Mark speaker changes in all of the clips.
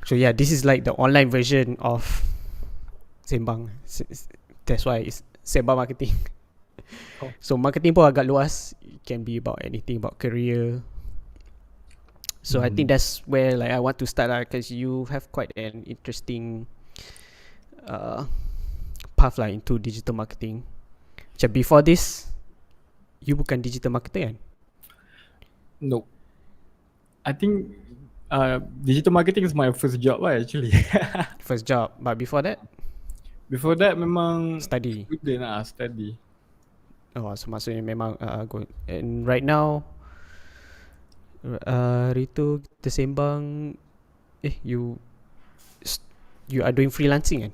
Speaker 1: So yeah, this is like the online version of Sembang. That's why it's Sembang Marketing.
Speaker 2: Oh.
Speaker 1: So marketing pun agak luas. It can be about anything about career. So I think that's where like I want to start lah, because you have quite an interesting path lah into digital marketing. Macam before this, you bukan digital marketer kan?
Speaker 2: No. I think digital marketing is my first job lah actually.
Speaker 1: First job. But before that,
Speaker 2: Before that memang
Speaker 1: study.
Speaker 2: student lah, study.
Speaker 1: Oh, so maksudnya memang good. And right now, Rito kita sembang, you are doing freelancing kan?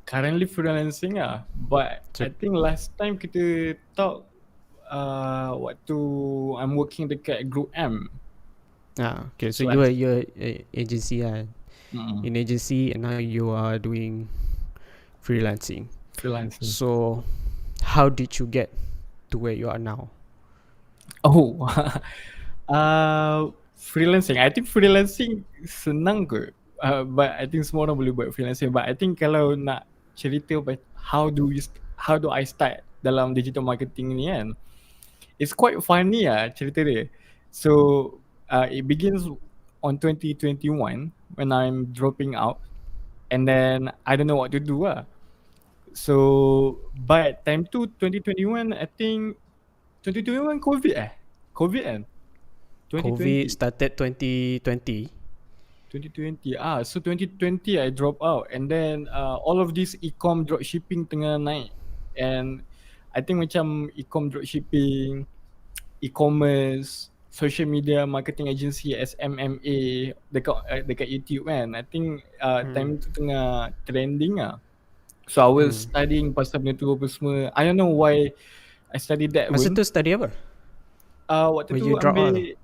Speaker 2: Currently freelancing lah, but
Speaker 1: So-
Speaker 2: I think last time kita talk waktu I'm working dekat Group M.
Speaker 1: Okay. So
Speaker 2: So
Speaker 1: you're agency lah. In agency, and now you are doing freelancing.
Speaker 2: Freelancing.
Speaker 1: So how did you get to where you are now?
Speaker 2: Oh, freelancing. I think freelancing senang ke. But I think semua orang boleh buat freelancing. But I think kalau nak cerita how do I start dalam digital marketing ni kan, it's quite funny lah cerita dia. So it begins on 2021 when I'm dropping out, and then I don't know what to do lah. So but time tu 2021, I think 2021 COVID kan?
Speaker 1: COVID started 2020.
Speaker 2: 2020. So 2020 I drop out, and then all of this e-com dropshipping tengah naik, and I think macam e-com dropshipping, e-commerce, social media marketing agency SMMA dekat YouTube kan. I think time tu tengah trending lah. So I was studying pasal benda tu apa semua. I don't know why I studied that.
Speaker 1: Masa tu study apa?
Speaker 2: Waktu
Speaker 1: When
Speaker 2: tu
Speaker 1: you drop out
Speaker 2: ambil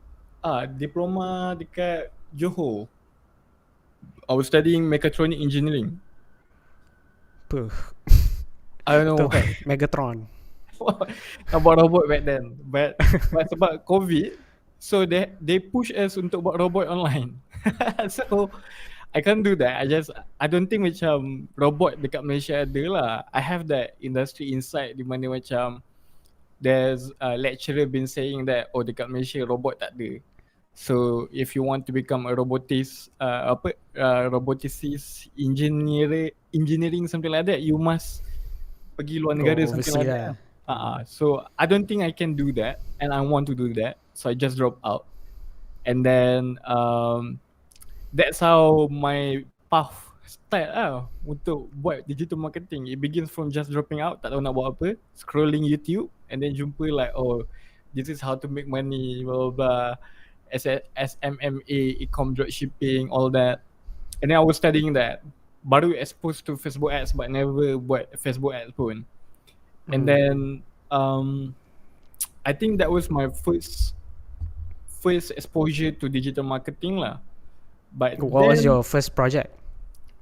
Speaker 2: diploma dekat Johor. I was studying Mechatronic Engineering.
Speaker 1: Puh.
Speaker 2: I don't know
Speaker 1: Tu
Speaker 2: why.
Speaker 1: Megatron.
Speaker 2: Buat robot back then. But sebab COVID, so they push us untuk buat robot online. So I can't do that. I don't think macam robot dekat Malaysia ada lah. I have that industry insight di mana macam there's a lecturer been saying that dekat Malaysia robot tak ada. So if you want to become a roboticist engineering something like that, you must pergi luar negara something like that. So I don't think I can do that, and I want to do that. So I just drop out, and then that's how my path start untuk buat digital marketing. It begins from just dropping out, tak tahu nak buat apa, scrolling YouTube, and then jumpa like this is how to make money, blah blah blah. SMMA, e-com dropshipping, all that. And then I was studying that. Baru exposed to Facebook ads, but never buat Facebook ads pun. And then I think that was my first exposure to digital marketing lah. But
Speaker 1: what was your first project?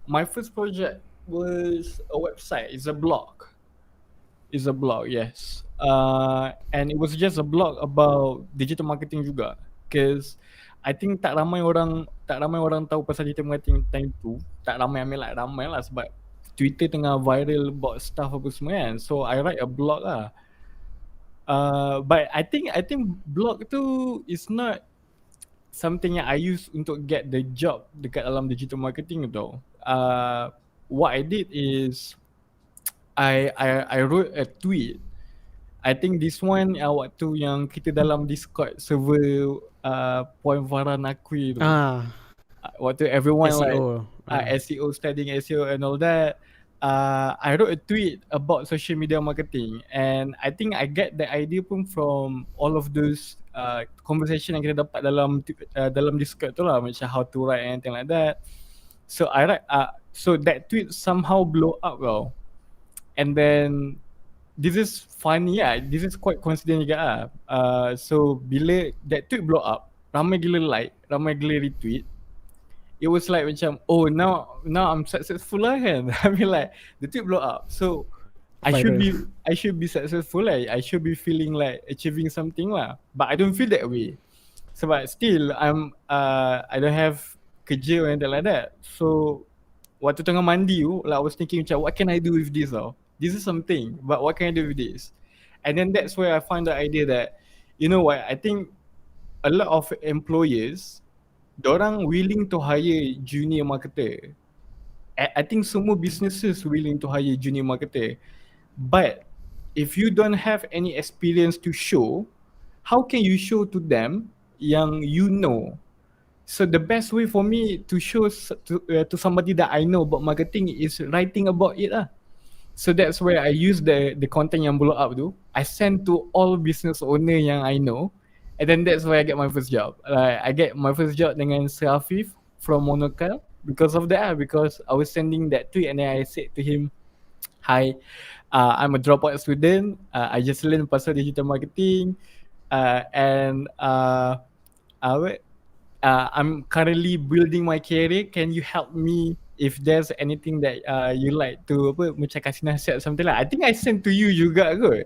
Speaker 2: My first project was a website. It's a blog. Yes. And it was just a blog about digital marketing juga. Because I think tak ramai orang tahu pasal digital marketing time tu. Tak ramai lah sebab Twitter tengah viral about stuff apa semua kan. So I write a blog lah. But I think blog tu is not something yang I use untuk get the job dekat dalam digital marketing tau. What I did is I wrote a tweet. I think this one waktu yang kita dalam Discord server Point Farhan Akui tu. Waktu everyone SEO. SEO, studying SEO and all that. I wrote a tweet about social media marketing, and I think I get the idea pun from all of those conversation yang kita dapat dalam Discord tu lah, macam how to write and anything like that. So I write so that tweet somehow blow up well. And then this is funny this is quite coincident juga so bila that tweet blow up, ramai gila like, ramai gila retweet. It was like macam now I'm successful lah kan. I mean like the tweet blow up, so I should be successful lah. I should be feeling like achieving something lah, but I don't feel that way. Sebab still I don't have kerja or anything like that. So waktu tengah mandi tu, like I was thinking macam what can I do with this tau? This is something, but what can I do with this? And then that's where I find the idea that, you know what, I think a lot of employers, dorang willing to hire junior marketer. I think semua businesses willing to hire junior marketer. But if you don't have any experience to show, how can you show to them yang you know? So the best way for me to show to somebody that I know about marketing is writing about it lah. So that's where I use the content yang blow up tu. I send to all business owner yang I know, and then that's where I get my first job. I get my first job dengan Sir Afif from Monocal because of that. Because I was sending that tweet and then I said to him, "Hi, I'm a dropout student. I just learned pasal digital marketing, and I'm currently building my career. Can you help me if there's anything that you like to macam kasih nasihat something like." I think I sent to you juga kot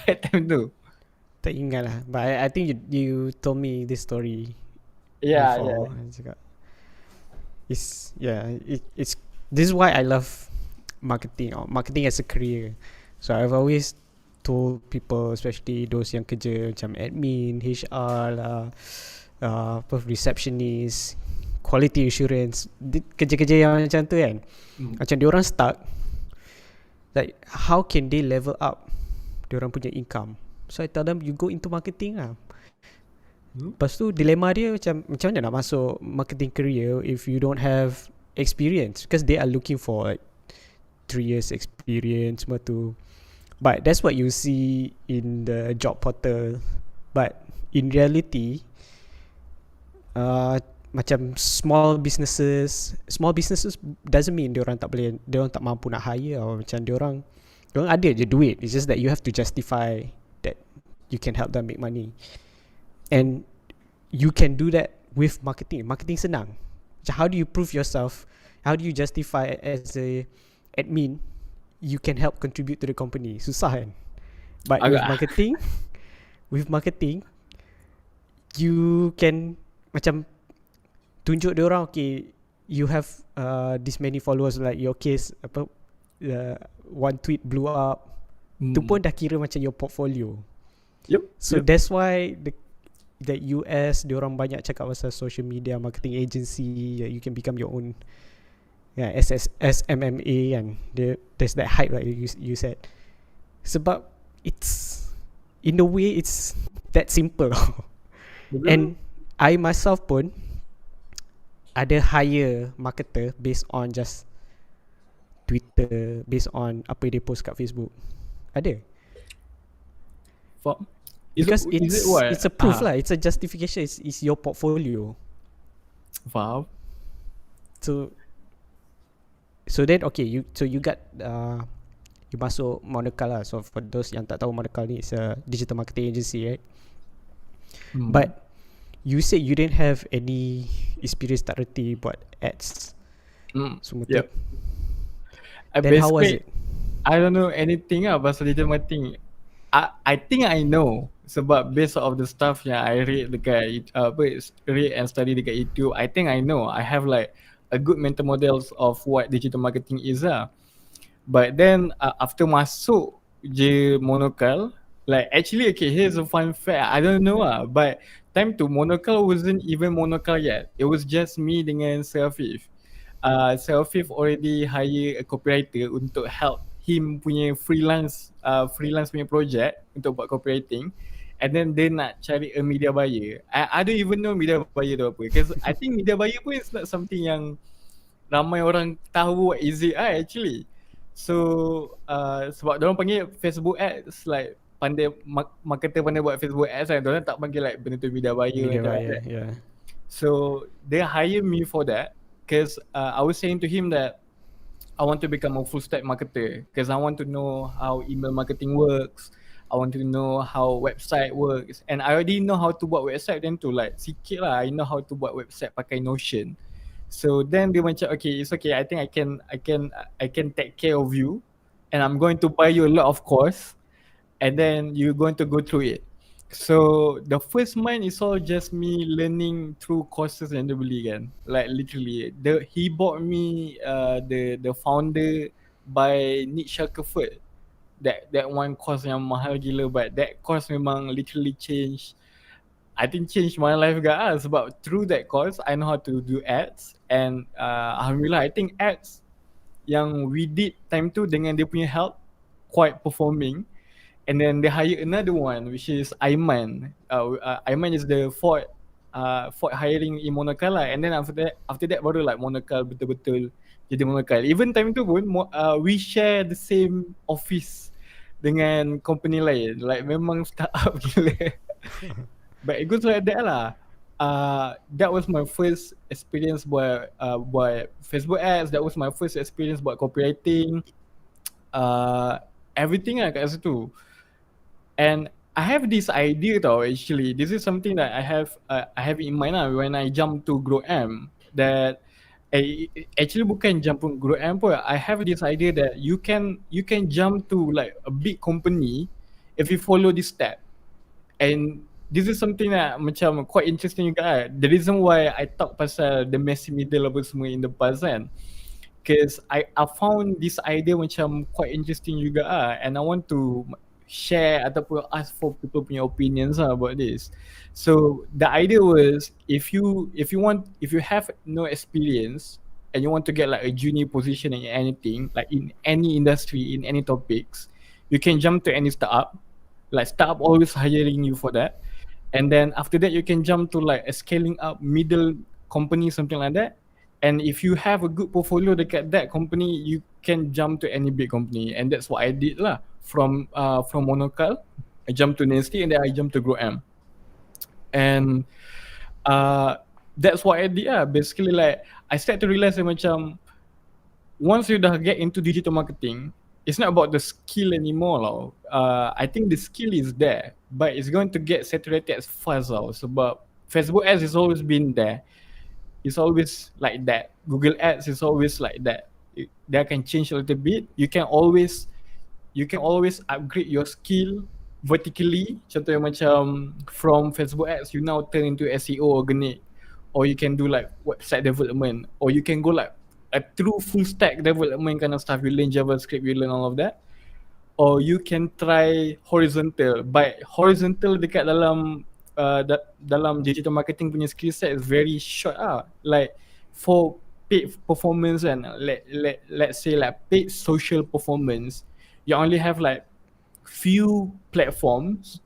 Speaker 2: at time tu.
Speaker 1: Tak ingat lah. But I think you told me this story
Speaker 2: Yeah,
Speaker 1: before.
Speaker 2: yeah.
Speaker 1: I cakap, it's this is why I love marketing or marketing as a career. So I've always told people, especially those yang kerja macam admin, HR lah, receptionist, quality assurance, kerja-kerja yang macam tu kan. Macam diorang start, like how can they level up diorang punya income? So I tell them, you go into marketing lah. Lepas tu dilema dia macam mana nak masuk marketing career if you don't have experience, because they are looking for like 3 years experience semua tu. But that's what you see in the job portal. But in reality, macam small businesses doesn't mean diorang tak boleh, diorang tak mampu nak hire, or macam diorang ada je duit. It's just that you have to justify that you can help them make money. And you can do that with marketing. Marketing senang. Macam how do you prove yourself? How do you justify as a admin you can help contribute to the company? Susah kan? But with marketing you can macam tunjuk dia orang, okay, you have this many followers, like your case one tweet blew up. Tu pun dah kira macam your portfolio. So that's why the US diorang banyak cakap pasal social media marketing agency, you can become your own SMMA kan. There's that hype like you said. Sebab it's in a way it's that simple. And I myself pun ada hire marketer based on just Twitter, based on apa dia post kat Facebook. Ada. Because it's a proof lah. It's a justification. It's your portfolio.
Speaker 2: Faham.
Speaker 1: So then okay, you got you masuk Monocal lah. So for those yang tak tahu, Monocal ni is a digital marketing agency, right? But you said you didn't have any experience, tak reti buat ads. Semua tu. Then how was it?
Speaker 2: I don't know anything pasal digital marketing. I think I know sebab based of the stuff yang I read dekat read and study dekat YouTube, I think I know. I have like a good mental models of what digital marketing is lah. But then after masuk je Monocal, like actually okay, here's a fun fact. I don't know but time to Monocal wasn't even Monocal yet. It was just me dengan Sir Afif. Sir Afif already hire a copywriter untuk help him punya freelance punya project untuk buat copywriting, and then dia nak cari a media buyer. I don't even know media buyer tu apa, because I think media buyer pun is not something yang ramai orang tahu what is it actually. So sebab diorang panggil Facebook ads, like pandai marketer pandai buat Facebook ads kan, diorang tak panggil like benda tu media buyer.
Speaker 1: Yeah.
Speaker 2: So they hire me for that because I was saying to him that I want to become a full stack marketer because I want to know how email marketing works. I want to know how website works, and I already know how to buat website then tu, like sikit lah I know how to buat website pakai Notion. So then dia macam okay, it's okay, I think I can take care of you and I'm going to buy you a lot of course and then you're going to go through it. So the first month is all just me learning through courses yang dia beli kan. Like literally, he bought me the founder by Nick Shackelford. That one course yang mahal gila, but that course memang literally changed my life juga lah. Sebab through that course I know how to do ads, and alhamdulillah I think ads yang we did time tu dengan dia punya help quite performing. And then they hire another one, which is Aiman. Aiman is the fourth hiring in Monacal lah. And then after that baru like Monacal betul-betul jadi Monacal. Even time tu pun we share the same office dengan company lain. Like memang startup gila. But it goes like that lah. That was my first experience buat Facebook ads. That was my first experience buat copywriting. Everything lah kat situ. And I have this idea tau, actually. This is something that I have in mind lah when I jump to Grow M. That actually bukan jump to Grow M pun. I have this idea that you can jump to like a big company if you follow this step. And this is something that macam quite interesting juga lah. The reason why I talk pasal the messy middle apa semua in the past kan, because I found this idea macam quite interesting juga lah, and I want to share ataupun ask for people punya opinions lah about this. So the idea was, if you have no experience and you want to get like a junior position in anything, like in any industry, in any topics, you can jump to any startup. Like startup always hiring you for that. And then after that you can jump to like a scaling up middle company, something like that. And if you have a good portfolio dekat that company, you can jump to any big company. And that's what I did lah. From Monocal, I jumped to Nasty, and then I jumped to Grow M. And that's what I did lah. Basically like I start to realize that macam once you dah get into digital marketing, it's not about the skill anymore lah. I think the skill is there, but it's going to get saturated as fast lah. Sebab Facebook ads has always been there. It's always like that. Google ads is always like that. They can change a little bit. You can always upgrade your skill vertically. Contohnya macam from Facebook ads you now turn into SEO organic, or you can do like website development, or you can go like a true full stack development kind of stuff. You learn JavaScript, you learn all of that. Or you can try horizontal. But horizontal dekat dalam digital marketing punya skill set is very short like for paid performance and let's say like paid social performance, you only have like few platforms,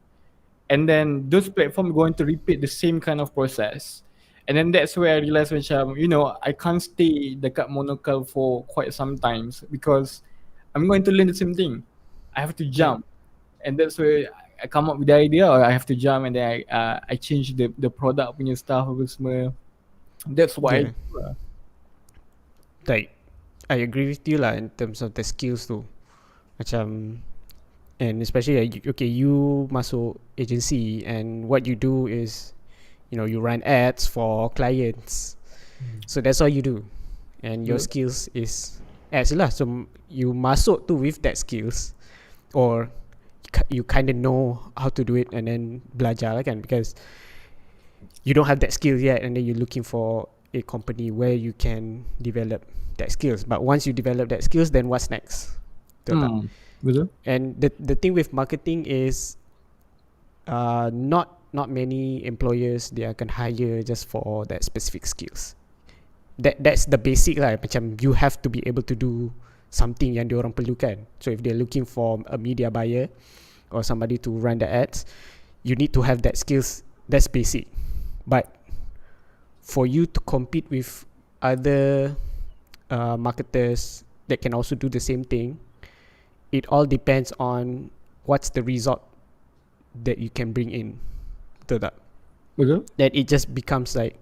Speaker 2: and then those platforms going to repeat the same kind of process. And then that's where I realized macam, I can't stay dekat Monocal for quite some times, because I'm going to learn the same thing. I have to jump. And that's where I come up with the idea, or I have to jump, and then I change the product punya stuff apa semua. That's why
Speaker 1: like I agree with you lah in terms of the skills tu. Macam, and especially you masuk agency, and what you do is you run ads for clients. So that's all you do, and your skills is ads lah. So you masuk tu with that skills, or you kind of know how to do it, and then belajar lah kan, because you don't have that skill yet, and then you're looking for a company where you can develop that skills. But once you develop that skills, then what's next?
Speaker 2: Betul.
Speaker 1: And the thing with marketing is not many employers they akan hire just for that specific skills. That's the basic lah. Macam you have to be able to do something yang diorang perlukan. So if they're looking for a media buyer or somebody to run the ads, you need to have that skills. That's basic. But for you to compete with other marketers that can also do the same thing, it all depends on what's the result that you can bring in. Betul tak?
Speaker 2: Betul.
Speaker 1: Then it just becomes like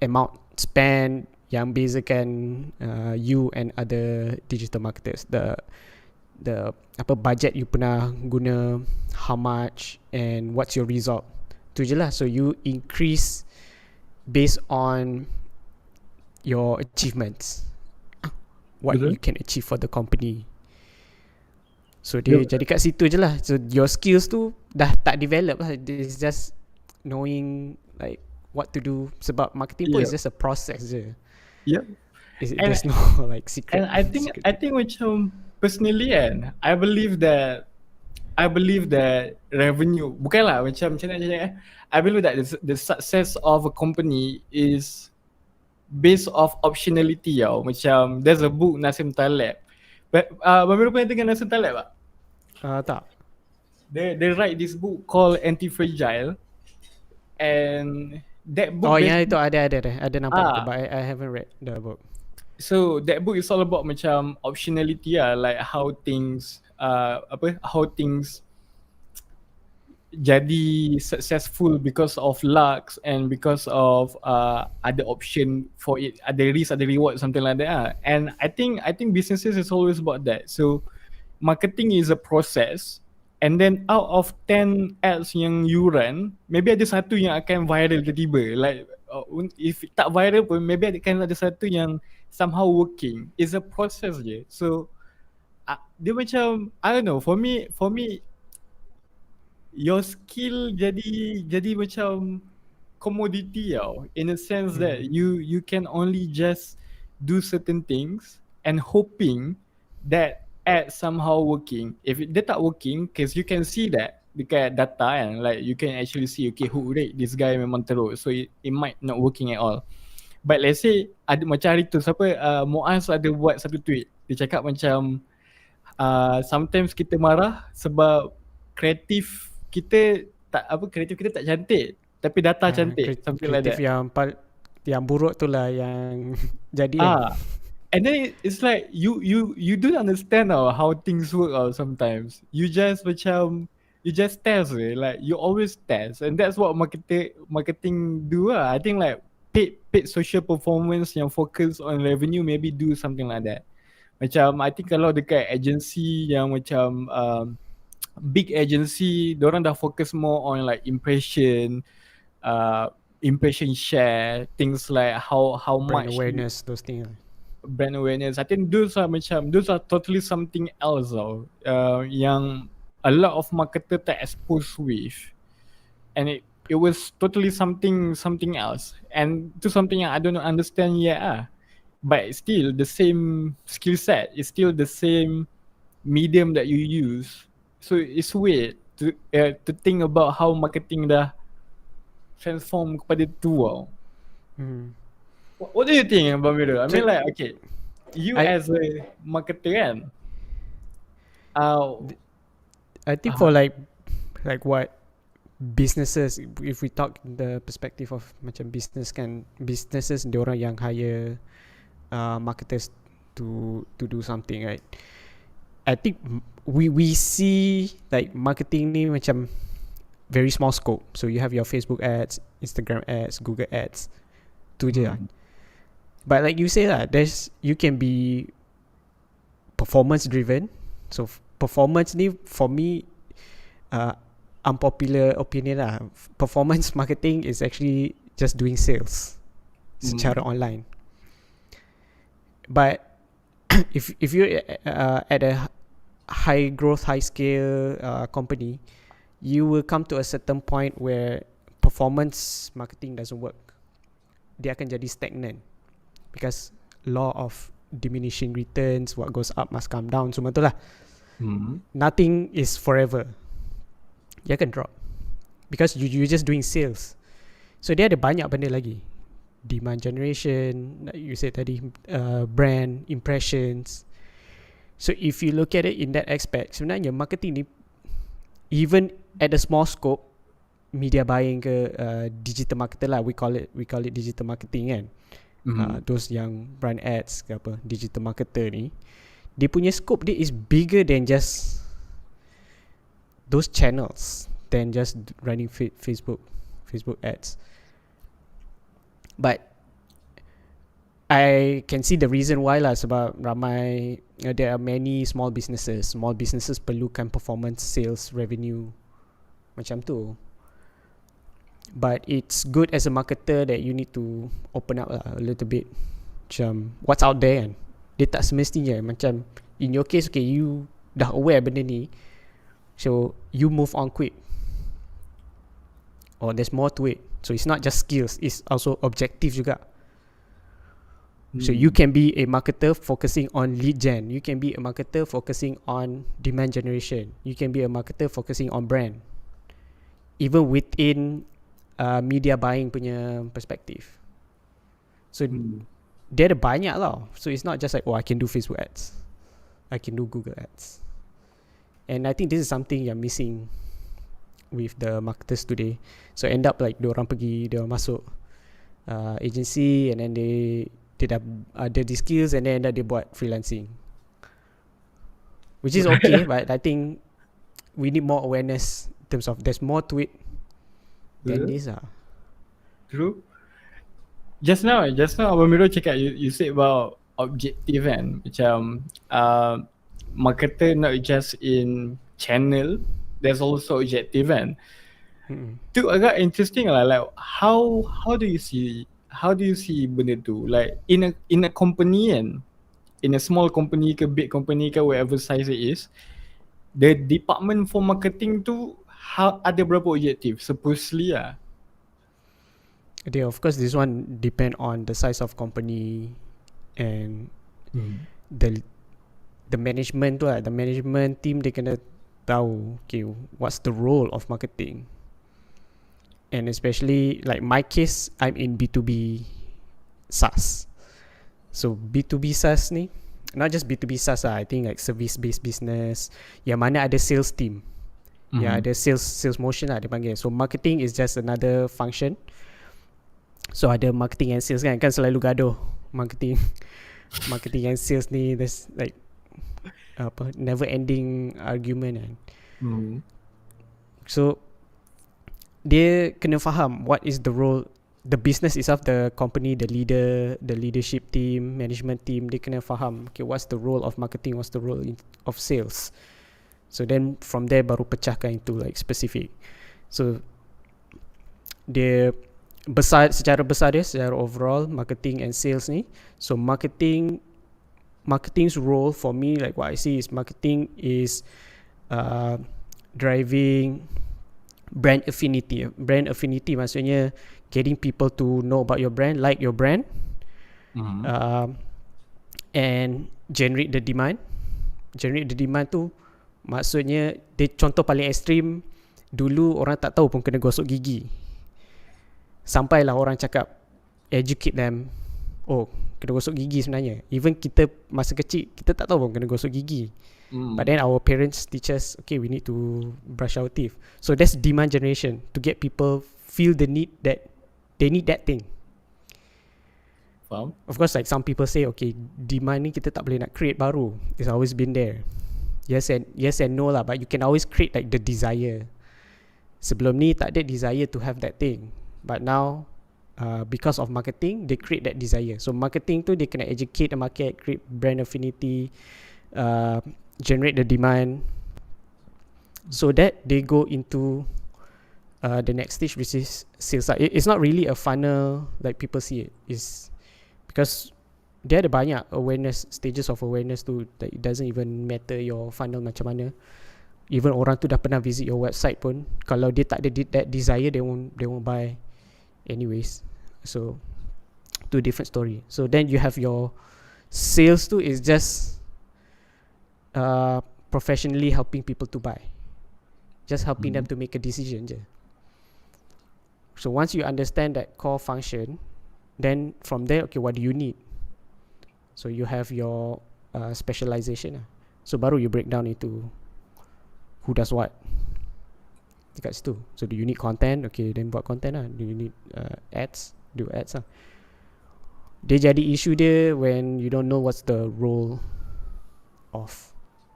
Speaker 1: amount spent yang bezakan you and other digital marketers. The apa budget you pernah guna, how much, and what's your result. Tu je lah. So you increase based on your achievements, what
Speaker 2: Betul.
Speaker 1: you can achieve for the company. So dia jadi kat situ je lah. So your skills tu dah tak develop lah. It's just knowing like what to do. Sebab marketing pun is just a process je.
Speaker 2: Yep. And
Speaker 1: There's no like secret.
Speaker 2: And I think macam personally kan, I believe that revenue bukanlah macam nak cakap I believe that the success of a company is based off optionality tau. Macam there's a book Nassim Taleb. Bapak pernah dengar Nassim Taleb tak?
Speaker 1: Tak.
Speaker 2: They write this book called Anti-Fragile, and that book
Speaker 1: itu ada nampak tu, but I haven't read the book.
Speaker 2: So that book is all about macam optionality lah, like how things jadi successful because of luck and because of ada option for it, ada risk, ada reward, something like that lah. And I think businesses is always about that. So marketing is a process, and then out of 10 ads yang you run, maybe ada satu yang akan viral tiba-tiba. Like if tak viral pun, maybe ada satu yang somehow working. It's a process je. So dia macam, I don't know, for me your skill jadi macam commodity tau, in a sense that you can only just do certain things and hoping that ad somehow working. If dia tak working, cause you can see that dekat data kan, like you can actually see, okay, hook rate this guy memang teruk, so it might not working at all. But let's say ada macam hari tu Muaz ada buat satu tweet, dia cakap macam sometimes kita marah sebab kreatif kita tak cantik, tapi data cantik, something like that.
Speaker 1: Yang buruk tu lah yang jadi.
Speaker 2: And then it's like you don't understand how things work sometimes. You just test like you always test, and that's what marketing do lah. I think like paid social performance yang focus on revenue maybe do something like that. Macam I think kalau dekat agency yang macam big agency, diorang dah focus more on like impression share, things like how
Speaker 1: brand
Speaker 2: much
Speaker 1: awareness, those things.
Speaker 2: Brand awareness. I think those are totally something else tau, yang a lot of marketer tak exposed with, and it was totally something else, and to something yang I don't understand yet but still the same skill set, it's still the same medium that you use. So it's weird to think about how marketing dah transform kepada tu tau. What do you think about it? I mean like, okay, you as a marketer kan,
Speaker 1: I think for like what businesses, if we talk the perspective of macam businesses diorang yang hire marketers to do something, right? I think we see like marketing ni macam very small scope. So you have your Facebook ads, Instagram ads, Google ads, tu je lah. But like you say lah, you can be performance driven. So performance ni for me unpopular opinion lah. Performance marketing is actually just doing sales secara online. But if you're at a high growth, high scale company, you will come to a certain point where performance marketing doesn't work. Dia akan jadi stagnant because law of diminishing returns, what goes up must come down, semua tu lah. Nothing is forever. Dia akan drop because you're just doing sales. So dia ada banyak benda lagi, demand generation, like you said tadi, brand impressions. So if you look at it in that aspect, sebenarnya marketing ni, even at a small scope, media buying ke digital marketer lah, we call it digital marketing kan. Those yang brand ads ke apa, digital marketer ni, dia punya scope dia is bigger than just those channels, than just running Facebook ads. But I can see the reason why lah, sebab ramai there are many small businesses perlukan performance sales revenue macam tu. But it's good as a marketer that you need to open up lah a little bit, macam what's out there kan. Dia tak semestinya macam in your case, okay, you dah aware benda ni, so you move on quick, or there's more to it. So it's not just skills, it's also objective juga. So you can be a marketer focusing on lead gen, you can be a marketer focusing on demand generation, you can be a marketer focusing on brand, even within media buying punya perspective. So dia ada banyak lah. So it's not just like, oh, I can do Facebook ads, I can do Google ads. And I think this is something yang missing with the marketers today. So end up like diorang masuk agency, and then they dah ada the skills, and then dia buat freelancing, which is okay. But I think we need more awareness in terms of there's more to it than this lah.
Speaker 2: True. Just now Abang Miro cakap, you said about objective kan, macam marketer not just in channel, there's also objective kan. Tu agak interesting lah, like how do you see benda tu, like in a company kan, in a small company ke big company ke whatever size it is, the department for marketing tu ada berapa objektif supposedly lah.
Speaker 1: Of course this one depend on the size of company and the management tu lah. The management team dia kena tahu, okay, what's the role of marketing. And especially like my case, I'm in B2B SaaS. So B2B SaaS ni, not just B2B SaaS lah, I think like service based business yang mana ada sales team, yang ada sales motion lah dia panggil. So marketing is just another function. So ada marketing and sales kan selalu gaduh marketing and sales ni, there's like never ending argument kan. So dia kena faham what is the role, the business itself, the company, the leadership team, management team, dia kena faham, okay, what's the role of marketing, what's the role of sales. So then from there baru pecahkan into like specific. So dia secara overall marketing and sales ni. So marketing's role for me, like what I see is marketing is driving brand affinity. Brand affinity maksudnya getting people to know about your brand, like your brand, and generate the demand. Generate the demand tu maksudnya, dia contoh paling ekstrim, dulu orang tak tahu pun kena gosok gigi, sampailah orang cakap, educate them, oh kena gosok gigi sebenarnya. Even kita masa kecil kita tak tahu pun kena gosok gigi. But then our parents teach us, okay, we need to brush our teeth. So that's demand generation, to get people feel the need that they need that thing.
Speaker 2: Faham?
Speaker 1: Of course, like some people say, okay, demand ni kita tak boleh nak create baru, it's always been there. Yes and no lah, but you can always create like the desire. Sebelum ni tak ada desire to have that thing, but now because of marketing, they create that desire. So marketing tu dia kena educate the market, create brand affinity, generate the demand, so that they go into the next stage, which is sales. It's not really a funnel like people see it. It's because dia ada banyak stages of awareness tu, that it doesn't even matter your funnel macam mana. Even orang tu dah pernah visit your website pun, kalau dia tak ada that desire, they won't buy anyways. So two different story. So then you have your sales tu is just professionally helping people to buy, just helping them to make a decision je. So once you understand that core function, then from there, okay, what do you need? So you have your specialization lah. So baru you break down into who does what dekat situ. So do you need content? Okay, then buat content lah. Do you need ads? Do ads lah. Dia jadi issue dia when you don't know what's the role of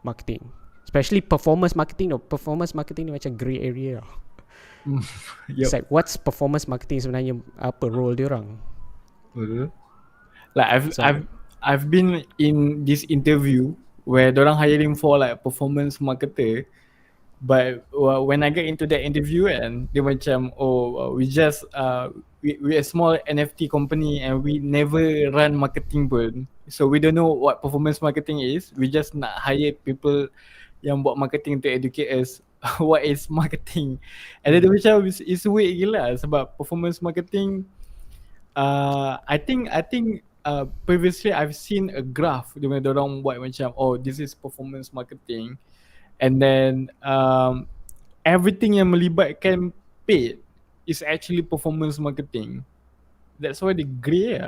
Speaker 1: marketing, especially performance marketing. Performance marketing ni macam grey area. It's like, what's performance marketing sebenarnya, apa role dia orang?
Speaker 2: Like I've been in this interview where dorang hiring for like performance marketer, but when I get into that interview and dia macam, we just we a small NFT company and we never run marketing pun, so we don't know what performance marketing is. We just nak hire people yang buat marketing to educate us what is marketing. And then dia macam is weird gila sebab performance marketing I think previously I've seen a graph di mana orang buat macam this is performance marketing, and then everything yang melibatkan paid is actually performance marketing. That's why the grey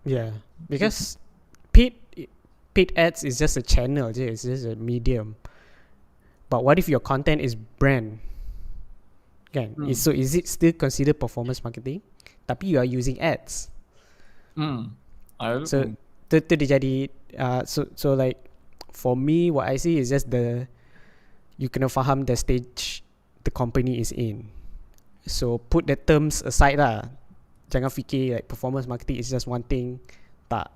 Speaker 1: Yeah, because paid ads is just a channel je, it's just a medium. But what if your content is brand? Kan? So is it still considered performance marketing? Tapi you are using ads. So tu dia jadi so like for me what I see is just you kena faham the stage the company is in. So put the terms aside lah. Jangan fikir like performance marketing is just one thing. Tak.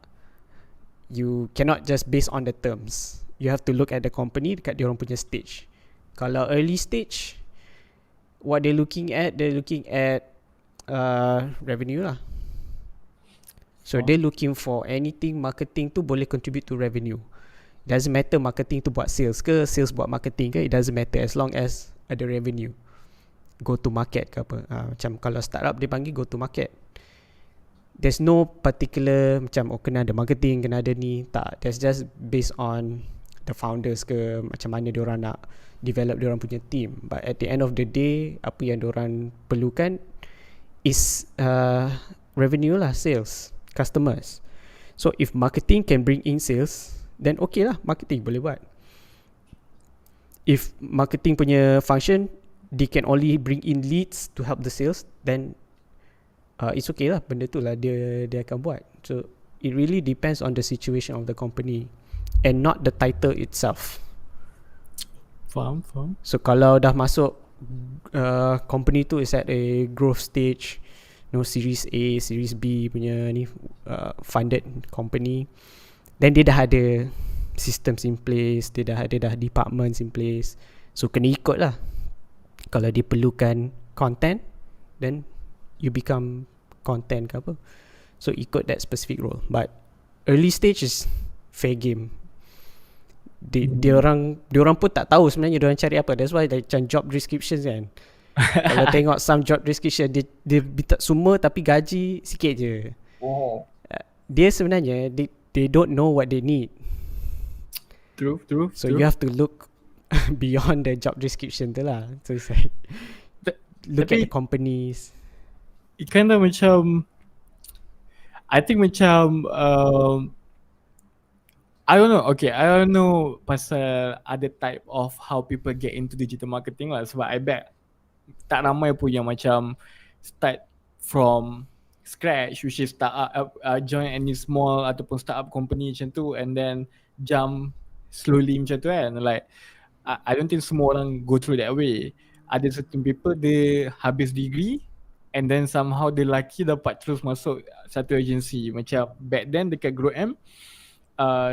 Speaker 1: You cannot just based on the terms. You have to look at the company dekat diorang punya stage. Kalau early stage, what they're looking at revenue lah. So they're looking for anything marketing tu boleh contribute to revenue. Doesn't matter marketing tu buat sales ke, sales buat marketing ke, it doesn't matter as long as ada revenue. Go to market ke apa. Macam kalau startup dia panggil go to market. There's no particular macam kena ada marketing, kena ada ni. Tak, that's just based on the founders ke, macam mana diorang nak develop diorang punya team. But at the end of the day, apa yang diorang perlukan is revenue lah, sales, customers. So if marketing can bring in sales, then okay lah, marketing boleh buat. If marketing punya function they can only bring in leads to help the sales, then it's okay lah, benda tu lah dia akan buat. So it really depends on the situation of the company and not the title itself.
Speaker 2: Faham.
Speaker 1: So kalau dah masuk company tu is at a growth stage, series A, series B punya ni funded company, then dia dah ada systems in place, dia dah ada departments in place. So kena ikut lah. Kalau dia perlukan content, then you become content ke apa. So ikut that specific role. But early stage is fair game. Dia orang pun tak tahu sebenarnya dia orang cari apa. That's why macam job descriptions kan. Kalau tengok some job description, dia minta semua tapi gaji sikit je. Dia sebenarnya they don't know what they need.
Speaker 2: True.
Speaker 1: So you have to look beyond the job description tu lah. So it's like look at the companies.
Speaker 2: It kind of macam I think macam I don't know. Okay, I don't know pasal other type of how people get into digital marketing lah. Sebab I bet tak ramai pun yang macam start from scratch, which is startup, join any small ataupun startup company macam tu, and then jump slowly macam tu kan. Like I don't think semua orang go through that way. Ada certain people dia habis degree and then somehow dia lucky dapat terus masuk satu agency. Macam back then dekat Grow M,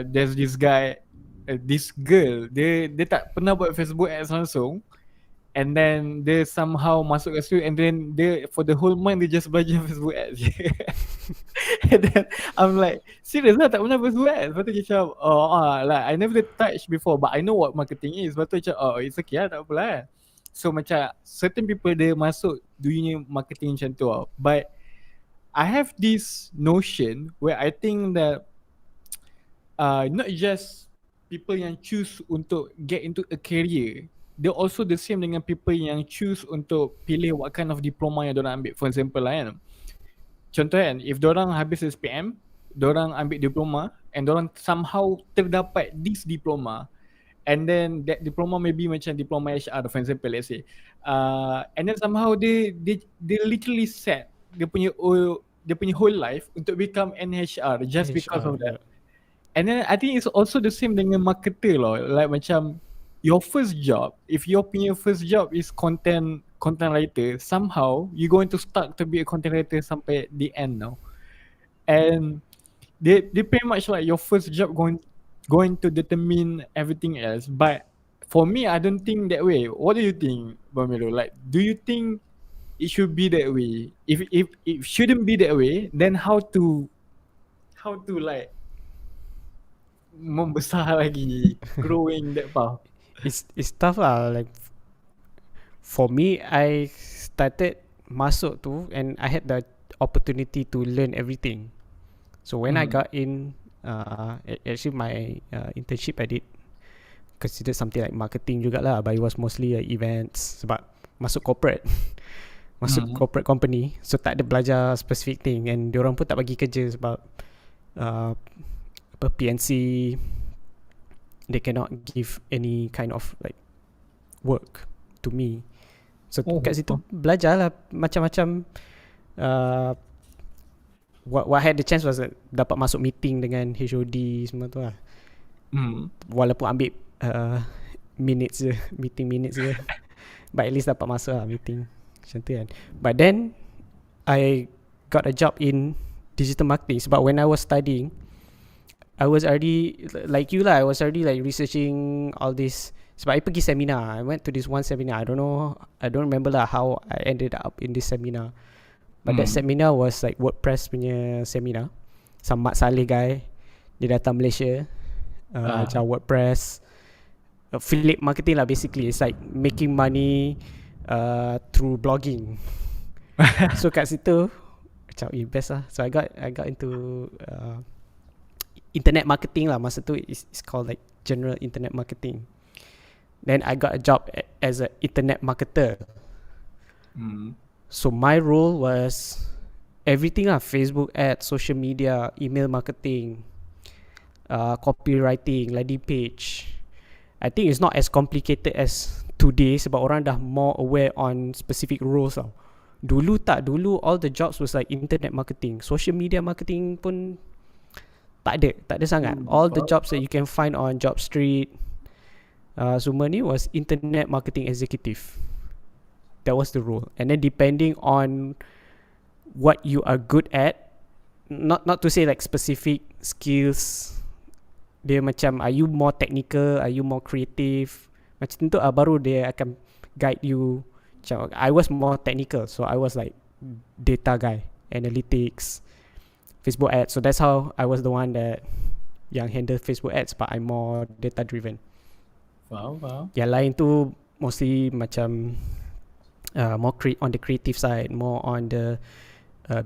Speaker 2: there's this guy, this girl, dia tak pernah buat Facebook ads langsung, and then dia somehow masuk kat situ, and then dia for the whole month dia just belajar Facebook ads. And then I'm like, serious lah, tak pernah Facebook ads? Lepas tu macam like I never touch before, but I know what marketing is. Lepas tu macam it's okay lah, tak apa lah. So macam certain people dia masuk dunia marketing macam tu lah. But I have this notion where I think that not just people yang choose untuk get into a career, they're also the same dengan people yang choose untuk pilih what kind of diploma yang diorang ambil. For example lah kan, contoh kan, if diorang habis SPM, diorang ambil diploma and diorang somehow terdapat this diploma, and then that diploma maybe macam diploma HR for example, let's say, and then somehow they literally set dia punya whole life untuk become an HR just because of that. And then I think it's also the same dengan marketer lah. Like macam your first job, if your punya first job is content writer, somehow you're going to start to be a content writer sampai the end now. And they pretty much like your first job going to determine everything else. But for me, I don't think that way. What do you think, Bamiro? Like, do you think it should be that way? If it shouldn't be that way, then how to like membesar lagi, growing that path?
Speaker 1: it's tough lah. Like for me, I started masuk tu and I had the opportunity to learn everything. So when I got in, actually my internship I did consider something like marketing jugalah, but it was mostly events sebab masuk corporate. Masuk corporate company, so tak ada belajar specific thing, and diorang pun tak bagi kerja sebab PNC, they cannot give any kind of like work to me. So kat situ belajar lah macam-macam. What I had the chance was dapat masuk meeting dengan HOD semua tu lah. Walaupun ambil minutes je, meeting minutes je, but at least dapat masuk lah meeting macam tu kan. But then I got a job in digital marketing sebab when I was studying, I was already like you lah. I was already like researching all this. Sebab I pergi seminar. I went to this one seminar. I don't remember lah how I ended up in this seminar. But that seminar was like WordPress punya seminar. Some Mat Saleh guy, dia datang Malaysia, ajar WordPress, affiliate marketing lah basically. It's like making money through blogging. So kat situ macam best lah. So I got into internet marketing lah. Masa tu it's called like general internet marketing. Then I got a job as an internet marketer. So my role was everything lah. Facebook ads, social media, email marketing, copywriting, landing page. I think it's not as complicated as today sebab orang dah more aware on specific roles tau. Dulu all the jobs was like internet marketing. Social media marketing pun tak ada sangat. All the jobs that you can find on Job Street, semua ni was internet marketing executive. That was the role. And then depending on what you are good at, not to say like specific skills, dia macam are you more technical, are you more creative, macam tu baru dia akan guide you. Macam I was more technical, so I was like data guy, analytics, Facebook ads. So that's how I was the one that yang handle Facebook ads, but I'm more data driven.
Speaker 2: Wow.
Speaker 1: Yang lain tu mostly macam more on the creative side, more on the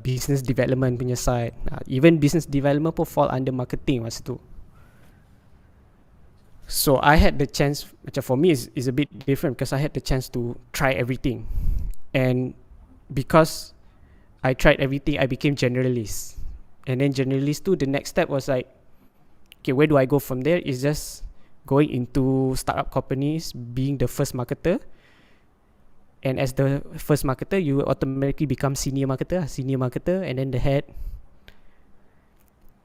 Speaker 1: business development punya side. Even business development pun fall under marketing masa tu. So I had the chance, macam for me is a bit different because I had the chance to try everything. And because I tried everything, I became generalist. And then generalist tu, the next step was like, okay, where do I go from there? Is just going into startup companies, being the first marketer. And as the first marketer, you automatically become senior marketer, and then the head.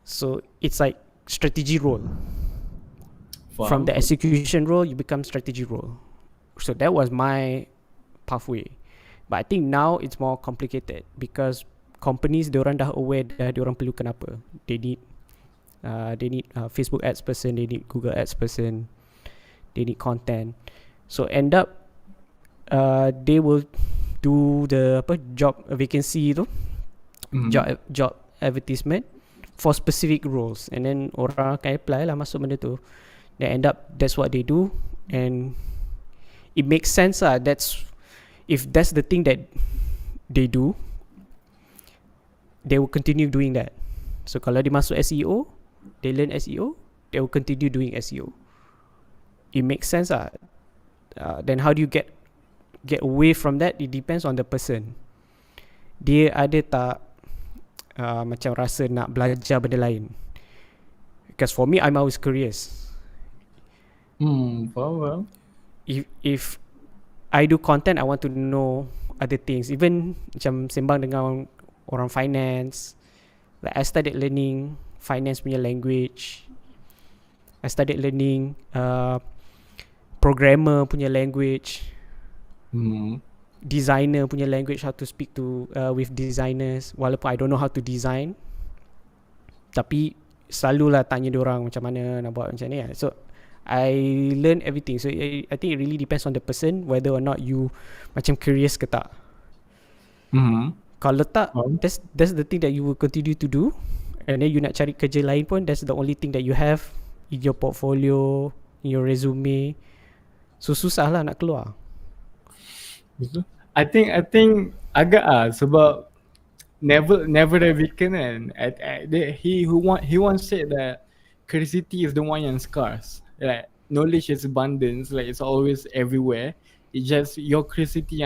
Speaker 1: So it's like strategy role.
Speaker 2: Wow.
Speaker 1: From the execution role, you become strategy role. So that was my pathway. But I think now it's more complicated because companies, diorang dah aware dah diorang perlukan apa. They need Facebook ads person, they need Google ads person, they need content. So end up they will do the job vacancy tu, job advertisement for specific roles, and then orang akan apply lah masuk benda tu. They end up that's what they do, and it makes sense lah. If that's the thing that they do, they will continue doing that. So kalau dia masuk SEO, they learn SEO, they will continue doing SEO. It makes sense lah. Then how do you get away from that? It depends on the person. Dia ada tak macam rasa nak belajar benda lain? Because for me, I'm always curious.
Speaker 2: Well.
Speaker 1: If I do content, I want to know other things. Even macam sembang dengan orang finance, like I started learning finance punya language. I started learning programmer punya language, designer punya language, how to speak to with designers. Walaupun I don't know how to design, tapi selalulah tanya diorang macam mana nak buat macam ni. So I learn everything. So I think it really depends on the person whether or not you macam curious ke tak. Kalau tak, that's the thing that you will continue to do. And then you nak cari kerja lain pun, that's the only thing that you have in your portfolio, in your resume. So susah lah nak keluar.
Speaker 2: Betul. I think agak sebab never the weekend kan. He once said that curiosity is the one yang scarce. Like knowledge is abundance, like it's always everywhere. It's just your curiosity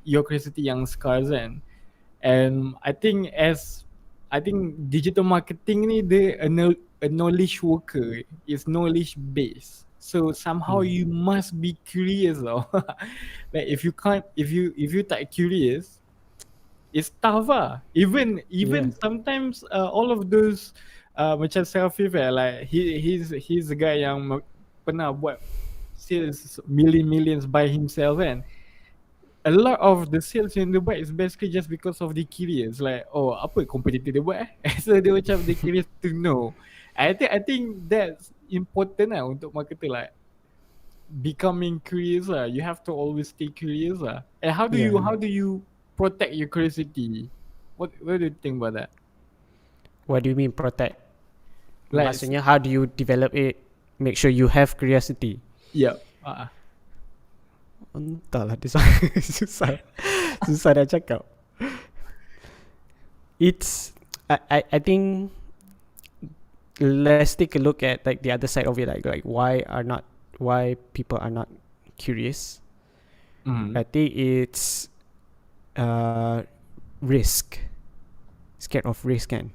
Speaker 2: your curiosity yang scarce kan. And I think digital marketing ni dia a knowledge worker, is knowledge based. So somehow you must be curious tau. Like if you tak curious, it's tough lah. Even sometimes all of those macam selfie like he's the guy yang pernah buat sales millions by himself kan. A lot of the sales yang dia buat is basically just because of the curious, like oh apa competitor dia buat so dia macam dia curious to know. I think that's important lah untuk marketer, like becoming curious lah. You have to always stay curious lah. And how do you protect your curiosity? What do you think about that?
Speaker 1: What do you mean protect?
Speaker 2: Like,
Speaker 1: maksudnya how do you develop it? Make sure you have curiosity.
Speaker 2: Yeah.
Speaker 1: Entahlah dia susah nak cakap. It's I think let's take a look at like the other side of it, like why people are not curious. I think it's risk, scared of risk kan.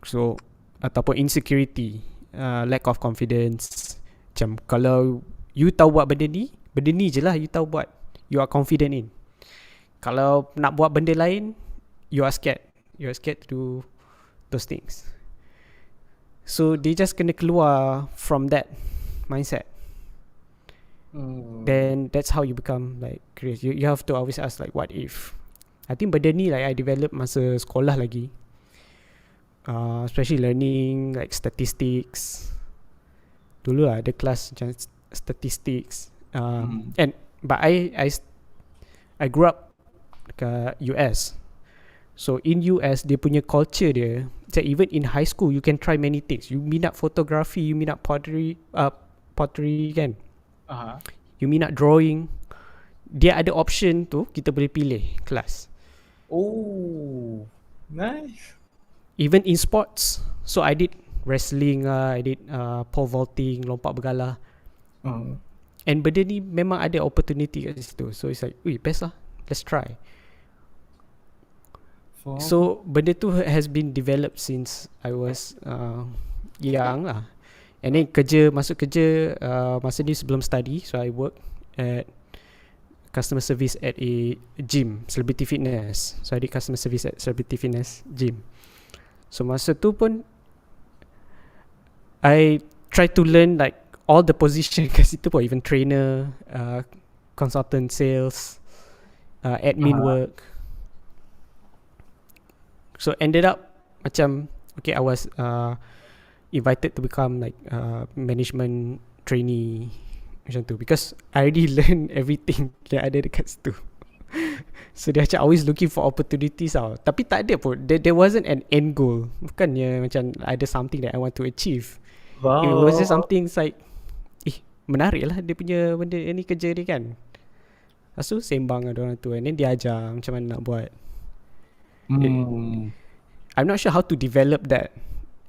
Speaker 1: So ataupun insecurity, lack of confidence. Macam kalau you tahu buat benda ni je lah you tahu buat, you are confident in. Kalau nak buat benda lain, you are scared to do those things. So they just kena keluar from that mindset. Then that's how you become like curious. You have to always ask like what if. I think benda ni like I develop masa sekolah lagi, especially learning like statistics. Dulu lah ada kelas macam statistics, and but I grew up dekat US. So in US dia punya culture dia, so even in high school you can try many things. You minat photography, you minat pottery kan. You minat drawing, dia ada option tu, kita boleh pilih kelas.
Speaker 2: Oh, nice.
Speaker 1: Even in sports, so I did wrestling, I did pole vaulting, lompat bergalah. And benda ni memang ada opportunity kat situ. So it's like, best lah, let's try. So benda tu has been developed since I was young lah. And then masuk kerja masa ni sebelum study. So I work at customer service at a gym, Celebrity Fitness. So I did customer service at Celebrity Fitness gym. So masa tu pun I try to learn like all the position kat situ pun, even trainer, consultant sales, admin work. So ended up macam okay, I was invited to become like management trainee macam tu, because I already learned everything yang ada dekat situ. So dia macam always looking for opportunities tau. Tapi tak ada pun, there wasn't an end goal. Bukannya macam ada something that I want to achieve.
Speaker 2: Wow.
Speaker 1: It was just something like menarik lah dia punya benda ni, kerja dia kan. Lepas tu sembang ada orang tu, and then dia ajar macam mana nak buat. I'm not sure how to develop that.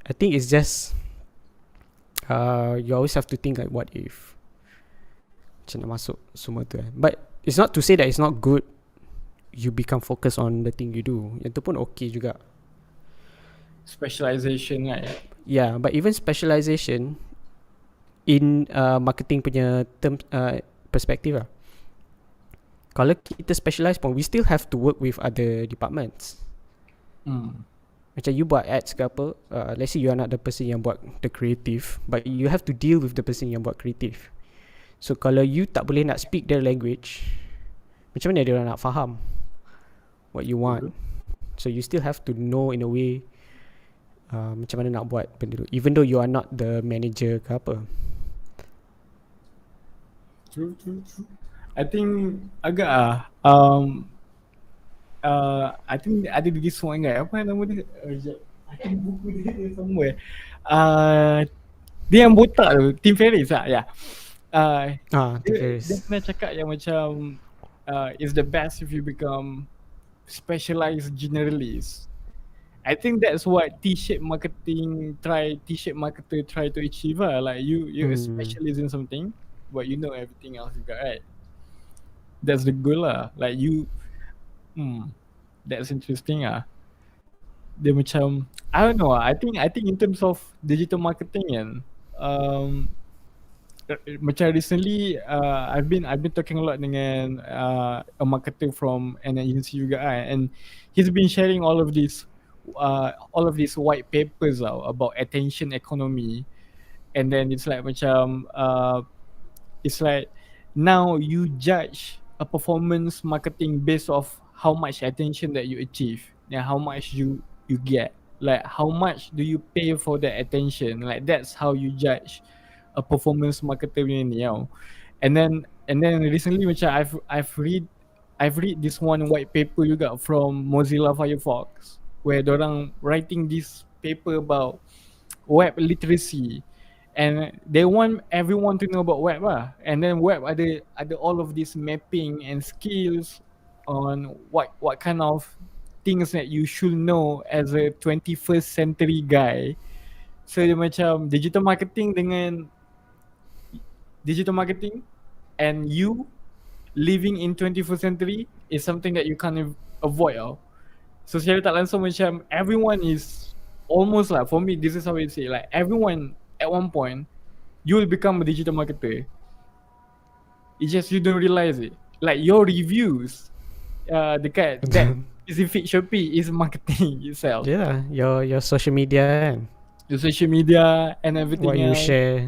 Speaker 1: I think it's just you always have to think like what if, macam nak masuk semua tu kan. But it's not to say that it's not good you become focused on the thing you do. Yang tu pun okay juga.
Speaker 2: Specialization kan.
Speaker 1: Yeah, but even specialization in marketing punya term perspective lah. Kalau kita specialize pun, we still have to work with other departments. Macam you buat ads ke apa, let's say you are not the person yang buat the creative, but you have to deal with the person yang buat creative. So kalau you tak boleh nak speak their language, macam mana dia orang nak faham what you want? So you still have to know in a way macam mana nak buat benda tu, even though you are not the manager ke apa.
Speaker 2: True. I think agak I think ada this one guy, apa nama dia? I think buku dia somewhere. Dia yang botak tu, Tim Ferriss lah, yeah. dia pernah cakap yang macam it's the best if you become specialized generalist. I think that's what T-shaped marketer try to achieve lah. Like you a specialist in something, but you know everything else juga, right? That's the goal lah. Like you, that's interesting ah. Dia macam I don't know. I think in terms of digital marketing kan, macam recently I've been talking a lot dengan a marketer from an agency juga and he's been sharing all of these white papers about attention economy, and then it's like macam it's like now you judge a performance marketing based off how much attention that you achieve and how much you get, like how much do you pay for that attention, like that's how you judge a performance marketer punya ni tau. And then recently macam I've read this one white paper juga from Mozilla Firefox where dorang writing this paper about web literacy, and they want everyone to know about web lah. And then web ada all of this mapping and skills on what kind of things that you should know as a 21st century guy. So dia macam digital marketing and you living in 21st century is something that you can't avoid tau. So secara tak langsung macam everyone is almost like, for me this is how I say, like everyone at one point you will become a digital marketer. It's just you don't realize it. Like your reviews dekat that specific Shopee is marketing itself.
Speaker 1: Yeah, your social media kan,
Speaker 2: your social media and everything
Speaker 1: what you
Speaker 2: else.
Speaker 1: share,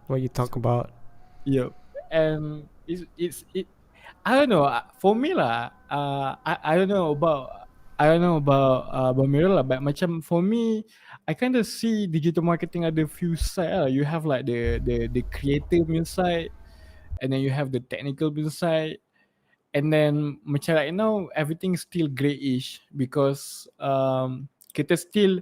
Speaker 1: what you talk about.
Speaker 2: Yep. And it's I don't know, for me lah, I don't know about Mirror lah, but macam for me I kind of see digital marketing ada few side lah. You have like the creative side, and then you have the technical side, and then macam right now everything still greyish because kita still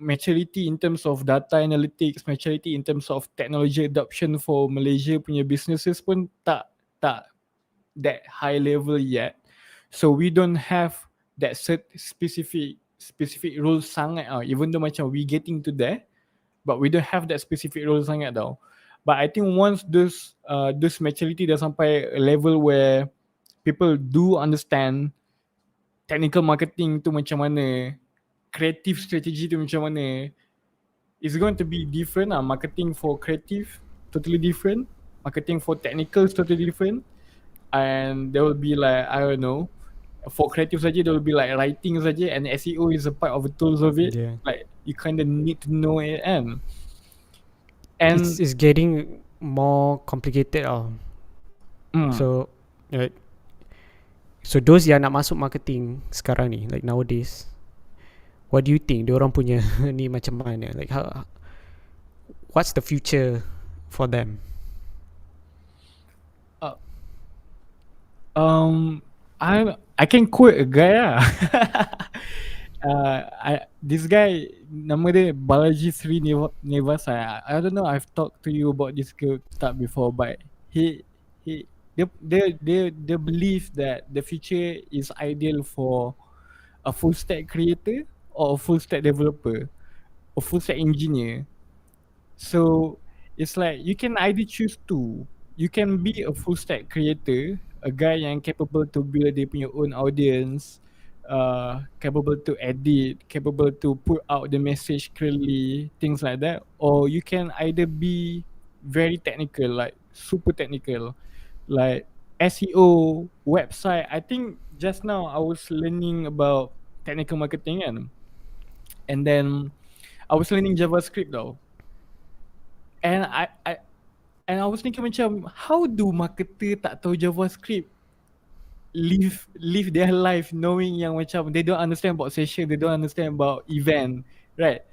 Speaker 2: maturity in terms of data analytics, maturity in terms of technology adoption for Malaysia punya businesses pun tak that high level yet. So we don't have that specific rules sangat even though macam we getting to there, but we don't have that specific rules sangat tau. But I think once this maturity dah sampai a level where people do understand technical marketing tu macam mana, creative strategy tu macam mana, it's going to be different lah. Marketing for creative totally different, marketing for technical is totally different, and there will be like, I don't know, for creative saja there will be like writing saja, and SEO is a part of the tools of it. Like you kind of need to know it, and
Speaker 1: it's getting more complicated so those yang nak masuk marketing sekarang ni, like nowadays, what do you think diorang punya ni macam mana, like what's the future for them?
Speaker 2: I can quote a guy lah. This guy nama dia Balaji Sri Nevasa. I don't know, I've talked to you about this girl tak before, but they believe that the future is ideal for a full stack creator or a full stack developer or full stack engineer. So it's like you can either choose two. You can be a full stack creator, a guy yang capable to build dia punya own audience, capable to edit, capable to put out the message clearly, things like that. Or you can either be very technical, like super technical, like SEO, website. I think just now I was learning about technical marketing kan, and then I was learning JavaScript though, and I was thinking macam, how do marketer tak tahu JavaScript live their life knowing yang macam they don't understand about session, they don't understand about event, right?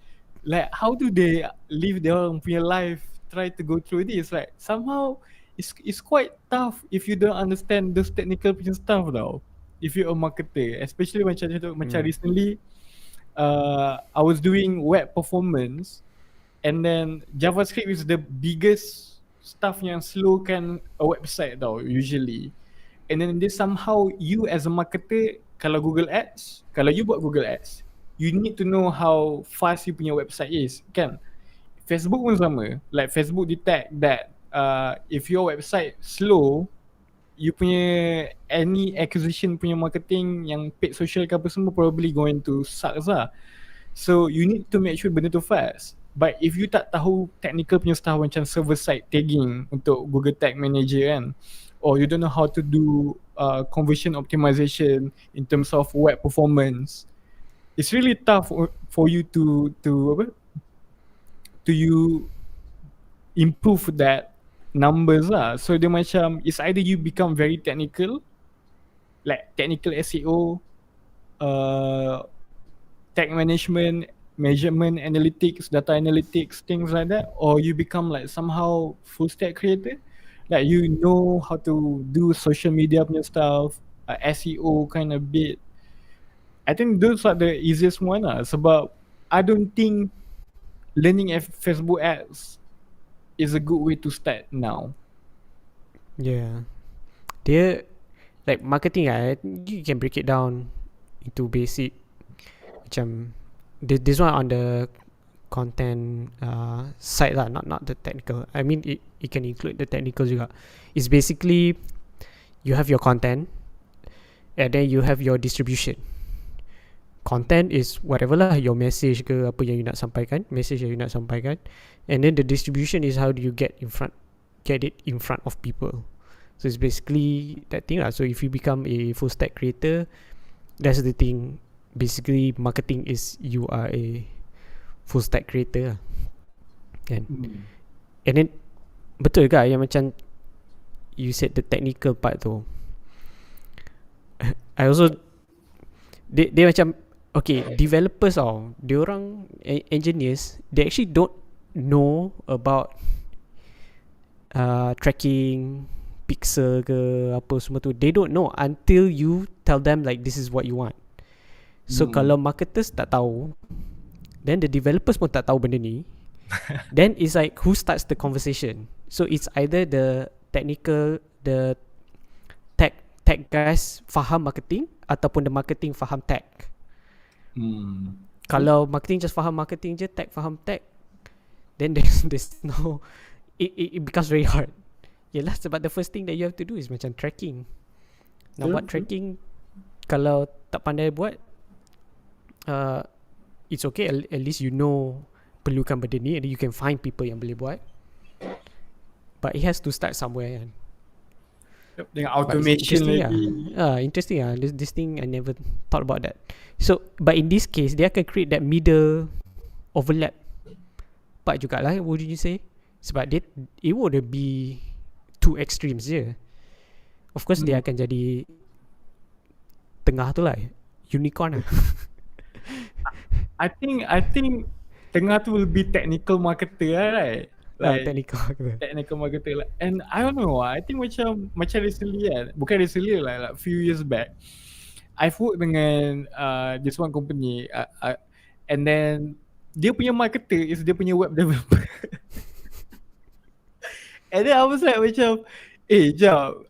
Speaker 2: Like how do they live their own punya life, try to go through this? Like somehow it's quite tough if you don't understand those technical punya stuff tau, if you're a marketer, especially macam recently I was doing web performance, and then JavaScript is the biggest stuff yang slowkan a website tau usually. And then this somehow you as a marketer, kalau you buat Google Ads, you need to know how fast you punya website is, kan? Facebook pun sama. Like Facebook detect that if your website slow, you punya any acquisition punya marketing yang paid social ke apa semua probably going to sucks lah. So you need to make sure benda tu fast. But if you tak tahu technical punya stuff macam server side tagging untuk Google Tag Manager kan, or you don't know how to do conversion optimization in terms of web performance, it's really tough for you to you improve that numbers lah. So dia macam it's either you become very technical, like technical SEO, tag management, measurement analytics, data analytics, things like that, or you become like somehow full stack creator, like you know how to do social media punya stuff, SEO kind of bit. I think those are the easiest one lah, sebab I don't think learning Facebook ads is a good way to start now.
Speaker 1: Yeah. Dia like marketing you can break it down into basic macam this one on the content side lah, not the technical. I mean it can include the technical juga. It's basically you have your content and then you have your distribution. Content is whatever lah, your message ke apa yang you nak sampaikan, and then the distribution is how do you get it in front of people. So it's basically that thing lah. So if you become a full stack creator, that's the thing. Basically marketing is you are a full stack creator lah. Kan? And then betul ke yang macam you said the technical part tu. I also dia macam okay, developers diorang engineers, they actually don't know about tracking pixel ke apa semua tu. They don't know until you tell them like this is what you want. So kalau marketers tak tahu, then the developers pun tak tahu benda ni, then it's like who starts the conversation? So it's either the technical, the tech guys faham marketing, ataupun the marketing faham tech. Kalau marketing just faham marketing je, tech faham tech, then there's no it becomes very hard. Yelah, sebab the first thing that you have to do is macam tracking. Nak buat tracking, kalau tak pandai buat, it's okay, at least you know perlukan benda ni, and you can find people yang boleh buat. But it has to start somewhere kan.
Speaker 2: Dengan automation lagi.
Speaker 1: Interesting lah. This thing I never thought about that. So but in this case, dia akan create that middle overlap part jugalah, would you say? Sebab it would be two extremes je. Of course dia akan jadi tengah tu lah, unicorn lah.
Speaker 2: I think tengah tu will be technical marketer lah, right? Like technical marketer lah. And I don't know, I think macam recently kan, bukan recently lah, like few years back, I've worked dengan this one company, and then dia punya marketer is dia punya web developer. And then I was like macam, jap,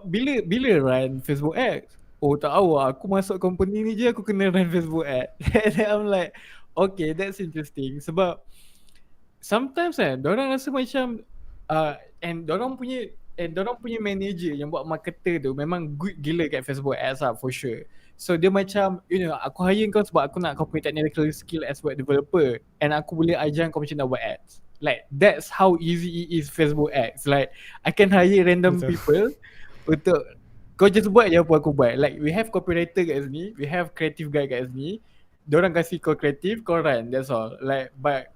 Speaker 2: bila run Facebook ads? Oh tak tahu, aku masuk company ni je aku kena run Facebook ads. And then I'm like, okay, that's interesting. Sebab sometimes kan, dorang rasa macam and dorang punya manager yang buat marketer tu memang good gila kat Facebook ads lah, for sure. So dia macam, aku hire kau sebab aku nak kau punya technical skill as web developer, and aku boleh ajar kau macam nak buat ads. Like that's how easy it is Facebook ads. Like I can hire random people untuk kau just buat je apa aku buat. Like we have copywriter kat sini, we have creative guy kat sini. Diorang kasih kau kreatif, kau run, that's all. Like but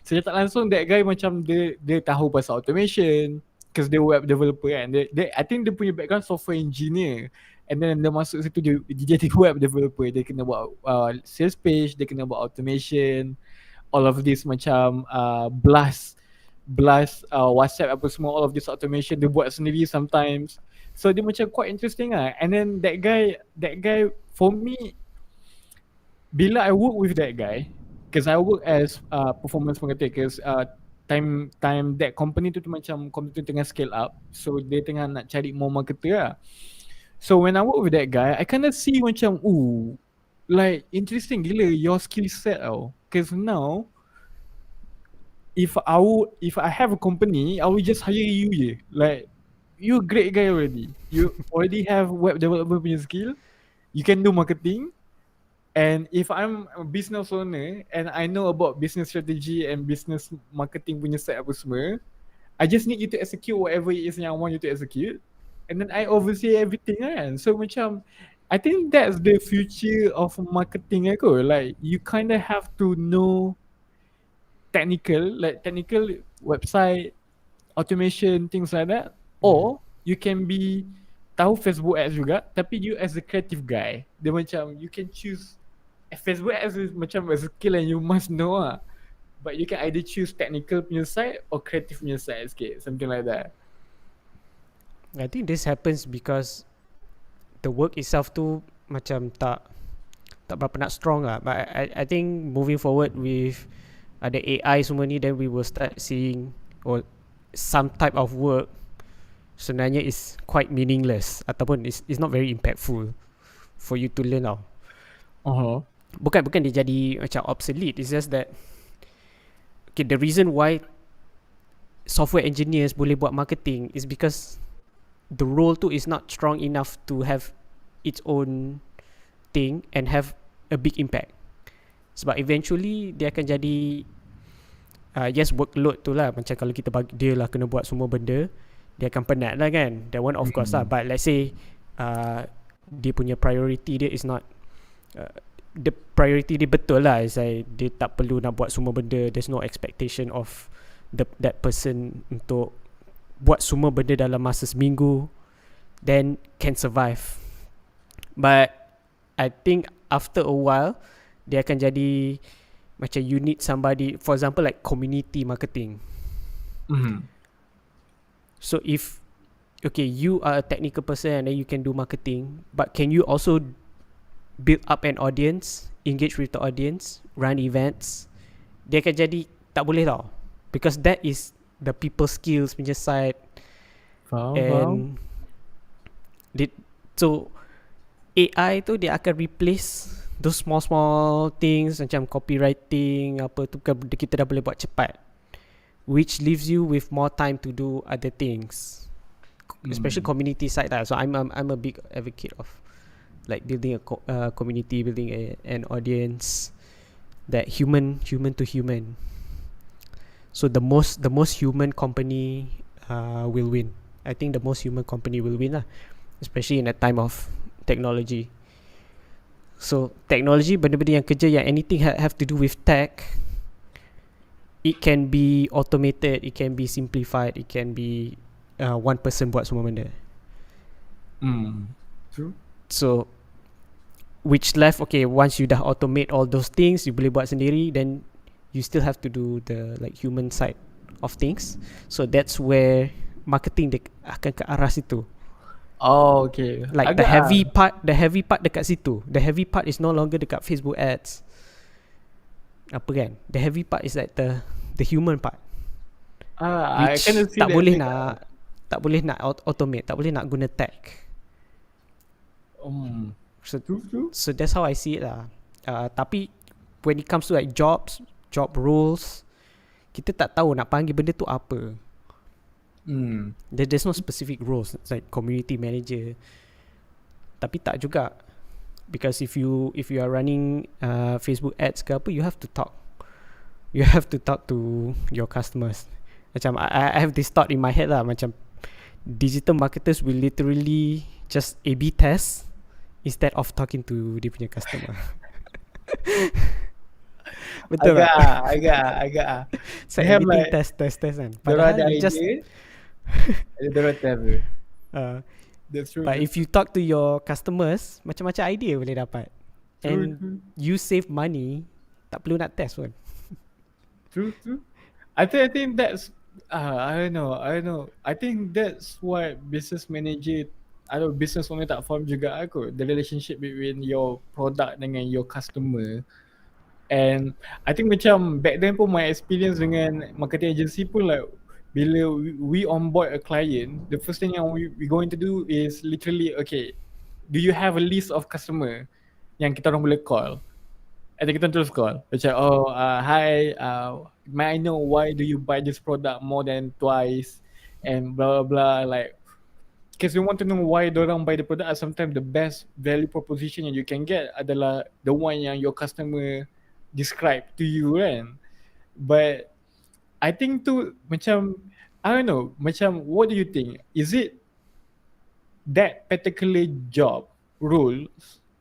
Speaker 2: secara tak langsung that guy macam dia tahu pasal automation, because dia web developer kan. Dia I think dia punya background software engineer, and then dia masuk situ dia jadi web developer. Dia kena buat sales page, dia kena buat automation, all of this macam blast WhatsApp apa semua, all of this automation dia buat sendiri sometimes. So dia macam quite interesting lah. And then that guy for me, bila I work with that guy, because I work as performance marketer, because time that company tu macam company tu tengah scale up, so dia tengah nak cari more marketer lah. So when I work with that guy, I kind of see macam like interesting gila your skill set tau. Cause now if I have a company, I will just hire you je. Like you a great guy already. You already have web development punya skill. You can do marketing. And if I'm a business owner and I know about business strategy and business marketing punya side apa semua, I just need you to execute whatever it is yang I want you to execute. And then I oversee everything kan. So macam, I think that's the future of marketing aku. Like you kind of have to know technical website, automation, things like that. Or you can be tahu Facebook ads juga, tapi you as a creative guy, dia macam you can choose Facebook ads is macam a skill and you must know lah. But you can either choose technical punya side or creative punya side sikit, something like that.
Speaker 1: I think this happens because the work itself tu macam tak berapa nak strong lah. But I think moving forward with ada AI semua ni, then we will start seeing or some type of work sebenarnya is quite meaningless ataupun is not very impactful for you to learn tau. Bukan dia jadi macam obsolete. It's just that okay, the reason why software engineers boleh buat marketing is because the role tu is not strong enough to have its own thing and have a big impact. Sebab eventually dia akan jadi yes, workload tu lah. Macam kalau kita bagi dia lah kena buat semua benda, dia akan penat lah kan. That one of course lah. But let's say dia punya priority dia is not the priority dia betul lah. Dia tak perlu nak buat semua benda. There's no expectation of that person untuk buat semua benda dalam masa seminggu, then can survive. But I think after a while dia akan jadi macam you need somebody, for example like community marketing. So if okay, you are a technical person and then you can do marketing, but can you also build up an audience, engage with the audience, run events? Dia akan jadi tak boleh tau, because that is the people skills punya side. And so AI tu dia akan replace those small things macam copywriting apa tu, kita dah boleh buat cepat, which leaves you with more time to do other things, especially community side lah. So I'm a big advocate of like building a community, building an audience that human to human. So the most human company will win. I think the most human company will win lah, especially in a time of technology. So technology, benda-benda yang kerja yang anything have to do with tech, it can be automated, it can be simplified, it can be one person buat semua benda.
Speaker 2: True.
Speaker 1: So which left, okay, once you dah automate all those things, you boleh buat sendiri, then you still have to do the like human side of things. So that's where marketing akan ke arah situ.
Speaker 2: Oh, okay.
Speaker 1: Like the heavy part dekat situ. The heavy part is no longer dekat Facebook ads. Apa kan? The heavy part is like the human part.
Speaker 2: I
Speaker 1: Which
Speaker 2: kind of see
Speaker 1: tak
Speaker 2: that
Speaker 1: boleh
Speaker 2: thing.
Speaker 1: tak boleh nak automate, tak boleh nak guna tech.
Speaker 2: True.
Speaker 1: So that's how I see it lah. Tapi when it comes to like job roles, kita tak tahu nak panggil benda tu apa. There's no specific roles. It's like community manager, tapi tak juga, because if you are running Facebook ads ke apa, you have to talk to your customers. Macam I have this thought in my head lah, macam digital marketers will literally just A/B test instead of talking to dia punya customer. Betul
Speaker 2: agak.
Speaker 1: So
Speaker 2: They have
Speaker 1: everything
Speaker 2: like
Speaker 1: test kan.
Speaker 2: Padahal ada
Speaker 1: just
Speaker 2: idea. Don't ever. That's true.
Speaker 1: But if you talk to your customers, macam-macam idea boleh dapat. And you save money, tak perlu nak test pun.
Speaker 2: True. I think that's I don't know. I think that's what business manager atau business owner tak faham juga aku. The relationship between your product dengan your customer And I think macam back then pun my experience dengan marketing agency pun like bila we onboard a client, the first thing yang we going to do is literally, okay, do you have a list of customer yang kita orang boleh call? And then kita terus call macam, oh hi, may I know why do you buy this product more than twice and blah blah blah, like because we want to know why dorang buy the product. Sometimes the best value proposition yang you can get adalah the one yang your customer describe to you kan. But I think tu macam, I don't know, macam what do you think? Is it that particular job role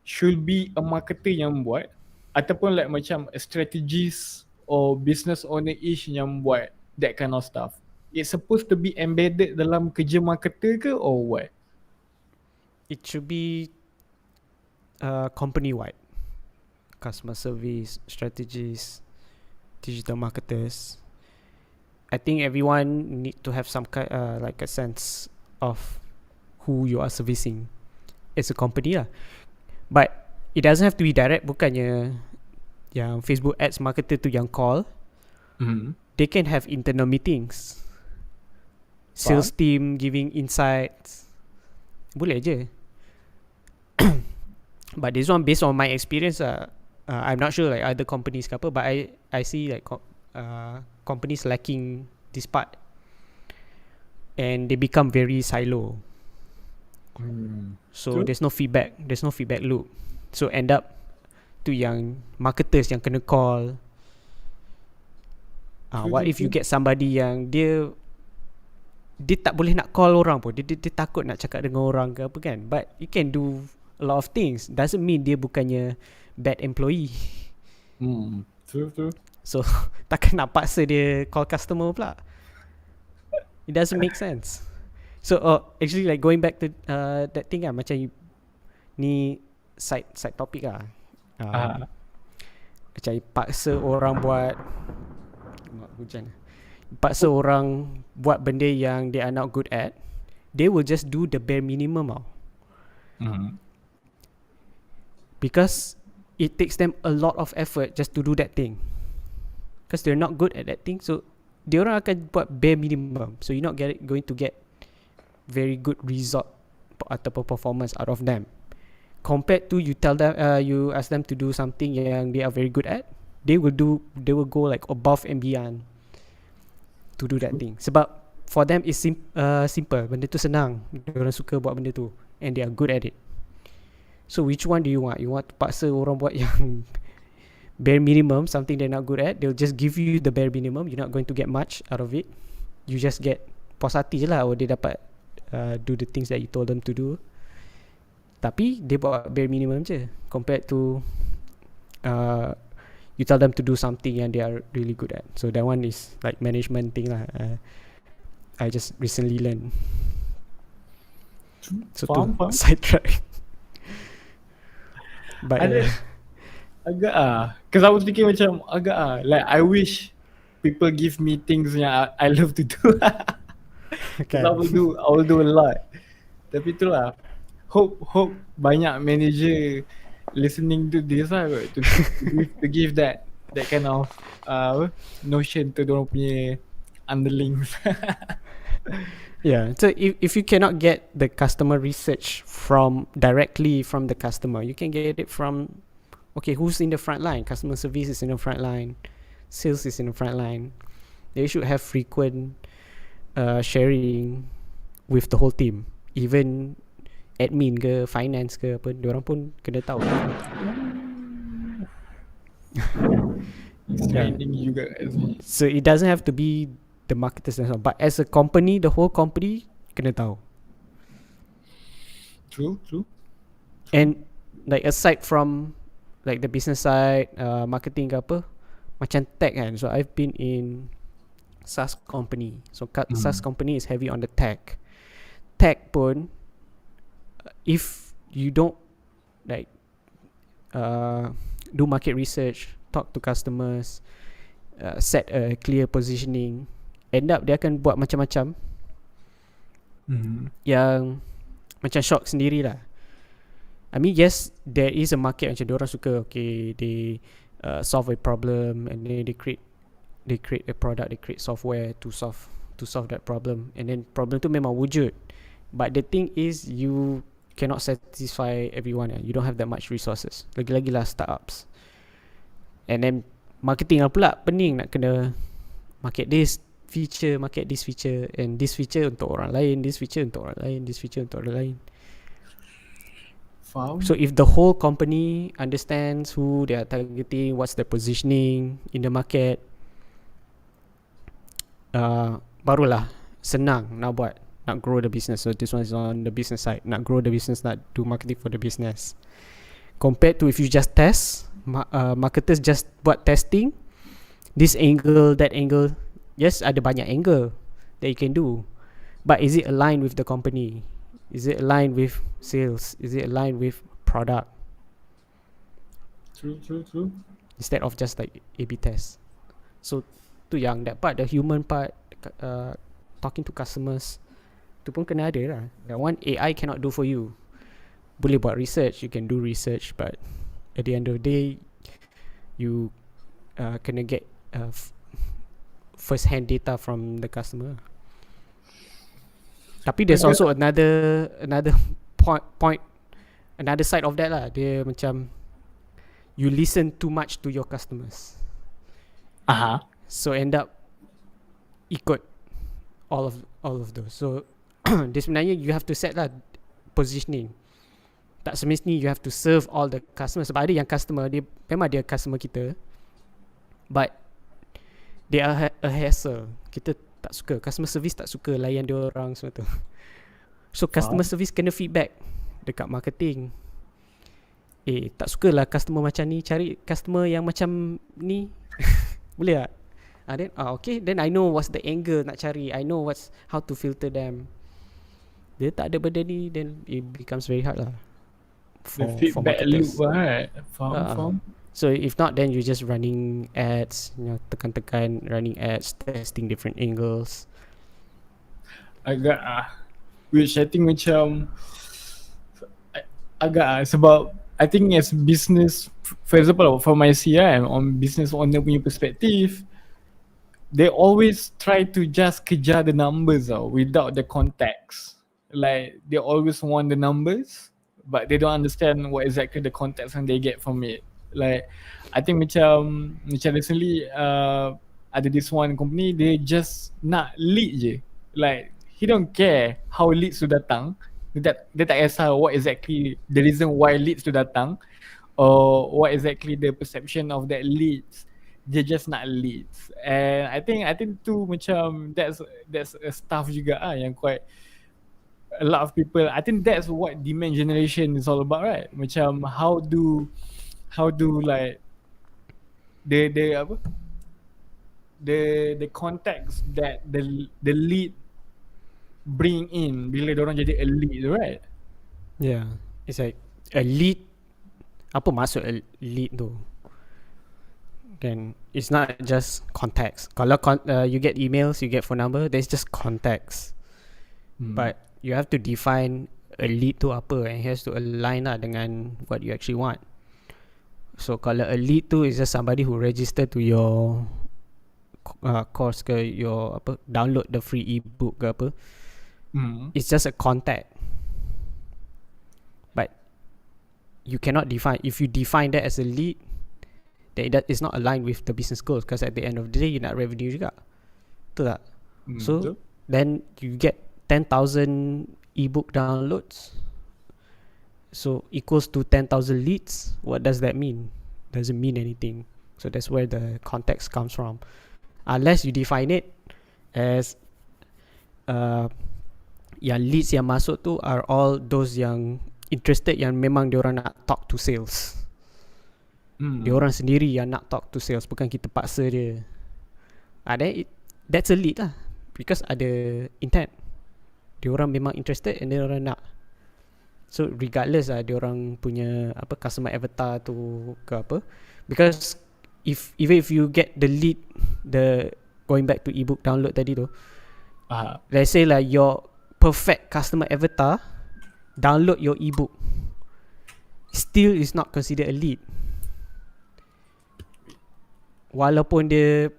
Speaker 2: should be a marketer yang buat, ataupun like macam a strategist or business owner-ish yang buat that kind of stuff? It's supposed to be embedded dalam kerja marketer ke or what?
Speaker 1: It should be company-wide. Customer service, strategists, digital marketers. I think everyone need to have some like a sense of who you are servicing as a company lah. But it doesn't have to be direct. Bukannya yang Facebook ads marketer tu yang call. They can have internal meetings. Sales team giving insights. Boleh je. But this one based on my experience I'm not sure like other companies ke apa, but I see like companies lacking this part, and they become very silo. So
Speaker 2: True.
Speaker 1: there's no feedback loop. So end up to yang marketers yang kena call. What if you get somebody yang dia tak boleh nak call orang pun, dia takut nak cakap dengan orang ke apa kan, but you can do a lot of things. Doesn't mean dia bukannya bad employee.
Speaker 2: True.
Speaker 1: So takkan nak paksa dia call customer pula. It doesn't make sense. So actually like going back to that thing lah, macam ni side topic lah. Macam paksa orang buat hujan, paksa orang buat benda yang they are not good at. They will just do the bare minimum tau. Because it takes them a lot of effort just to do that thing, because they're not good at that thing. So diorang akan buat bare minimum. So you're not going to get very good result ataupun performance out of them. Compared to you tell them, you ask them to do something yang they are very good at, they will go like above and beyond to do that thing. Sebab for them it's simple. Benda tu senang. Diorang suka buat benda tu and they are good at it. So which one do you want? You want to paksa orang buat yang bare minimum, something they're not good at. They'll just give you the bare minimum. You're not going to get much out of it. You just get puas hati je lah, dia dapat do the things that you told them to do. Tapi dia buat bare minimum je compared to you tell them to do something yang they are really good at. So that one is like management thing lah. I just recently learned. So
Speaker 2: Faham.
Speaker 1: sidetrack. But
Speaker 2: Agak because I was thinking macam agak like I wish people give me things yang I love to do.
Speaker 1: okay.
Speaker 2: I will do a lot. Tapi itulah, hope banyak manager listening to this lah, to give that kind of notion to dorang punya underlings.
Speaker 1: Yeah, so if you cannot get the customer research directly from the customer, you can get it from, okay, who's in the front line? Customer service is in the front line, sales is in the front line. They should have frequent sharing with the whole team. Even admin ke, finance ke apa, diorang pun kena tahu.
Speaker 2: Training juga.
Speaker 1: So it doesn't have to be the marketers and so on, but as a company, the whole company kena tahu.
Speaker 2: True.
Speaker 1: And like aside from like the business side, marketing ke apa, macam tech kan. So I've been in SaaS company. So SaaS company is heavy on the tech. Tech pun, if you don't like do market research, talk to customers, set a clear positioning, end up dia akan buat macam-macam yang macam shock sendiri lah. I mean yes, there is a market macam diorang suka, okay, they solve a problem, and then they create a product, they create software to solve that problem, and then problem tu memang wujud. But the thing is, you cannot satisfy everyone. You don't have that much resources. Lagi-lagi lah startups. And then marketing lah pula pening nak kena market this feature, and this feature untuk orang lain, this feature untuk orang lain, this feature untuk orang lain.
Speaker 2: Faham?
Speaker 1: So if the whole company understands who they are targeting, what's their positioning in the market, barulah senang nak buat, nak grow the business. So this one is on the business side, nak grow the business, nak do marketing for the business. Compared to if you just test, marketers just buat testing, this angle, that angle. Yes, ada banyak angle that you can do, but is it aligned with the company? Is it aligned with sales? Is it aligned with product?
Speaker 2: True.
Speaker 1: Instead of just like A/B test. So tu yang that part, the human part, talking to customers, tu pun kena ada lah. That one AI cannot do for you. Boleh buat research, you can do research, but at the end of the day, you kena get first hand data from the customer. Tapi there's also another point, another side of that lah. Dia macam you listen too much to your customers. So end up ikut all of those. So dia sebenarnya you have to set lah positioning. Tak semestinya you have to serve all the customers. Sebab ada yang customer dia memang dia customer kita, but they are a hassle. Kita tak suka, customer service tak suka layan dia orang semua tu. So customer service kena feedback dekat marketing. Tak suka lah customer macam ni, cari customer yang macam ni. Boleh tak? Then okay, then I know what's the angle nak cari, I know how to filter them. Dia tak ada benda ni, then it becomes very hard lah
Speaker 2: The feedback loop, right? Faham.
Speaker 1: So if not, then you're just running ads, tekan-tekan running ads, testing different angles.
Speaker 2: Agak which I think macam agak sebab I think as business, for example for my CI on business owner punya perspective, they always try to just kejar the numbers without the context. Like they always want the numbers, but they don't understand what exactly the context and they get from it. Like I think macam recently ada this one company, they just nak lead je. Like he don't care how leads tu datang. Dia tak kisah what exactly the reason why leads tu datang, or what exactly the perception of that leads. Dia just nak leads. And I think tu macam that's a stuff juga yang quite a lot of people, I think that's what demand generation is all about, right? Macam how do like the context that the lead bring in bila diorang jadi a lead, right?
Speaker 1: Yeah, it's like a lead. Apa maksud a lead tu? Then it's not just context. Kalau you get emails, you get phone number, there's just context. But you have to define a lead tu apa, and it has to align lah dengan what you actually want. So kalau a lead tu is just somebody who register to your course ke, your download the free ebook ke apa, it's just a contact. But you cannot define, if you define that as a lead, then that is not aligned with the business goals, because at the end of the day you nak revenue juga. Betul tak? So then you get 10,000 ebook downloads, so equals to 10,000 leads. What does that mean? Doesn't mean anything. So that's where the context comes from. Unless you define it as yang leads yang masuk tu are all those yang interested, yang memang diorang nak talk to sales. Diorang sendiri yang nak talk to sales, bukan kita paksa dia. Then that's a lead lah, because ada intent. Diorang memang interested and diorang nak. So regardless lah diorang punya customer avatar tu ke apa, because even if you get the lead, the going back to ebook download tadi tu, let's say lah your perfect customer avatar download your ebook, still is not considered a lead. walaupun dia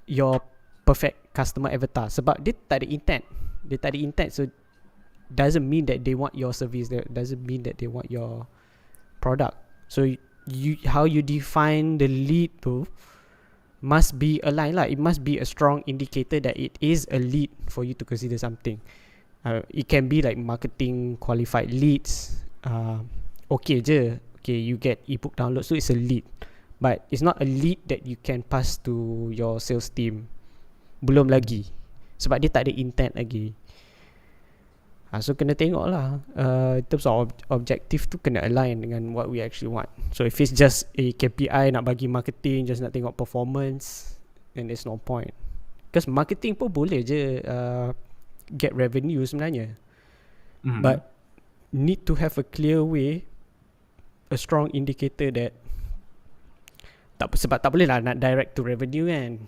Speaker 1: your perfect customer avatar, sebab dia tak ada intent, so doesn't mean that they want your service, that doesn't mean that they want your product. So how you define the lead tu must be aligned lah. It must be a strong indicator that it is a lead for you to consider something. It can be like marketing qualified leads. Okay je, okay, you get ebook download, so it's a lead, but it's not a lead that you can pass to your sales team. Belum lagi, sebab dia tak ada intent lagi. So kena tengok lah, in terms of objective tu kena align dengan what we actually want. So if it's just a KPI nak bagi marketing, just nak tengok performance, then there's no point. Because marketing pun boleh je get revenue sebenarnya, but need to have a clear way, a strong indicator that sebab tak boleh lah nak direct to revenue kan.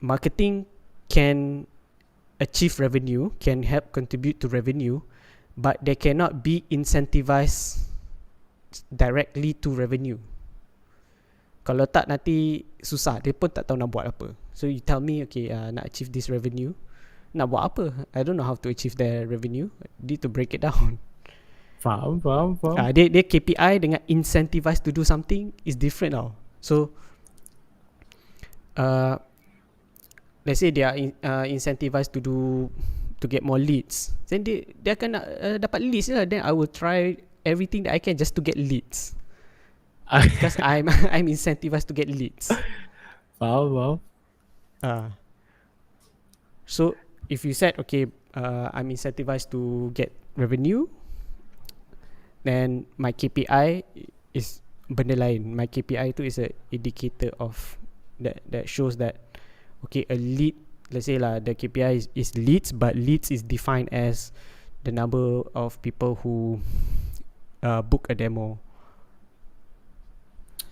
Speaker 1: Marketing can achieve revenue, can help contribute to revenue, but they cannot be incentivized directly to revenue. Kalau tak nanti susah, dia pun tak tahu nak buat apa. So you tell me, okay, nak achieve this revenue, nak buat apa? I don't know how to achieve the revenue. Need to break it down.
Speaker 2: Faham.
Speaker 1: Dia KPI dengan incentivized to do something is different tau. So let's say they are incentivized to get more leads, then dia akan nak dapat leads lah. Then I will try everything that I can just to get leads, because I'm incentivized to get leads.
Speaker 2: Faham.
Speaker 1: So if you said, okay, I'm incentivized to get revenue, then my KPI is benda lain. My KPI tu is a indicator of that shows that, okay, a lead, let's say lah, the KPI is leads, but leads is defined as the number of people who book a demo.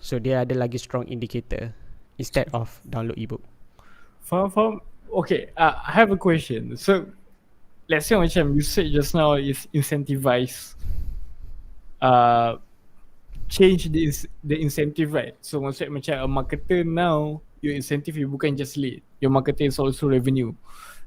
Speaker 1: So dia ada lagi strong indicator instead of download ebook.
Speaker 2: Faham. Okay, I have a question. So let's say macam you said just now is incentivize, change the incentive, right? So maksudnya macam a marketer now, your incentive you bukan just lead, your marketing is also revenue.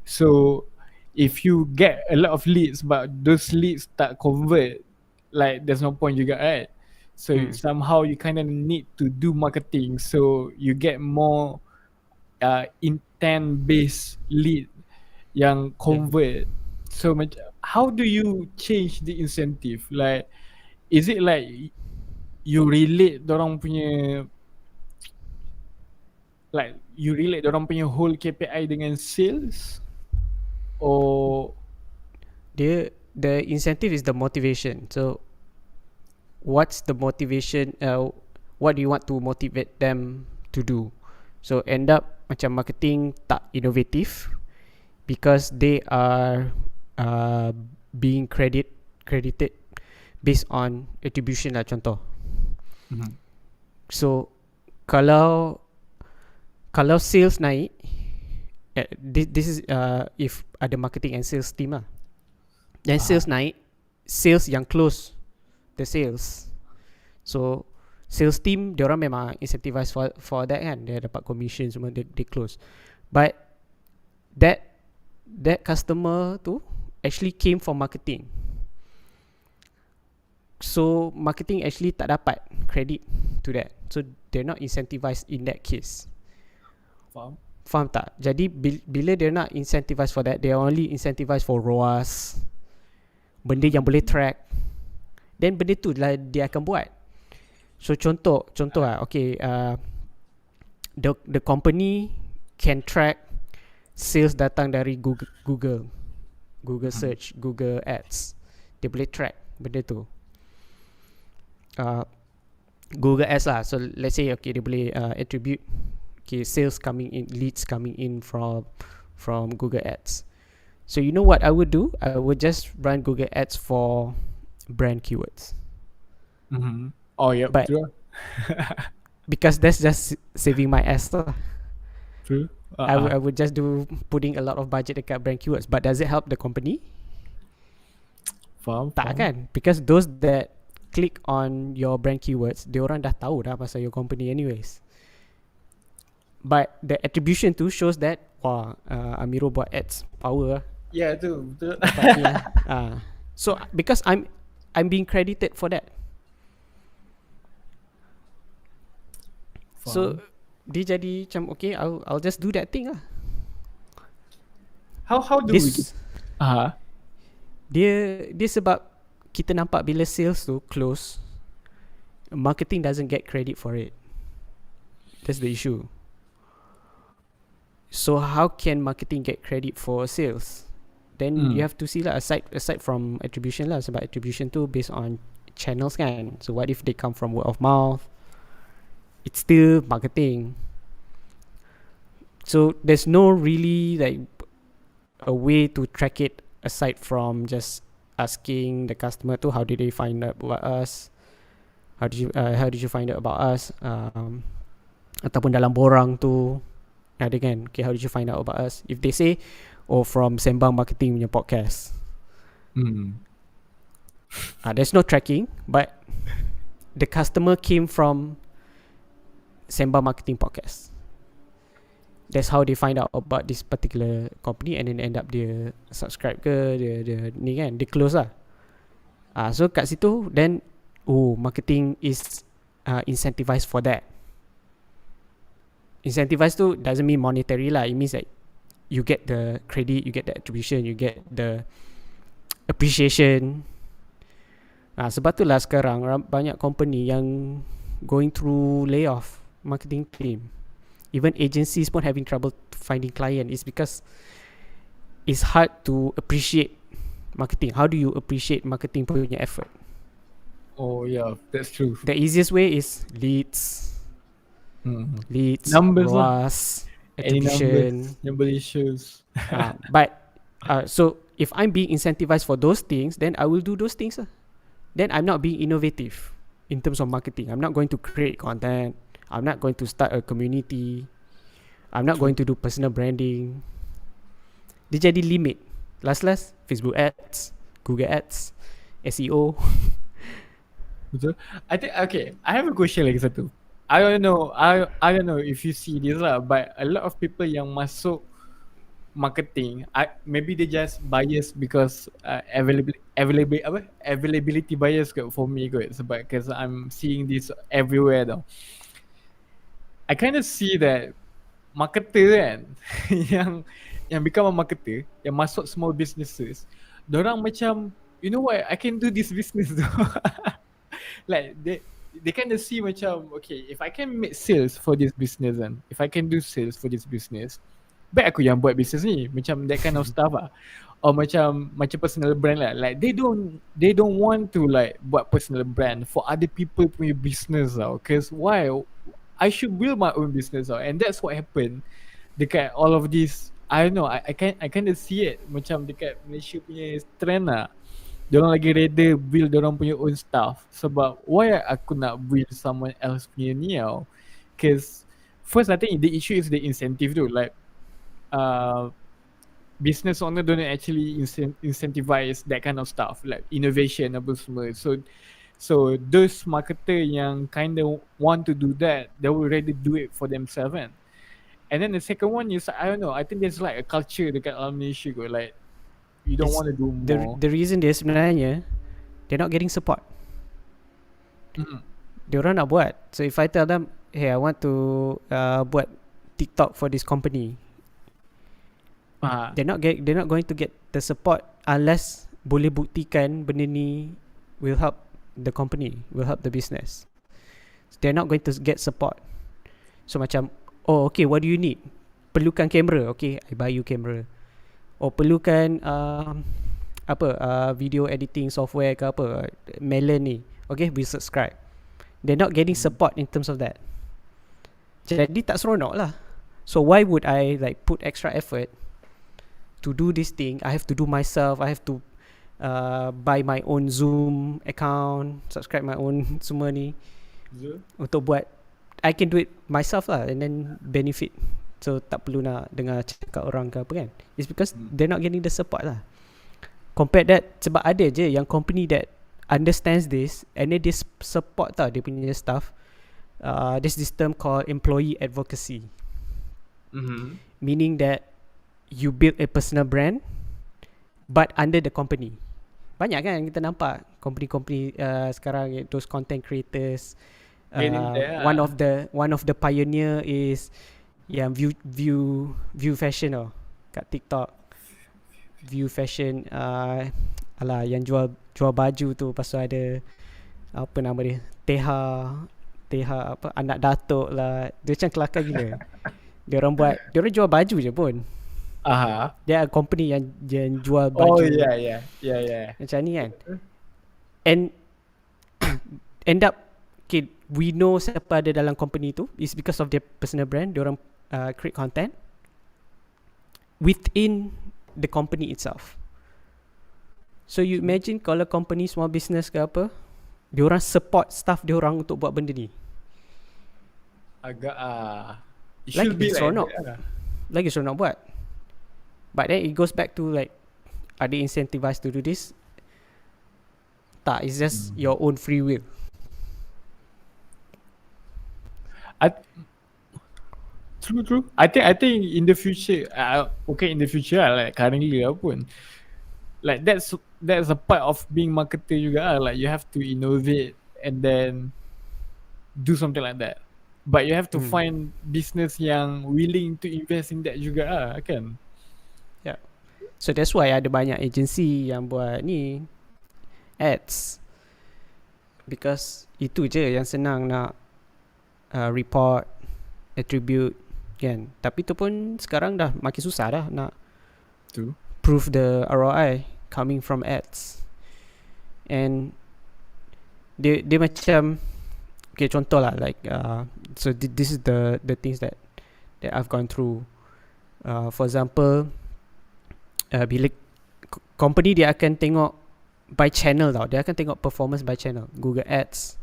Speaker 2: So if you get a lot of leads but those leads tak convert, like there's no point juga, right? So somehow you kind of need to do marketing, so you get more intent based lead yang convert. So how do you change the incentive? Like, is it like you relate dorang punya, like you relate dorang punya whole KPI dengan sales, or
Speaker 1: the incentive is the motivation. So what's the motivation, what do you want to motivate them to do? So end up macam marketing tak innovative because they are being credited based on attribution lah, contoh. So kalau sales naik, this is if ada marketing and sales team lah, then sales naik, sales yang close the sales. So sales team diorang memang incentivized for that kan, dia dapat commission semua, they close. But that customer tu actually came from marketing, so marketing actually tak dapat credit to that, so they're not incentivized in that case. Faham tak? Jadi bila dia nak incentivize for that, they are only incentivized for ROAS, benda yang boleh track, then benda tu lah dia akan buat. So contoh lah, okay, the company can track sales datang dari Google search, Google Ads, dia boleh track benda tu. Google Ads lah. So let's say, okay, dia boleh attribute, okay, sales coming in, leads coming in from Google Ads. So you know what I would do? I would just run Google Ads for brand keywords.
Speaker 2: Oh yeah,
Speaker 1: but
Speaker 2: true.
Speaker 1: Because that's just saving my ass lah.
Speaker 2: True.
Speaker 1: I would just do putting a lot of budget dekat brand keywords, but does it help the company?
Speaker 2: Faham.
Speaker 1: Tak kan? Because those that click on your brand keywords, diorang dah tahu dah pasal your company anyways. But the attribution tu shows that wah, Amiro buat ads power lah.
Speaker 2: Yeah, tu betul.
Speaker 1: Dapat ni lah. So because I'm being credited for that. So dia jadi macam okay, I'll just do that thing lah.
Speaker 2: How do we
Speaker 1: This dia sebab kita nampak bila sales tu close, marketing doesn't get credit for it. That's the issue. So how can marketing get credit for sales? Then you have to see lah, aside from attribution lah, sebab attribution tu based on channels kan. So what if they come from word of mouth? It's still marketing. So there's no really like a way to track it aside from just asking the customer to how did they find out about us, how did you find out about us, ataupun dalam borang tu ada kan, okay, how did you find out about us? If they say from Sembang Marketing punya podcast, there's no tracking, but the customer came from Sembang Marketing Podcast. That's how they find out about this particular company, and then end up dia subscribe ke, dia ni kan, dia close lah. So kat situ then marketing is incentivized for that. Incentivized tu doesn't mean monetary lah. It means like you get the credit, you get the attribution, you get the appreciation. Sebab tu lah sekarang banyak company yang going through layoff marketing team. Even agencies pun having trouble finding client. Is because it's hard to appreciate marketing. How do you appreciate marketing punya effort?
Speaker 2: Oh yeah, that's true.
Speaker 1: The easiest way is leads,
Speaker 2: numbers
Speaker 1: ROAS, attribution,
Speaker 2: number issues.
Speaker 1: But so if I'm being incentivized for those things, then I will do those things. Then I'm not being innovative in terms of marketing. I'm not going to create content. I'm not going to start a community. I'm not going to do personal branding. Dia jadi limit. Last Facebook ads, Google ads, SEO.
Speaker 2: Betul. I think okay. I have a question lagi satu. I don't know if you see this lah, but a lot of people yang masuk marketing, maybe they just bias because availability bias kot for me kot, sebab because I'm seeing this everywhere tau. I kind of see that marketer kan yang become a marketer, yang masuk small businesses, dorang macam, you know what, I can do this business tu. Like they kind of see macam, okay, if I can make sales for this business and if I can do sales for this business, baik aku yang buat business ni, macam that kind of stuff lah. Or macam personal brand lah. Like they don't want to like buat personal brand for other people punya business tau. Cause why? I should build my own business tau. And that's what happened dekat all of this. I don't know, I kind of see it macam dekat Malaysia punya trend lah. Diorang lagi rather build diorang punya own stuff. Sebab why aku nak build someone else punya ni tau? Cause first I think the issue is the incentive tu. Like business owner don't actually incentivize that kind of stuff, like innovation apa semua. So those marketer yang kind of want to do that, they will already do it for themselves kan. And then the second one is, I don't know, I think there's like a culture dekat dalam Malaysia kot, like you don't want to do more.
Speaker 1: The reason dia sebenarnya, they're not getting support. Diorang nak buat. So if I tell them, hey, I want to buat TikTok for this company, they're not going to get the support unless boleh buktikan benda ni will help the company, will help the business. So they're not going to get support. So macam, oh okay, what do you need? Perlukan kamera, okay, I buy you kamera. Or perlukan video editing software ke apa, Melon ni, okay, we subscribe. They're not getting support in terms of that. Jadi tak seronok lah. So why would I like put extra effort to do this thing? I have to do myself. I have to buy my own Zoom account, subscribe my own semua ni untuk buat. I can do it myself lah and then benefit. So tak perlu nak dengar cakap orang ke apa kan. It's because they're not getting the support lah. Compare that, sebab ada je yang company that understands this and then they support tau dia punya staff. There's this term called employee advocacy. Meaning that you build a personal brand but under the company. Banyak kan kita nampak company-company sekarang, those content creators. One of the pioneer is yang view fashion kat TikTok. View fashion alah yang jual baju tu, pasal ada apa nama dia, Teha apa, anak datuk lah. Dia macam kelakar gila. Dia orang jual baju je pun. Dia company yang jual baju.
Speaker 2: Yeah.
Speaker 1: Macam ni kan. And end up, okay, we know siapa ada dalam company tu is because of their personal brand. Dia orang create content within the company itself. So you imagine kalau company small business ke apa, dia orang support staff dia orang untuk buat benda ni.
Speaker 2: Agak it
Speaker 1: Lagi
Speaker 2: should be
Speaker 1: seronok.
Speaker 2: like that.
Speaker 1: Lagi seronok buat. But then it goes back to like, are they incentivized to do this? Tak, it's just your own free will.
Speaker 2: True. I think in the future, in the future like currently pun, like that's a part of being marketer juga. Like you have to innovate and then do something like that. But you have to find business yang willing to invest in that juga kan.
Speaker 1: Yeah. So that's why ada banyak agency yang buat ni ads, because itu je yang senang nak report, attribute kan. Tapi tu pun sekarang dah makin susah dah nak prove the ROI coming from ads. And dia macam, okay, contoh lah, like so this is the things that I've gone through. For example, bila company dia akan tengok by channel tau. Dia akan tengok performance by channel. Google Ads,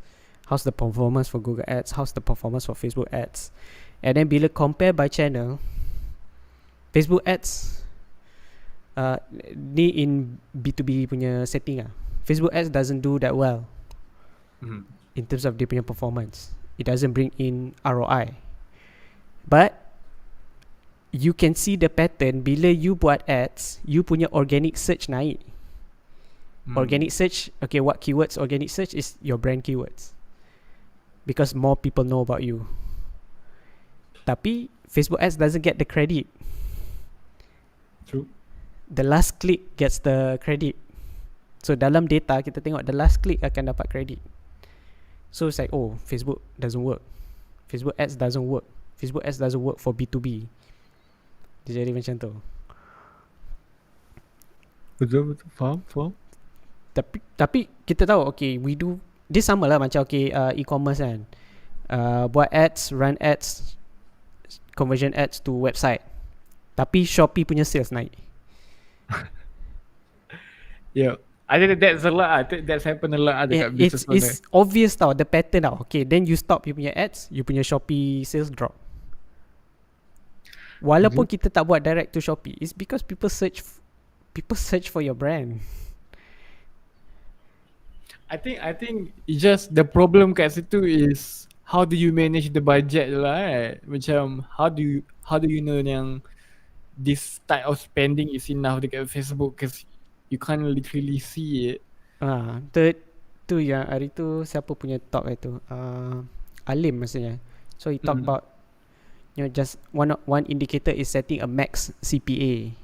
Speaker 1: how's the performance for Google Ads, how's the performance for Facebook Ads. And then bila compare by channel, Facebook Ads ni in B2B punya setting Facebook Ads doesn't do that well in terms of dia punya performance. It doesn't bring in ROI. But you can see the pattern. Bila you buat ads, you punya organic search naik. Organic search, okay, what keywords? Organic search is your brand keywords, because more people know about you. Tapi Facebook ads doesn't get the credit.
Speaker 2: True.
Speaker 1: The last click gets the credit. So dalam data kita tengok the last click akan dapat credit. So it's like, oh, Facebook doesn't work. Facebook ads doesn't work. Facebook ads doesn't work for B2B. Dia jadi macam tu.
Speaker 2: Betul. Faham.
Speaker 1: Tapi kita tahu, okay, we do, dia sama lah macam, okay, e-commerce kan, buat ads, run ads, conversion ads to website. Tapi Shopee punya sales naik.
Speaker 2: Yeah, I think that's a lot. That's happened a lot dekat business.
Speaker 1: It's obvious tau, the pattern tau. Okay, then you stop you punya ads, you punya Shopee sales drop. Walaupun kita tak buat direct to Shopee, it's because people search for your brand.
Speaker 2: I think it's just the problem kat situ is how do you manage the budget lah Macam how do you know yang this type of spending is enough dekat Facebook, because you can't literally see it.
Speaker 1: Tu yang hari tu siapa punya talk itu, Alim maksudnya. So he talk about, you know, just one indicator is setting a max CPA.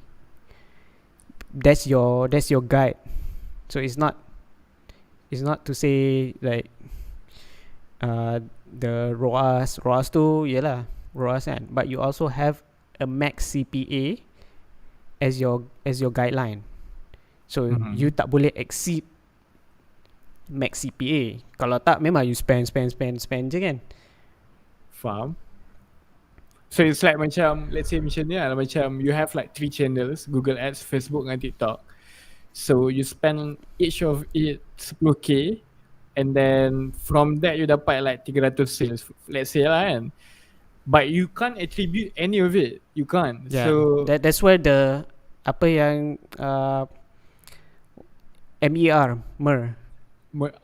Speaker 1: That's your guide. So it's not to say like the ROAS tu ialah ROAS kan, but you also have a max CPA as your guideline. So you tak boleh exceed max CPA. Kalau tak, memang you spend je kan.
Speaker 2: Faham. So it's like macam, let's say macam ni lah, macam you have like 3 channels, Google Ads, Facebook dan TikTok. So you spend each of it 10k, and then from that you dapat like 300 sales, let's say lah kan. But you can't attribute any of it. You can't.
Speaker 1: Yeah.
Speaker 2: So
Speaker 1: that's where the apa yang MER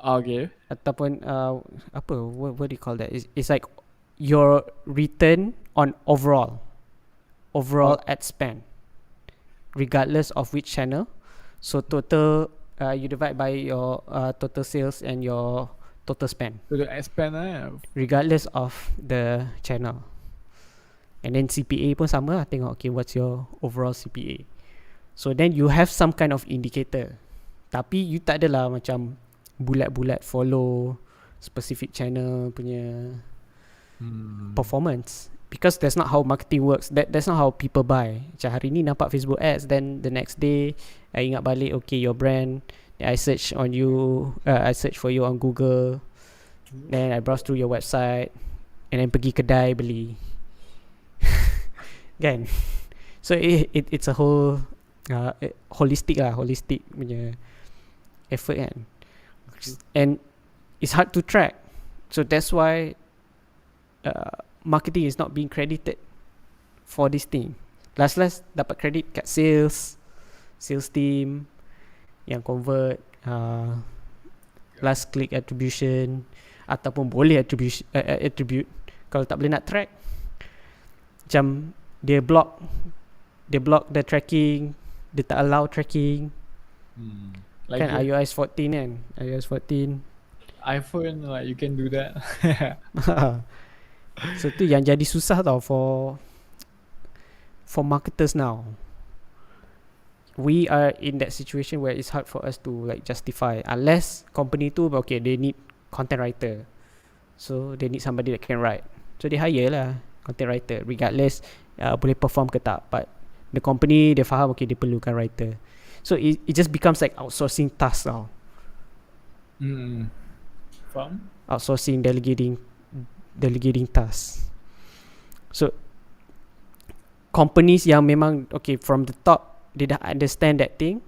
Speaker 2: okay.
Speaker 1: ataupun apa, what do you call that? It's like your return on overall. overall ad spend, regardless of which channel. So total, you divide by your total sales and your total spend,
Speaker 2: So the ad spend
Speaker 1: regardless of the channel. And then CPA pun sama lah, tengok okay what's your overall CPA. So then you have some kind of indicator. Tapi you tak adalah macam bulat-bulat follow specific channel punya performance, because that's not how marketing works. That's not how people buy. Macam hari ni nampak Facebook ads, then the next day I ingat balik, okay, your brand, then I search on you, I search for you on Google, then I browse through your website, and then pergi kedai beli. Kan? So it's a whole holistic punya effort kan. And it's hard to track. So that's why marketing is not being credited for this thing. Last dapat credit kat sales team yang convert, last click attribution, ataupun boleh attribute. Kalau tak boleh nak track, macam dia block the tracking, dia tak allow tracking.
Speaker 2: Like
Speaker 1: Kan iOS 14 kan, iOS 14
Speaker 2: iPhone, like you can do that.
Speaker 1: So tu yang jadi susah tau for marketers now. We are in that situation where it's hard for us to like justify, unless company tu okay, they need content writer, so they need somebody that can write, so they hire lah content writer regardless boleh perform ke tak. But the company dia faham okay, dia perlukan writer, so it just becomes like outsourcing task now.
Speaker 2: Faham?
Speaker 1: Outsourcing, delegating tasks. So companies yang memang okay from the top, they dah understand that thing.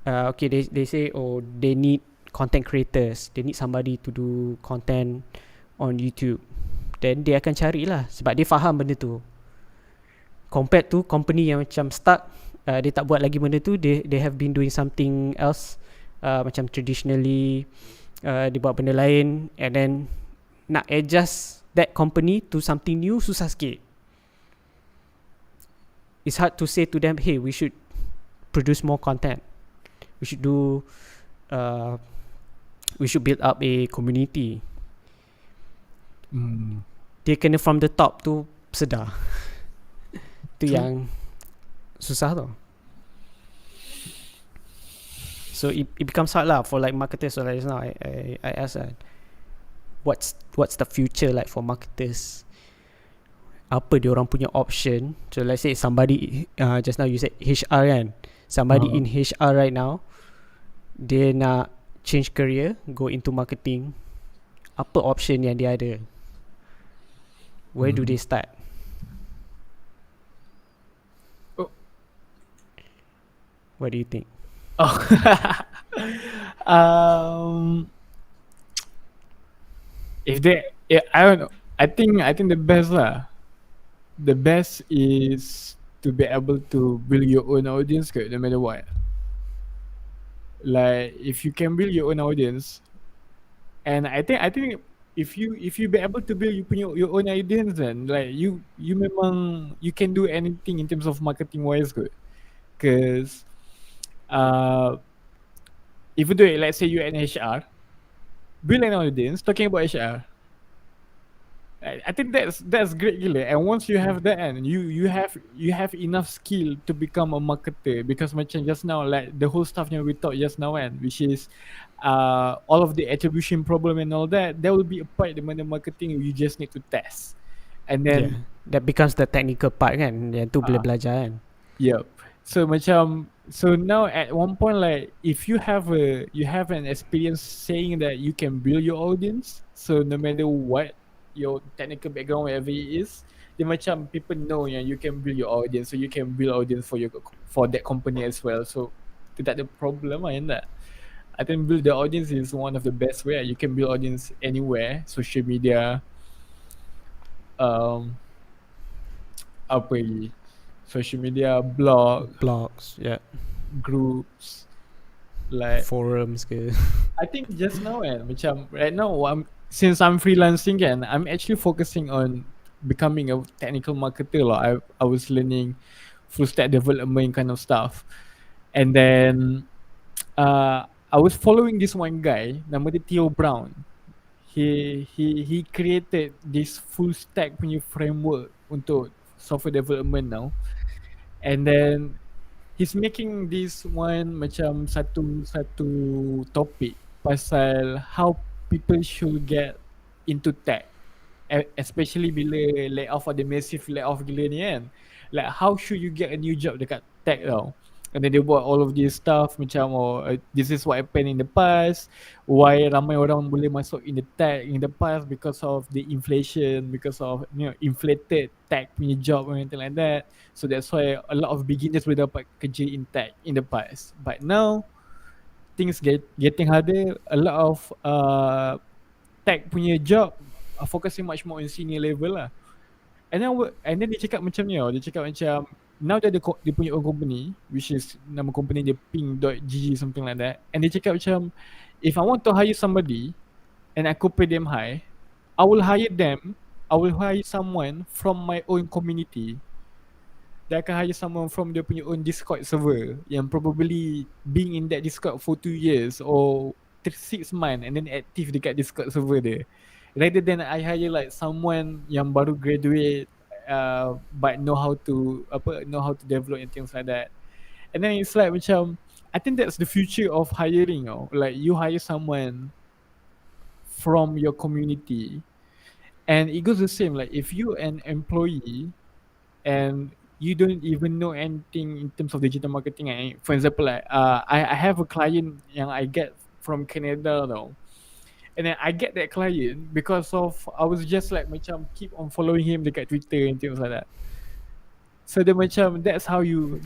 Speaker 1: Okay, they say oh, they need content creators, they need somebody to do content on YouTube, then dia akan carilah sebab dia faham benda tu. Compared to company yang macam stuck, dia tak buat lagi benda tu, they have been doing something else, macam traditionally dia buat benda lain, and then nak adjust that company to something new susah sikit. It's hard to say to them, hey, we should produce more content, we should do we should build up a community. Dia kena from the top tu sedar. Tu yang susah tau. So it becomes hard lah for like marketers. So like just now I ask what's the future like for marketers? Apa dia orang punya option? So let's say somebody just now you said HR kan, somebody in HR right now, dia nak change career, go into marketing. Apa option yang dia ada? Where do they start? What do you think?
Speaker 2: If they, I don't know. I think the best lah. The best is to be able to build your own audience, no matter what. Like if you can build your own audience, and I think if you be able to build your own audience, then like you memang you can do anything in terms of marketing wise, because even though let's say you're an HR, build an audience talking about HR. I think that's great gila. And once you have that, and you have enough skill to become a marketer, because macam just now like the whole stuff that we talked just now and which is all of the attribution problem and all that, there will be a part di mana marketing you just need to test, and then
Speaker 1: that becomes the technical part kan, yang tu boleh belajar kan.
Speaker 2: Yep. So macam, so now at one point like if you have an experience saying that you can build your audience, so no matter what your technical background, whatever it is, then macam people know you can build your audience, so you can build audience for that company as well. So tak ada problem lah in that. I think build the audience is one of the best way. You can build audience anywhere, social media, social media,
Speaker 1: blogs,
Speaker 2: groups, like
Speaker 1: forums ke.
Speaker 2: I think just now macam right now since I'm freelancing kan, I'm actually focusing on becoming a technical marketer lah. I was learning full stack development kind of stuff. And then I was following this one guy, nama dia Theo Brown. He created this full stack punya framework untuk software development now. And then he's making this one macam satu topik pasal how people should get into tech, especially bila layoff, ada massive layoff gila ni kan. Like how should you get a new job dekat tech tau. And then they buat all of this stuff macam this is what happened in the past, why ramai orang boleh masuk in the tech in the past because of the inflation, because of inflated tech punya job or anything like that. So that's why a lot of beginners boleh dapat kerja in tech in the past. But now things getting harder. A lot of tech punya job are focusing much more on senior level lah. And then dia cakap macam ni dia cakap macam now dia punya own company, which is nama company dia ping.gg something like that. And dia cakap macam, if I want to hire somebody and I could pay them high, I will hire someone from my own community. Dia akan hire someone from dia punya own Discord server yang probably being in that Discord for 2 years or 6 months and then active dekat Discord server dia. Rather than I hire like someone yang baru graduate but know how to develop and things like that. And then it's like macam, I think that's the future of hiring. Like you hire someone from your community, and it goes the same. Like if you an employee and you don't even know anything in terms of digital marketing. For example, like I have a client yang I get from Canada now. And then I get that client because of I was just like macam keep on following him dekat Twitter and things like that. So then macam that's how you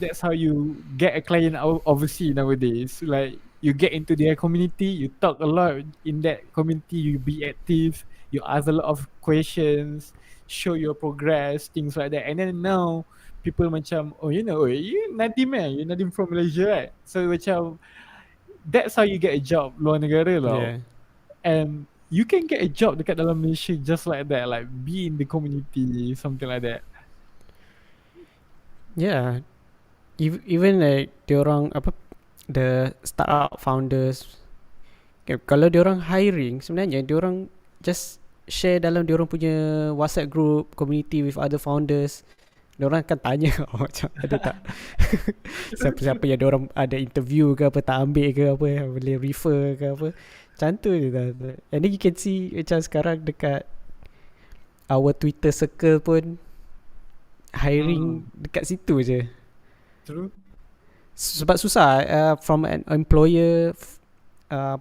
Speaker 2: get a client overseas nowadays. Like you get into their community, you talk a lot in that community, you be active, you ask a lot of questions, show your progress, things like that. And then now people macam, you Nadeem you Nadeem from Malaysia, right? So macam that's how you get a job luar negara tau.
Speaker 1: Yeah.
Speaker 2: And you can get a job dekat dalam Malaysia just like that, like be in the community, something like that.
Speaker 1: Yeah. Even like diorang the startup founders, kalau diorang hiring, sebenarnya diorang just share dalam diorang punya WhatsApp group community with other founders. Diorang akan tanya macam ada tak siapa-siapa yang diorang ada interview ke apa, tak ambil ke apa, boleh refer ke apa. Macam tu je dah. And then you can see macam sekarang dekat our Twitter circle pun hiring dekat situ je.
Speaker 2: True.
Speaker 1: Sebab susah from an employer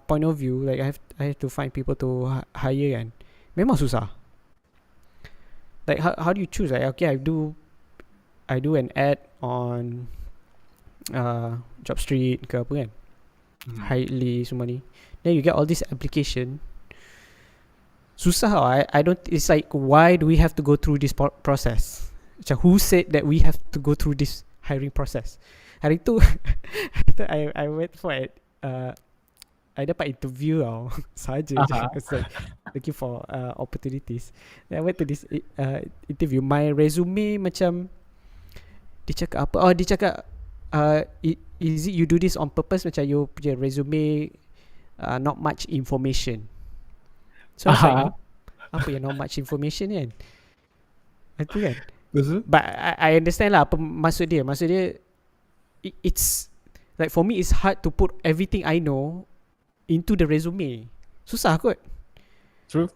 Speaker 1: point of view, like I have to find people to hire kan. Memang susah. Like how do you choose? Like okay, I do an ad on Jobstreet ke apa kan, Highly semua ni. Then you get all this application. Susah I don't. It's like, why do we have to go through this process? Macam who said that we have to go through this hiring process? Hari tu I went for it. I dapat interview saja je. It's like looking for opportunities. Then I went to this interview. My resume macam, dia cakap apa? Dia cakap is it you do this on purpose? Macam you punya resume not much information. So I was like, apa yang not much information kan? Itu kan. But I understand lah apa maksud dia. Maksud dia, it's like for me it's hard to put everything I know into the resume. Susah kot.
Speaker 2: True.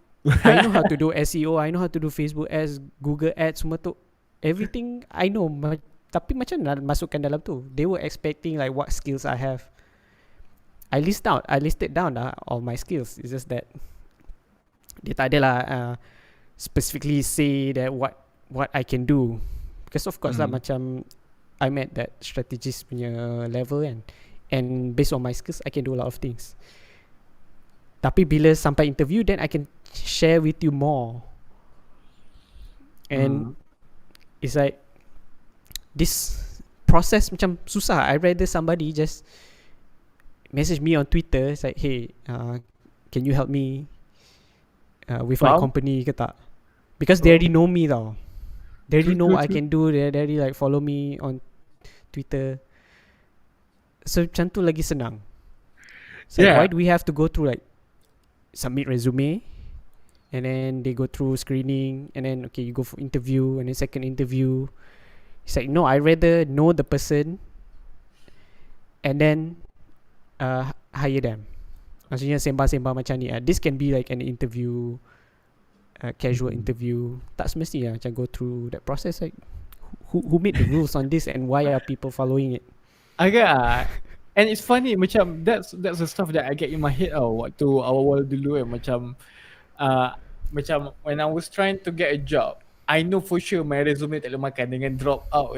Speaker 1: I know how to do SEO, I know how to do Facebook ads, Google ads, semua tu. Everything I know. Tapi macam nak masukkan dalam tu? They were expecting like what skills I have. I listed down all my skills. It's just that dia tak adalah specifically say that what I can do. Because of course lah macam I'm at that strategist punya level kan. And based on my skills, I can do a lot of things. Tapi bila sampai interview, then I can share with you more. And it's like this process macam susah. I rather somebody just message me on Twitter. It's like, hey, can you help me with my company ke tak? Because they already know me tau. They already know
Speaker 2: True,
Speaker 1: what I
Speaker 2: true.
Speaker 1: can do. They already like follow me on Twitter. So macam tu lagi senang. It's like, why
Speaker 2: Yeah.
Speaker 1: do we have to go through like submit resume, and then they go through screening, and then okay, you go for interview, and then second interview. It's like, no, I rather know the person and then hire them. Maksudnya sembang-sembang macam ni. This can be like an interview, casual interview. Tak semestinya macam go through that process. Like, who made the rules on this, and why are people following it?
Speaker 2: Agak and it's funny macam that's the stuff that I get in my head waktu awal-awal dulu macam when I was trying to get a job, I know for sure my resume tak boleh makan dengan drop out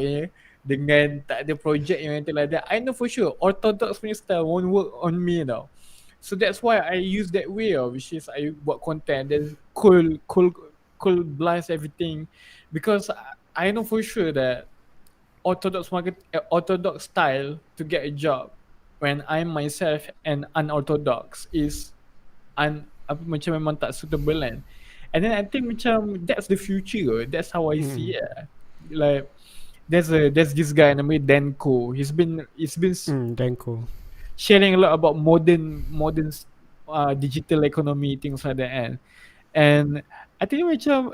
Speaker 2: dengan tak ada project yang like that. I know for sure orthodox punya style won't work on me tau. So that's why I use that way which is I buat content then cool blast everything because I know for sure that orthodox style to get a job when I'm myself and unorthodox is macam memang tak suitable kan. And then I think macam that's the future. That's how I see it. Like there's this guy namanya Danko. He's been
Speaker 1: Danko.
Speaker 2: sharing a lot about modern digital economy, things like that. And I think macam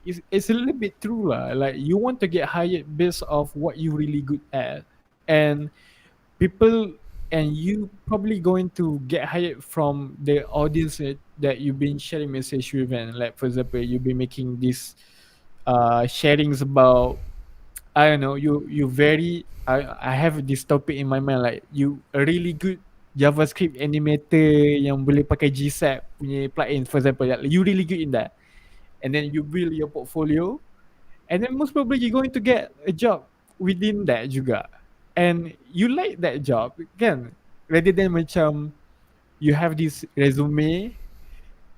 Speaker 2: it's a little bit true lah. Like you want to get hired based off what you really good at, and people and you probably going to get hired from the audience that you've been sharing message with, and like for example you've been making these sharings about I don't know you very I have this topic in my mind like you a really good JavaScript animator yang boleh pakai GSAP punya plugin for example, like you really good in that, and then you build your portfolio, and then most probably you're going to get a job within that juga, and you like that job kan, rather than macam you have this resume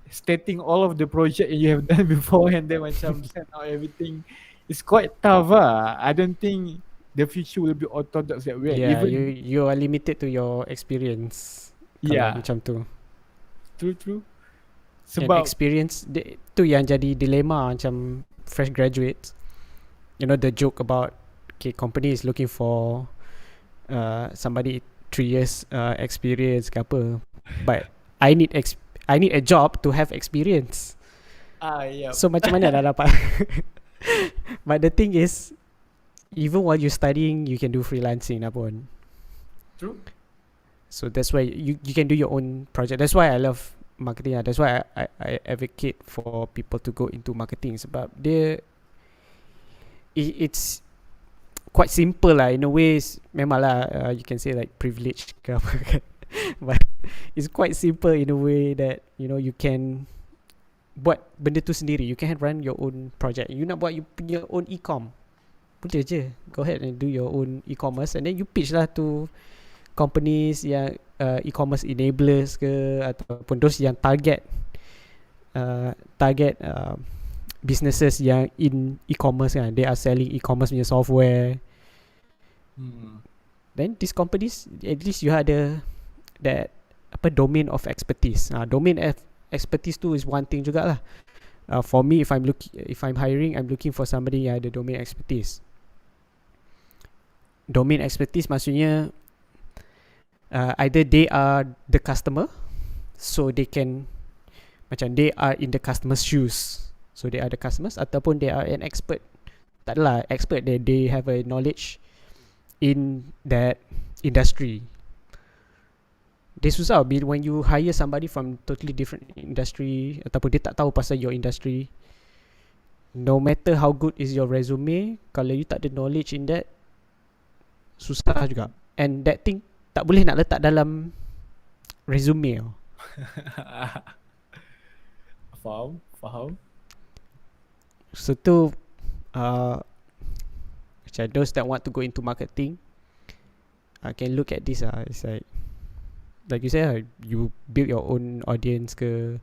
Speaker 2: stating all of the project you have done before and then macam send out everything. It's quite tough I don't think the future will be orthodox that way.
Speaker 1: Yeah,
Speaker 2: Even
Speaker 1: you are limited to your experience. Kalau macam tu.
Speaker 2: True.
Speaker 1: And
Speaker 2: Sebab
Speaker 1: experience tu yang jadi dilema macam fresh graduates. You know the joke about okay, company is looking for somebody 3 years experience ke apa, but I need a job to have experience.
Speaker 2: yeah.
Speaker 1: So macam mana dah dapat? But the thing is, even while you're studying, you can do freelancing lah pun.
Speaker 2: True.
Speaker 1: So that's why you can do your own project. That's why I love marketing. That's why I advocate for people to go into marketing. Sebab dia it's quite simple lah in a way. Memang lah you can say like privilege ke apa kan. But it's quite simple in a way that you know you can buat benda tu sendiri. You can run your own project. You nak buat you punya own e-com, boleh je. Go ahead and do your own e-commerce, and then you pitch lah to companies yang e-commerce enablers ke, ataupun those yang target businesses yang in e-commerce kan. They are selling e-commerce punya software. Then these companies, at least you ada that domain of expertise. Domain expertise tu is one thing jugalah. For me, if I'm hiring, I'm looking for somebody yang ada domain expertise. Domain expertise maksudnya either they are the customer, so they can macam they are in the customer's shoes, so they are the customers, ataupun they are an expert. Tak adalah expert, they have a knowledge in that industry. Dia susah when you hire somebody from totally different industry, ataupun dia tak tahu pasal your industry. No matter how good is your resume, kalau you tak ada knowledge in that, susah juga. And that thing tak boleh nak letak dalam resume.
Speaker 2: Faham.
Speaker 1: So tu macam those that want to go into marketing, I can look at this. It's like you said, you build your own audience ke.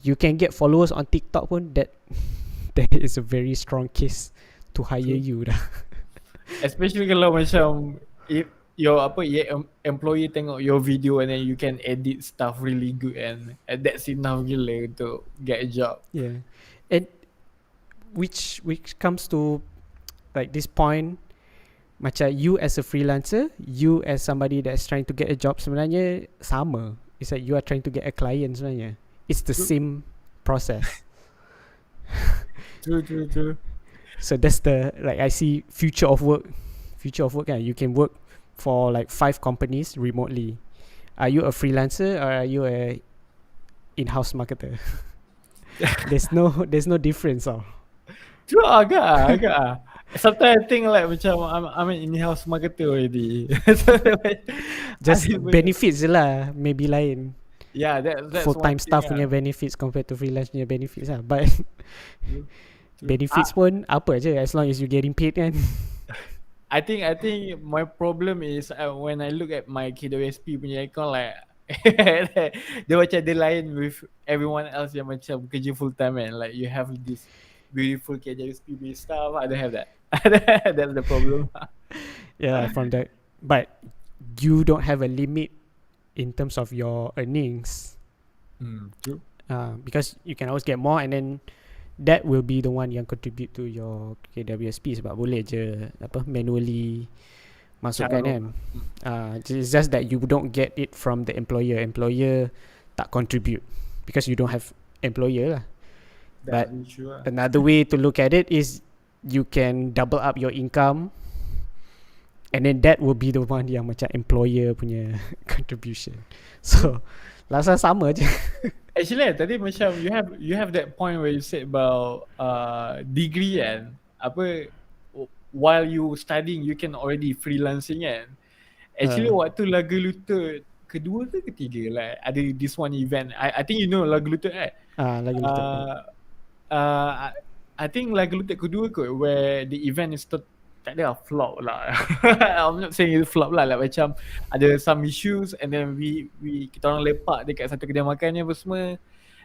Speaker 1: You can get followers on TikTok pun. That is a very strong case to hire you dah.
Speaker 2: Especially kalau macam employee tengok your video and then you can edit stuff really good and that's enough gila untuk get a job.
Speaker 1: Yeah. And which comes to like this point, macam you as a freelancer, you as somebody that's trying to get a job, sebenarnya sama. It's like you are trying to get a client sebenarnya. It's the same process.
Speaker 2: True.
Speaker 1: So that's the, like, I see future of work kan. You can work for like 5 companies remotely. Are you a freelancer or are you a in-house marketer? there's no difference.
Speaker 2: True agak. Sometimes I think like macam I'm an in-house marketer already.
Speaker 1: Just benefits je lah, maybe lain.
Speaker 2: Yeah, that's
Speaker 1: full-time staff punya benefits compared to freelance punya benefits lah. But benefits pun apa je, as long as you getting paid kan.
Speaker 2: I think my problem is when I look at my KWSP punya account, like dia macam dia lain with everyone else yang macam kerja full time kan. Like you have this beautiful KWSP based stuff. I don't have that. That's the problem.
Speaker 1: Yeah, from that. But you don't have a limit in terms of your earnings.
Speaker 2: True.
Speaker 1: Because you can always get more, and then that will be the one yang contribute to your KWSP, sebab boleh je manually masukkan kan. It's just that you don't get it from the employer tak contribute because you don't have employer lah. But another way to look at it is you can double up your income, and then that will be the one yang macam employer punya contribution. So rasa sama je.
Speaker 2: Actually tadi macam you have that point where you said about degree kan, apa while you studying you can already freelancing kan. Actually waktu lagu lutut kedua ke ketiga, like ada this one event, I think you know lagu lutut kan.
Speaker 1: Lagu lutut.
Speaker 2: I think lagu lutut kedua kot, where the event is tak ada flop lah. I'm not saying it's flop lah, like macam ada some issues and then we kita orang lepak dekat satu kedai makan ni apa semua.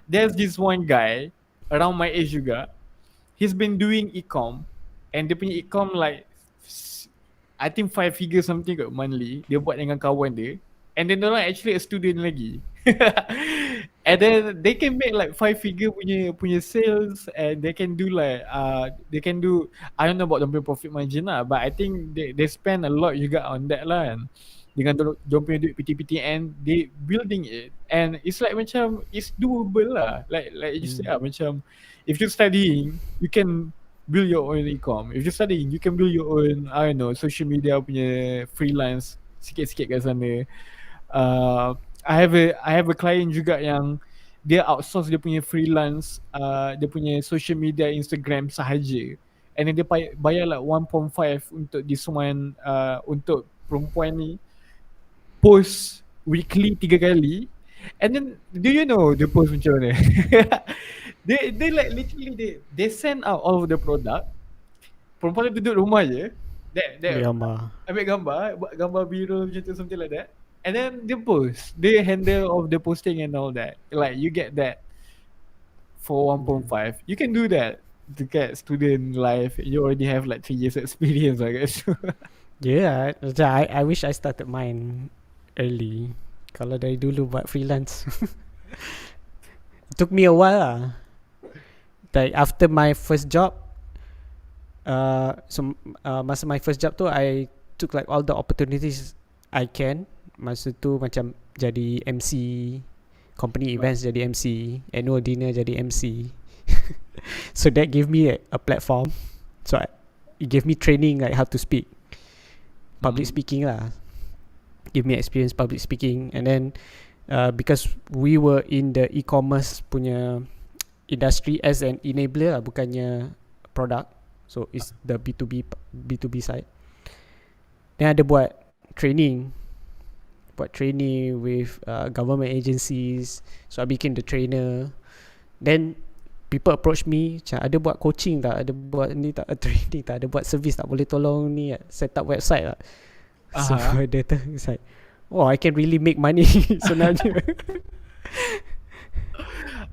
Speaker 2: There's this one guy around my age juga. He's been doing e-com and dia punya e-com like I think 5 figure something kot monthly. Dia buat dengan kawan dia. And then diorang actually a student lagi. And then they can make like 5 figure punya sales, and they can do like I don't know about the profit margin lah, but I think they spend a lot juga on that lah kan. Dengan diorang punya duit PTPTN, they building it, and it's like macam it's doable lah. Like you say lah, macam if you're studying, you can build your own e-com. If you're studying, you can build your own, I don't know, social media punya freelance sikit-sikit kat sana. I have a client juga yang dia outsource dia punya freelance, dia punya social media Instagram sahaja, and then dia bayar like 1.5 untuk this one, untuk perempuan ni post weekly 3 kali. And then do you know the post macam mana? they like literally they send out all of the product. Perempuan tu duduk rumah je, ambil gambar, buat gambar biru macam tu, something like that. And then they post, they handle of the posting and all that. Like you get that for 1.5. You can do that to get student life. You already have like 3 years experience, I guess.
Speaker 1: Yeah, I wish I started mine early. Kalau dari dulu buat freelance. It took me a while lah. Like after my first job, masa my first job tu, I took like all the opportunities I can. Masa tu macam jadi MC company events, jadi MC annual dinner, jadi MC. So that gave me a platform. So it gave me training like how to speak, public speaking lah. Give me experience public speaking. And then because we were in the e-commerce punya industry as an enabler lah, bukannya product. So it's the B2B side. Then ada buat training with government agencies. So I became the trainer. Then people approach me, macam ada buat coaching tak, ada buat ni tak, training tak, ada buat service tak, boleh tolong ni set up website tak. So dia tu, it's like, oh, I can really make money sebenarnya.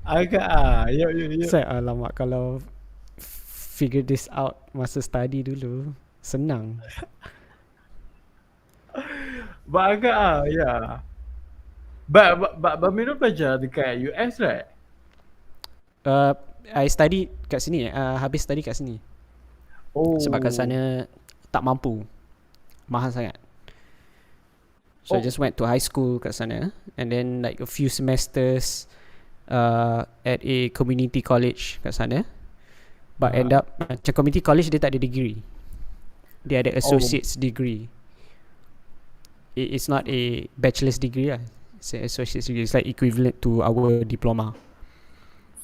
Speaker 2: Agak ya.
Speaker 1: Saya alamak, kalau figure this out masa study dulu senang.
Speaker 2: But agak yeah. But Miro belajar dekat US, right?
Speaker 1: Uh, I study kat sini. Habis study kat sini. Sebab kat
Speaker 2: Oh.
Speaker 1: sana tak mampu, mahal sangat. So I
Speaker 2: Oh.
Speaker 1: just went to high school kat sana, and then like a few semesters at a community college kat sana. But end up macam community college dia tak ada degree. Dia ada associate's degree. It's not a bachelor's degree lah. It's an associate's degree. It's like equivalent to our diploma.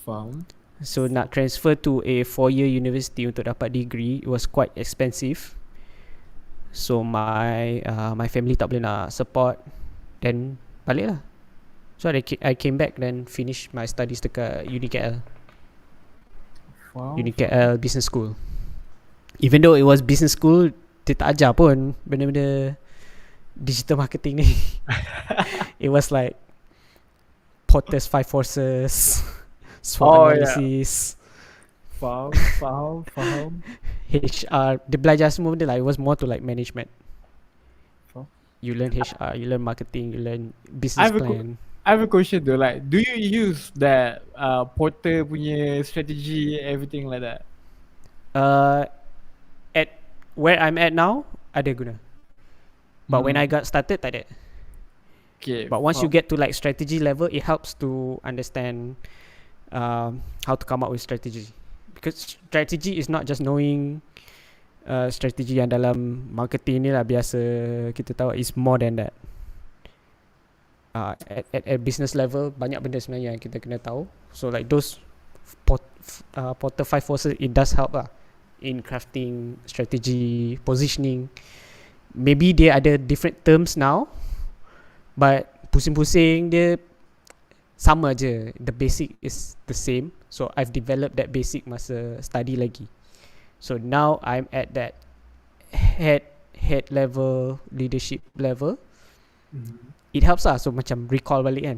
Speaker 2: Faham.
Speaker 1: So nak transfer to a 4-year university untuk dapat degree, it was quite expensive. So my family tak boleh nak support. Then balik lah. So I came back then finish my studies dekat Uni KL.
Speaker 2: Faham.
Speaker 1: Uni KL Business School. Even though it was business school, dia tak ajar pun benda-benda digital marketing ni. It was like Porter's 5 forces, SWOT analysis,
Speaker 2: Faham.
Speaker 1: HR. Dia belajar semua benda lah. It was more to like management.
Speaker 2: Faham.
Speaker 1: You learn HR, you learn marketing, you learn business plan.
Speaker 2: I have a question though, like, do you use that Porter punya strategy, everything like that?
Speaker 1: At where I'm at now, ada guna. But when I got started, tak ada.
Speaker 2: Okay.
Speaker 1: But once you get to like strategy level, it helps to understand how to come up with strategy. Because strategy is not just knowing strategi yang dalam marketing ni lah biasa kita tahu. It's more than that. At business level, banyak benda sebenarnya yang kita kena tahu. So like those Porter 5 forces, it does help lah in crafting strategy, positioning. Maybe dia ada different terms now, but pusing-pusing dia sama je. The basic is the same. So I've developed that basic masa study lagi. So now I'm at that head level, leadership level. It helps lah. So macam recall balik kan.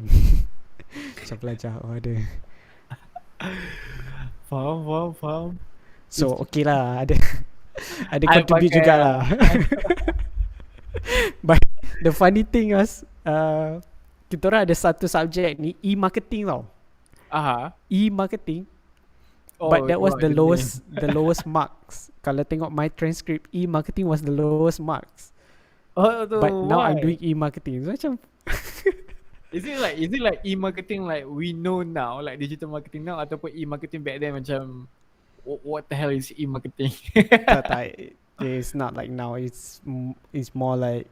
Speaker 1: Macam belajar ada.
Speaker 2: Faham.
Speaker 1: So okay lah. Ada contribute jugalah. But the funny thing was kita orang ada satu subjek ni, e-marketing tau. E-marketing. But that was the lowest marks. Kalau tengok my transcript, e-marketing was the lowest marks. But now I'm doing e-marketing. So macam
Speaker 2: Is it like e-marketing like we know now, like digital marketing now, ataupun e-marketing back then macam what the hell is e-marketing?
Speaker 1: tak, it's not like now. It's more like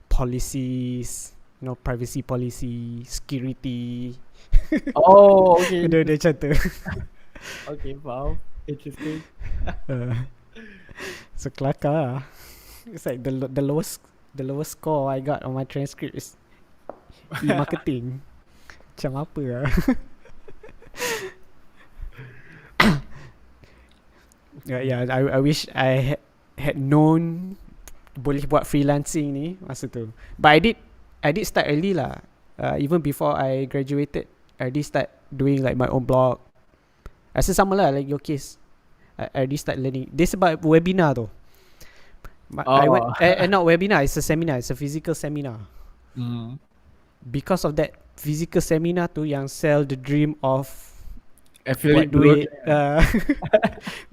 Speaker 1: policies, privacy policy, security.
Speaker 2: Oh, okay.
Speaker 1: Benda macam tu.
Speaker 2: Okay, faham. Interesting.
Speaker 1: So kelakar lah. It's like the lowest score I got on my transcript is e-marketing. Macam apa lah. Yeah, I wish I had known boleh buat freelancing ni masa tu. But I did start early lah. Even before I graduated, I did start doing like my own blog. Rasa sama lah like your case. I did start learning. Dia sebab webinar tu. I went, not webinar, it's a seminar. It's a physical seminar. Because of that physical seminar tu yang sell the dream of
Speaker 2: affiliate
Speaker 1: buat duit,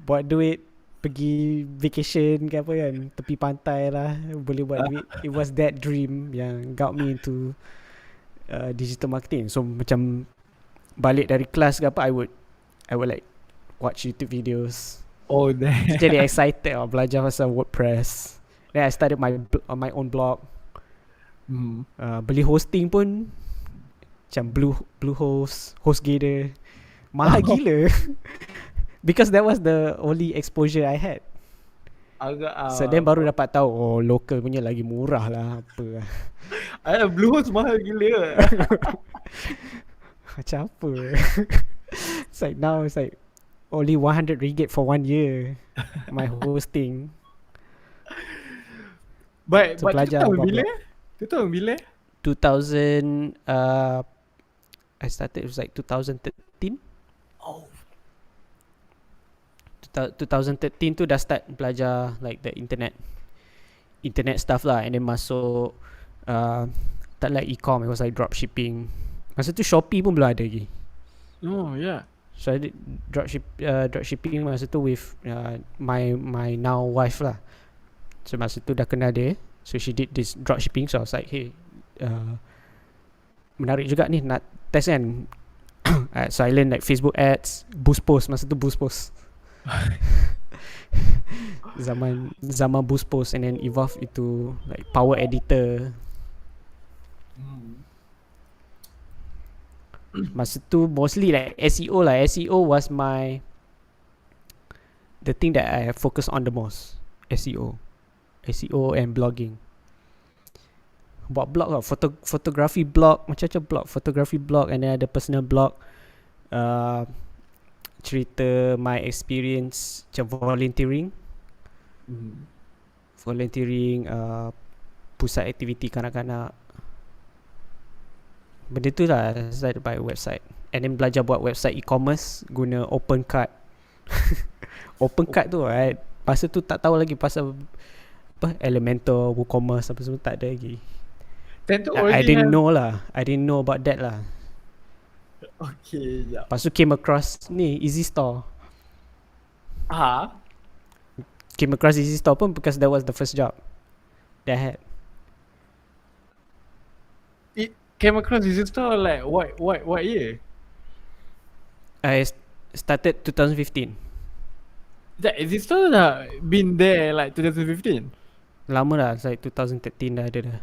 Speaker 1: buat duit pergi vacation ke apa kan, tepi pantai lah, boleh buat duit. It was that dream yang got me into digital marketing. So macam balik dari kelas ke apa, I would like watch YouTube videos.
Speaker 2: Oh, damn.
Speaker 1: Jadi excited belajar pasal WordPress. Then I started my own blog. Beli hosting pun macam Bluehost, HostGator. Mahal gila. Because that was the only exposure I had. So then baru dapat tahu, oh local punya lagi murah lah apa.
Speaker 2: Bluehost mahal gila.
Speaker 1: Macam apa. It's like now it's like only 100 ringgit for 1 year. My hosting.
Speaker 2: But
Speaker 1: So belajar
Speaker 2: tu tahun bila?
Speaker 1: 2000 I started, it was like 2013.
Speaker 2: Oh.
Speaker 1: 2013 tu dah start belajar like the internet stuff lah, and then masuk Tak like e-com, it was like drop shipping. Masa tu Shopee pun belum ada lagi.
Speaker 2: Oh yeah.
Speaker 1: So I did drop shipping masa tu with my now wife lah. So masa tu dah kenal dia. So she did this drop shipping. So I was like, hey, menarik juga ni nak test kan. So I learn like Facebook ads, boost post. Masa tu boost post. zaman boost post, and then evolve into like power editor. Masa tu mostly like SEO lah. SEO was the thing that I focus on the most. SEO and blogging. Buat blog lah, photography blog, macam-macam blog, photography blog, and then ada personal blog, cerita my experience macam volunteering, pusat aktiviti kanak-kanak. Benda tu lah saya buat website. And then belajar buat website e-commerce guna OpenCart. OpenCart tu right, masa tu tak tahu lagi pasal apa Elementor, WooCommerce apa semua, tak ada lagi. I didn't know about that lah.
Speaker 2: Okay, yeah.
Speaker 1: Lepas tu came across ni Easy Store. Came across Easy Store pun because that was the first job that I had.
Speaker 2: It came across Easy Store like what year?
Speaker 1: I started 2015.
Speaker 2: That Easy Store dah been there like 2015.
Speaker 1: Lama dah, like 2013 dah ada dah.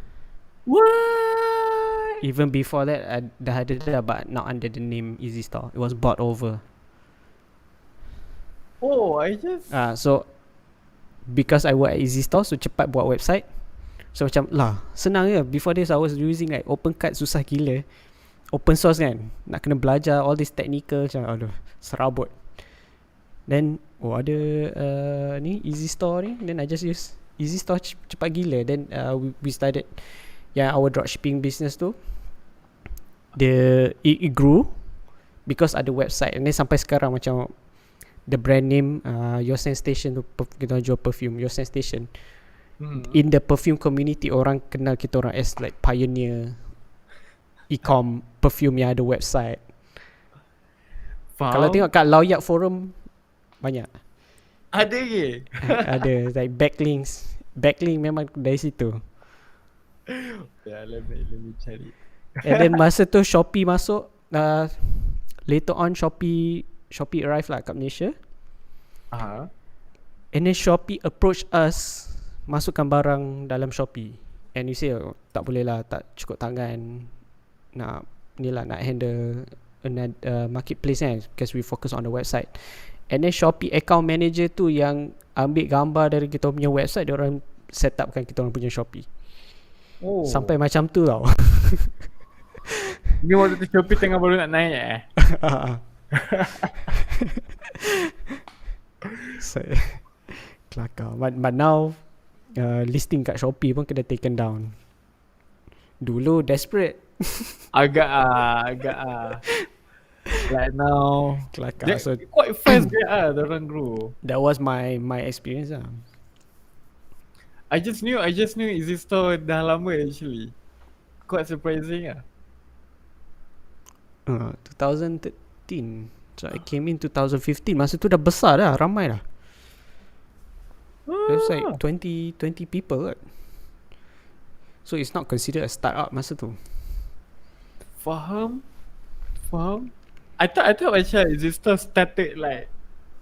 Speaker 2: What?
Speaker 1: Even before that dah ada dah, but not under the name Easy Store. It was bought over.
Speaker 2: Oh, I just
Speaker 1: So because I work at Easy Store, so cepat buat website. So macam lah, senang je. Before this I was using like OpenCart, susah gila. Open source kan, nak kena belajar all this technical, macam aduh, serabut. Then ada ni Easy Store ni, then I just use Easy Store cepat gila. Then we started our dropshipping business tu. It grew because ada website, and then sampai sekarang macam the brand name Your Sense Station tu, kita jual perfume Your Sense Station. In the perfume community, orang kenal kita orang as like pioneer e-com perfume yang ada website.
Speaker 2: faham.
Speaker 1: Kalau tengok kat Laoyak forum banyak.
Speaker 2: Ada ke?
Speaker 1: Ada like backlink memang dari situ.
Speaker 2: Yeah, let me cari.
Speaker 1: And then masa tu Shopee masuk, later on Shopee arrive lah kat Malaysia. And then Shopee approach us masukkan barang dalam Shopee. And you say, tak boleh lah, tak cukup tangan nak handle marketplace kan, because we focus on the website. And then Shopee account manager tu yang ambil gambar dari kita punya website, dia orang set upkan kita orang punya Shopee.
Speaker 2: Oh.
Speaker 1: Sampai macam tu tau.
Speaker 2: Ni waktu tu Shopee tengah baru nak naik
Speaker 1: Saya kelakar. But now listing kat Shopee pun kena taken down. Dulu desperate.
Speaker 2: Agak like now
Speaker 1: Kelakar. So
Speaker 2: quite fast orang grow.
Speaker 1: that was my experience lah.
Speaker 2: I just knew Easy Store dah lama actually. Quite surprising
Speaker 1: 2013. So I came in 2015. Masa tu dah besar dah, ramai dah. There's like 20 people kan. So it's not considered a startup masa tu.
Speaker 2: Faham. I thought macam Easy Store started like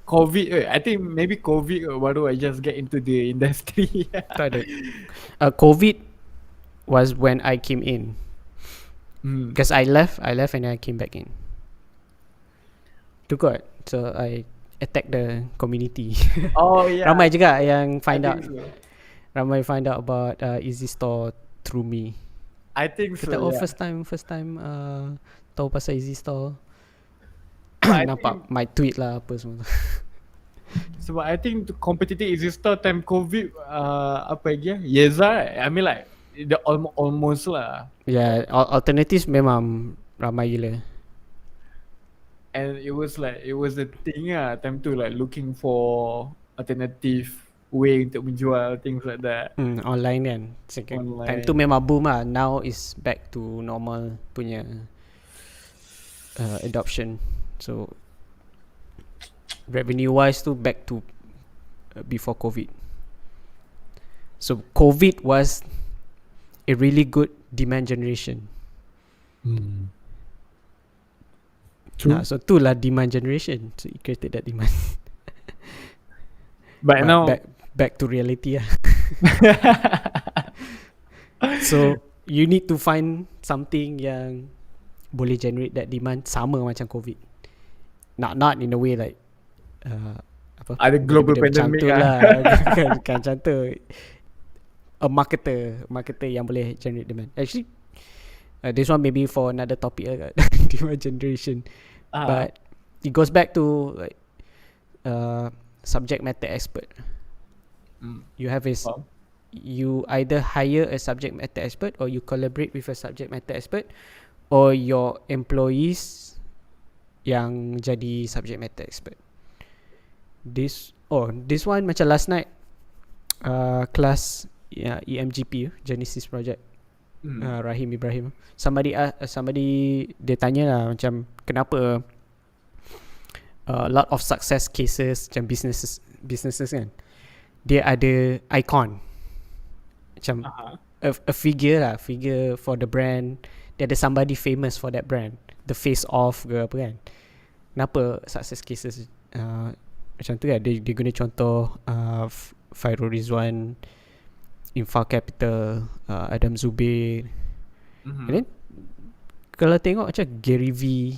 Speaker 2: COVID. I think maybe COVID baru I just get into the industry.
Speaker 1: Tak ada. COVID was when I came in. Because I left and I came back in. Tu kot. So I attack the community.
Speaker 2: Oh yeah.
Speaker 1: Ramai juga yang find out.
Speaker 2: So.
Speaker 1: Ramai find out about Easy Store through me.
Speaker 2: I think
Speaker 1: Kita
Speaker 2: so.
Speaker 1: first time tahu pasal Easy Store.
Speaker 2: I
Speaker 1: Nampak my tweet lah apa semua.
Speaker 2: Sebab I think competitive Easy Store time COVID apa lagi Yeza, I mean like the almost lah.
Speaker 1: Yeah, alternatives memang ramai gila.
Speaker 2: And it was a thing time tu like looking for alternative way untuk menjual things like that
Speaker 1: Online kan. Time tu
Speaker 2: online.
Speaker 1: memang boom lah. Now is back to normal punya adoption. So revenue wise tu back to before COVID. So COVID was a really good demand generation.
Speaker 2: True.
Speaker 1: So tu lah demand generation. So it created that demand.
Speaker 2: But now
Speaker 1: back to reality lah. So you need to find something yang boleh generate that demand sama macam COVID. Not in a way like apa?
Speaker 2: ada global
Speaker 1: benda-benda
Speaker 2: pandemic
Speaker 1: macam tu
Speaker 2: lah.
Speaker 1: kan macam tu. A marketer yang boleh generate demand. Actually, this one maybe for another topic lah, demand generation. But it goes back to like subject matter expert. You have you either hire a subject matter expert or you collaborate with a subject matter expert, or your employees yang jadi subject matter expert. This one macam last night class EMGP Genesis Project, Rahim Ibrahim, somebody dia tanya lah macam kenapa a lot of success cases macam businesses kan, dia ada icon macam a figure for the brand. Dia ada somebody famous for that brand, the face off ke apa kan. Kenapa success cases macam tu kan. Dia guna contoh Fairul Rizwan, Infal Capital, Adam Zubair. And then kalau tengok macam Gary V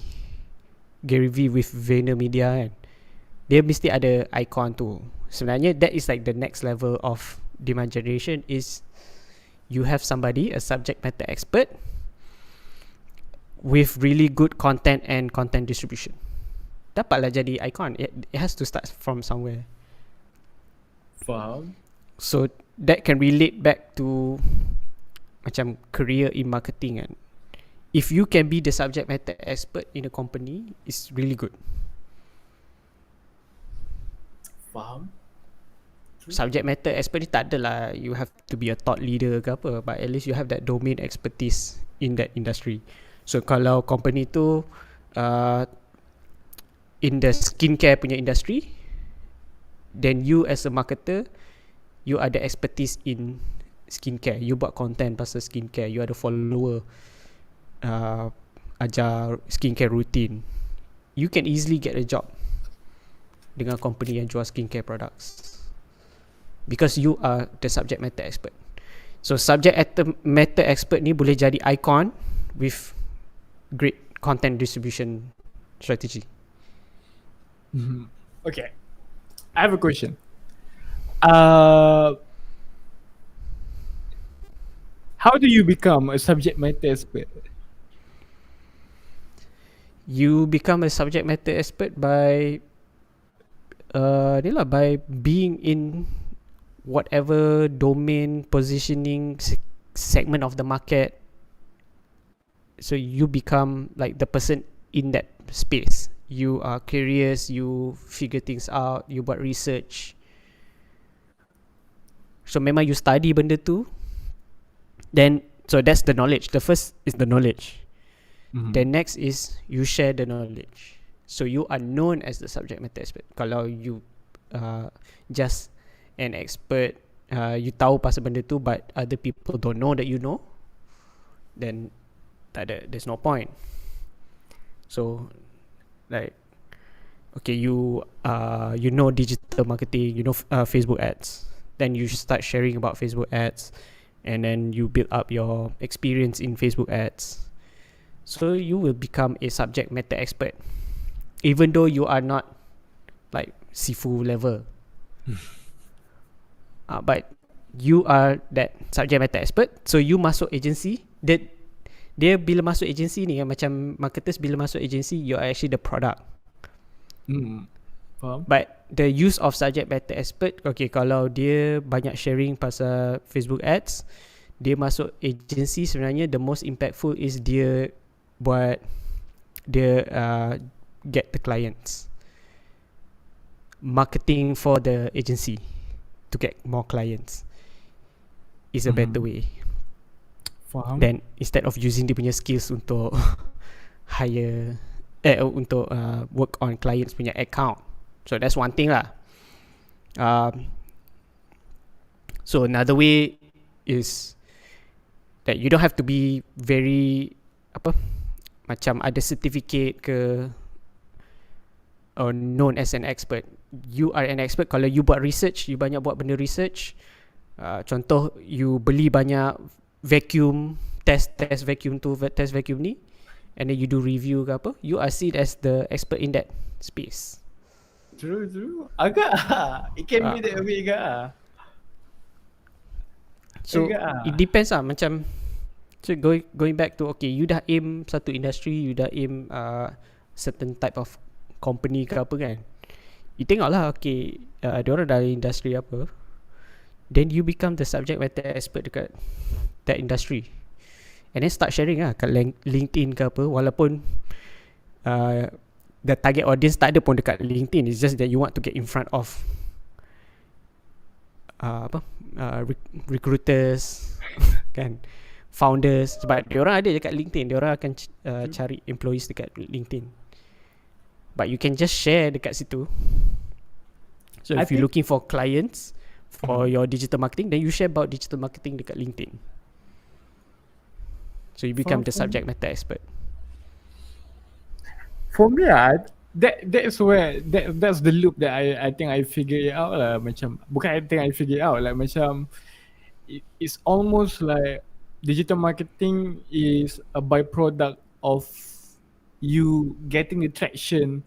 Speaker 1: with VaynerMedia kan, dia mesti ada icon tu. Sebenarnya that is like the next level of demand generation, is you have somebody, a subject matter expert with really good content and content distribution. Dapatlah jadi icon. It has to start from somewhere.
Speaker 2: Faham.
Speaker 1: So that can relate back to macam career in marketing kan. If you can be the subject matter expert in a company, it's really good.
Speaker 2: Faham.
Speaker 1: Subject matter expert ni tak adalah you have to be a thought leader ke apa, but at least you have that domain expertise in that industry. So kalau company tu in the skincare punya industry, then you as a marketer, you ada expertise in skincare. You buat content pasal skincare, you ada follower, ajar skincare routine. You can easily get a job dengan company yang jual skincare products, because you are the subject matter expert. So subject matter expert ni boleh jadi icon with great content distribution strategy.
Speaker 2: Okay, I have a question. How do you become a subject matter expert?
Speaker 1: You become a subject matter expert by by being in whatever domain, positioning, segment of the market. So you become like the person in that space. You are curious, you figure things out, you buat research. So memang you study benda tu. Then so that's the knowledge. The first is the knowledge. Then next is you share the knowledge. So you are known as the subject matter expert. Kalau you just an expert, you tahu pasal benda tu but other people don't know that you know, then there's no point. So like, okay, you know digital marketing, you know Facebook ads, then you start sharing about Facebook ads, and then you build up your experience in Facebook ads. So you will become a subject matter expert, even though you are not like Sifu level. But you are that subject matter expert. So you masuk agency, dia bila masuk agency ni, macam marketers bila masuk agency, you are actually the product.
Speaker 2: Faham?
Speaker 1: But the use of subject matter expert, okay, kalau dia banyak sharing pasal Facebook ads, dia masuk agency, sebenarnya the most impactful is dia buat dia get the clients, marketing for the agency. to get more clients is a better way.
Speaker 2: Faham.
Speaker 1: Then instead of using dia punya skills untuk hire untuk work on clients punya account. So that's one thing lah. So another way is that you don't have to be very macam ada certificate ke or known as an expert. You are an expert kalau you buat research, you banyak buat benda research. Contoh you beli banyak vacuum, test vacuum ni, and then you do review ke apa, you are seen as the expert in that space.
Speaker 2: True. Agak it can be that way ke.
Speaker 1: So it depends lah. Macam so going back to okay, you dah aim satu industry, you dah aim certain type of company ke apa kan, you tengok lah okay, diorang dari industri apa, then you become the subject matter expert dekat that industry, and then start sharing lah kat LinkedIn ke apa. Walaupun the target audience tak ada pun dekat LinkedIn, it's just that you want to get in front of recruiters kan, founders. Sebab diorang ada dekat LinkedIn, diorang akan cari employees dekat LinkedIn, but you can just share dekat situ. So if you're looking for clients for your digital marketing, then you share about digital marketing dekat LinkedIn. So you become the subject matter expert.
Speaker 2: For me that's where that's the loop that I think I figure it out lah. Macam bukan I think I figure it out, like macam it's almost like digital marketing is a byproduct of you getting the traction,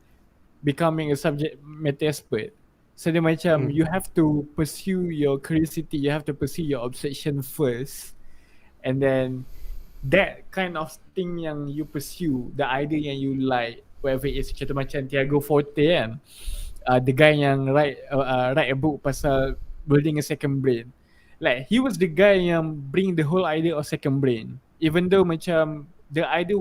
Speaker 2: becoming a subject matter expert. So dia macam you have to pursue your curiosity, you have to pursue your obsession first, and then that kind of thing yang you pursue, the idea yang you like, whatever it is. Contoh macam Tiago Forte kan, the guy yang write a book pasal building a second brain. Like he was the guy yang bring the whole idea of second brain, even though macam the idea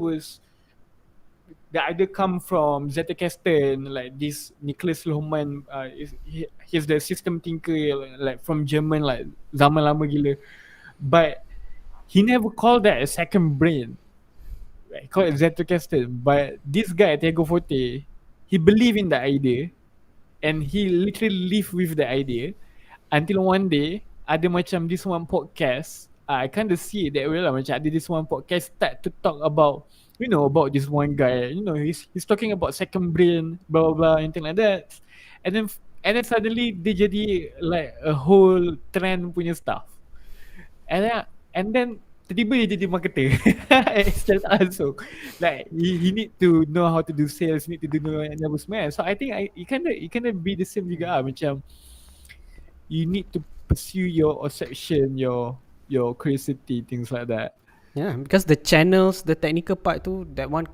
Speaker 2: come from Zettelkasten, like this Niklas Luhmann, he's the system thinker, like from German, like zaman lama gila, but he never called that a second brain. He called it Zettelkasten. But this guy Tiago Forte, he believed in the idea, and he literally lived with the idea until one day ada macam this one podcast, I kind of see it that way lah, macam ada this one podcast start to talk about, you know, about this one guy, you know, he's talking about second brain, blah blah blah, anything like that, and then suddenly dia jadi like a whole trend punya stuff, and then tiba-tiba dia jadi marketer secara tak langsung. Like he need to know how to do sales, need to know apa semua. So I think it kind of be the same juga lah. Macam you need to pursue your obsession, your curiosity, things like that.
Speaker 1: Yeah, because the channels, the technical part tu, that one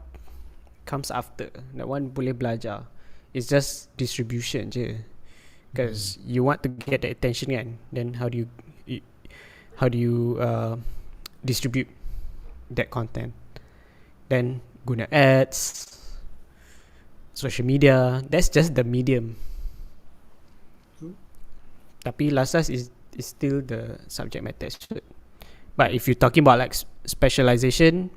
Speaker 1: comes after. That one boleh belajar. It's just distribution je. Because you want to get the attention kan. Then how do you distribute that content? Then guna ads, social media. That's just the medium. Tapi Lasas is still the subject matter expert. But if you're talking about like specialization,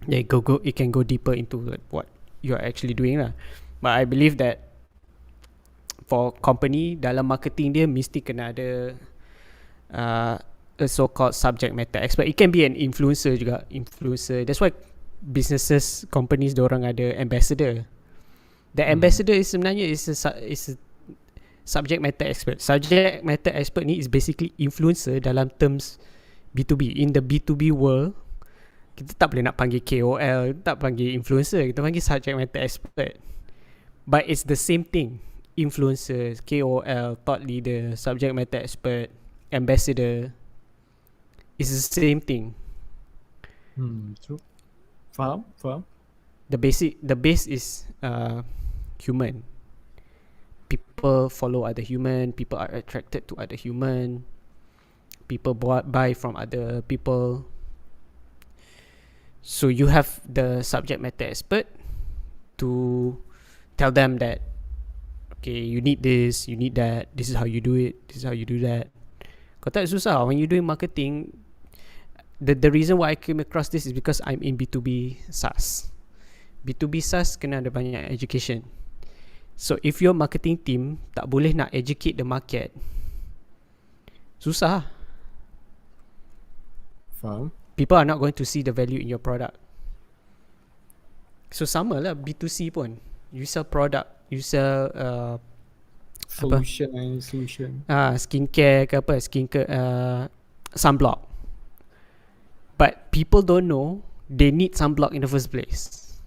Speaker 1: yeah, it can go deeper into like what you're actually doing lah. But I believe that for company, dalam marketing dia mesti kena ada a so-called subject matter expert. It can be an influencer juga. That's why businesses, companies, diorang ada ambassador. The ambassador is sebenarnya is a subject matter expert. Subject matter expert ni is basically influencer dalam terms B2B. In the B2B world, kita tak boleh nak panggil KOL, tak panggil influencer, kita panggil subject matter expert. But it's the same thing. Influencers, KOL, thought leader, subject matter expert, ambassador, it's the same thing.
Speaker 2: True. Faham?
Speaker 1: The base is human. People follow other human. People are attracted to other human. People buy from other people. So you have the subject matter expert to tell them that okay, you need this, you need that, this is how you do it, this is how you do that. Kau tak susah when you doing marketing. The reason why I came across this is because I'm in B2B SaaS. B2B SaaS kena ada banyak education. So if your marketing team tak boleh nak educate the market, susah.
Speaker 2: Faham.
Speaker 1: People are not going to see the value in your product. So sama lah B2C pun. You sell product, you sell
Speaker 2: Solution.
Speaker 1: skincare ke apa, skincare sunblock. But people don't know they need sunblock in the first place.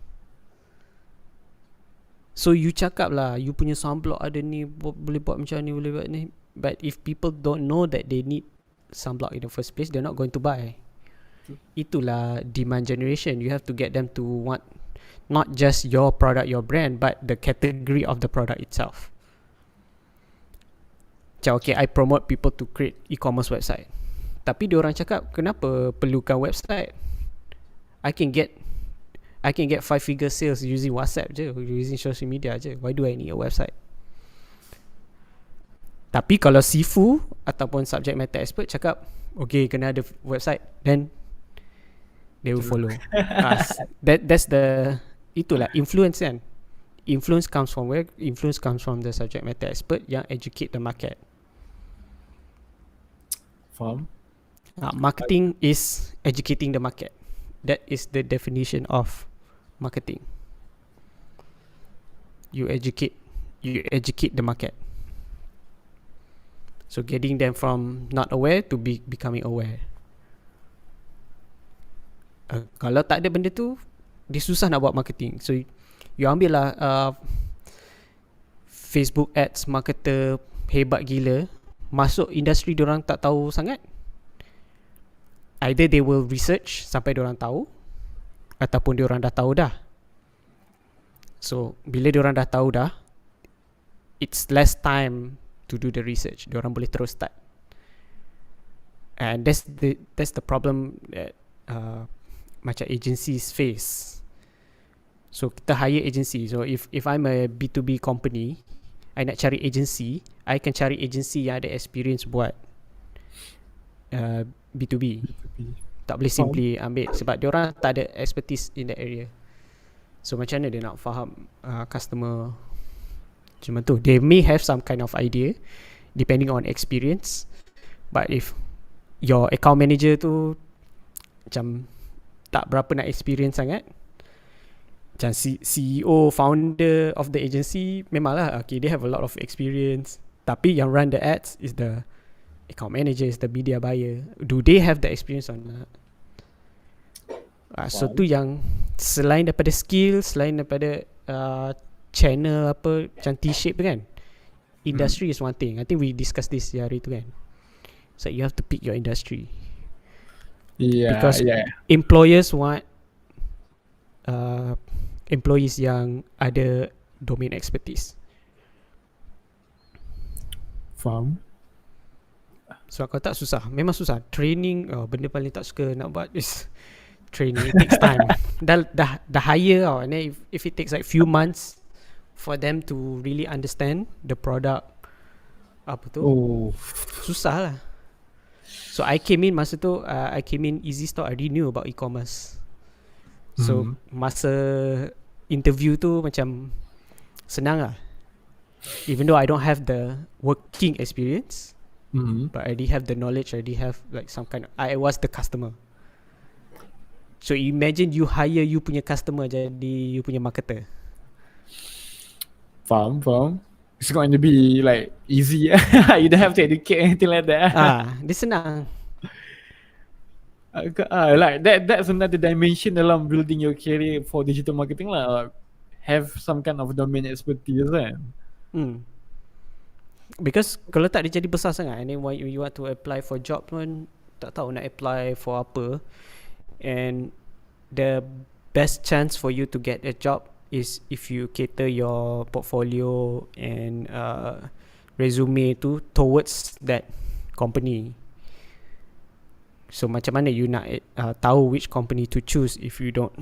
Speaker 1: So you cakap lah, you punya sunblock ada ni, boleh buat macam ni, boleh buat ni. But if people don't know that they need sunblock in the first place, they're not going to buy. Itulah demand generation. You have to get them to want not just your product, your brand, but the category of the product itself. Macam okay, I promote people to create e-commerce website, tapi diorang cakap kenapa perlukan website? I can get 5-figure sales using WhatsApp je, using social media je. Why do I need a website? Tapi kalau Sifu ataupun subject matter expert cakap okay, kena ada website, then they will follow. That's the, itulah influence kan. Influence comes from where? Influence comes from the subject matter expert yang educate the market.
Speaker 2: Faham.
Speaker 1: Marketing is educating the market. That is the definition of marketing. You educate the market. So getting them from not aware to becoming aware. Kalau tak ada benda tu, dia susah nak buat marketing. So you ambil lah Facebook ads marketer hebat gila, masuk industri diorang tak tahu sangat. Either they will research sampai diorang tahu, ataupun diorang dah tahu dah. So bila diorang dah tahu dah, it's less time to do the research. Diorang boleh terus start. And that's the problem that macam agencies face. So kita hire agency. So if I'm a B2B company, I nak cari agency, I can cari agency yang ada experience buat B2B. Tak boleh simply ambil sebab diorang tak ada expertise in that area. So macam mana dia nak faham customer macam tu? They may have some kind of idea depending on experience, but if your account manager tu macam tak berapa nak experience sangat, macam CEO, founder of the agency, memanglah okay, they have a lot of experience, tapi yang run the ads is the account manager, is the media buyer. Do they have the experience or not? So tu yang selain daripada skill, selain daripada channel apa, macam T-shape kan, industry is one thing. I think we discussed this hari tu kan. So you have to pick your industry. Because employers want employees yang ada domain expertise.
Speaker 2: Faham.
Speaker 1: So kalau tak susah, memang susah. Training, benda paling tak suka nak buat is training. It takes time. dah hire tau, and then if it takes like few months for them to really understand the product, apa tu, susah lah. So I came in masa tu, I came in Easy Store, I already knew about e-commerce. So masa interview tu macam senang lah. Even though I don't have the working experience, but I already have the knowledge, I already have like some kind of, I was the customer. So imagine you hire you punya customer jadi you punya marketer.
Speaker 2: Faham. It's going to be like easy. You don't have to educate anything like that.
Speaker 1: Dia senang.
Speaker 2: Like that's another dimension dalam building your career for digital marketing lah. Have some kind of domain expertise kan.
Speaker 1: Because kalau tak dia jadi besar sangat, and then when you want to apply for job pun tak tahu nak apply for apa. And the best chance for you to get a job is if you cater your portfolio and resume tu towards that company. So macam mana you nak tahu which company to choose if you don't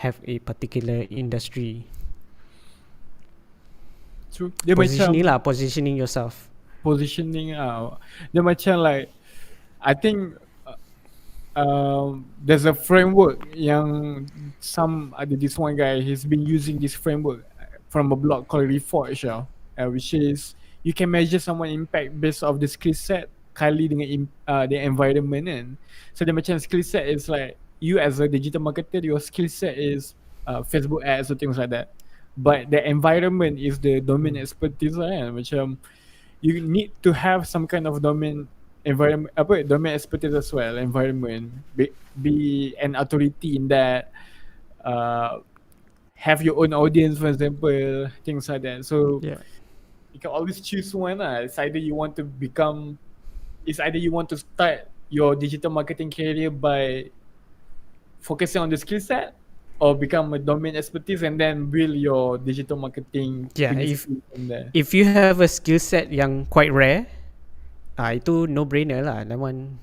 Speaker 1: have a particular industry?
Speaker 2: True. Dia
Speaker 1: Positioning
Speaker 2: macam
Speaker 1: lah, positioning yourself.
Speaker 2: positioning dia macam like I think there's a framework yang ada this one guy, he's been using this framework from a blog called Reforge, which is you can measure someone impact based off the skill set kali dengan the environment kan. So the macam skill set is like you as a digital marketer, your skill set is Facebook ads or things like that, but the environment is the domain expertise lah kan. Macam you need to have some kind of domain expertise as well, environment, be an authority in that, have your own audience, for example, things like that. So
Speaker 1: Yeah.
Speaker 2: you can always choose one. It's either you want to start your digital marketing career by focusing on the skill set, or become a domain expertise and then build your digital marketing
Speaker 1: Yeah,
Speaker 2: punya
Speaker 1: if
Speaker 2: skill from there.
Speaker 1: if you have a skill set yang quite rare, itu no brainer lah. That one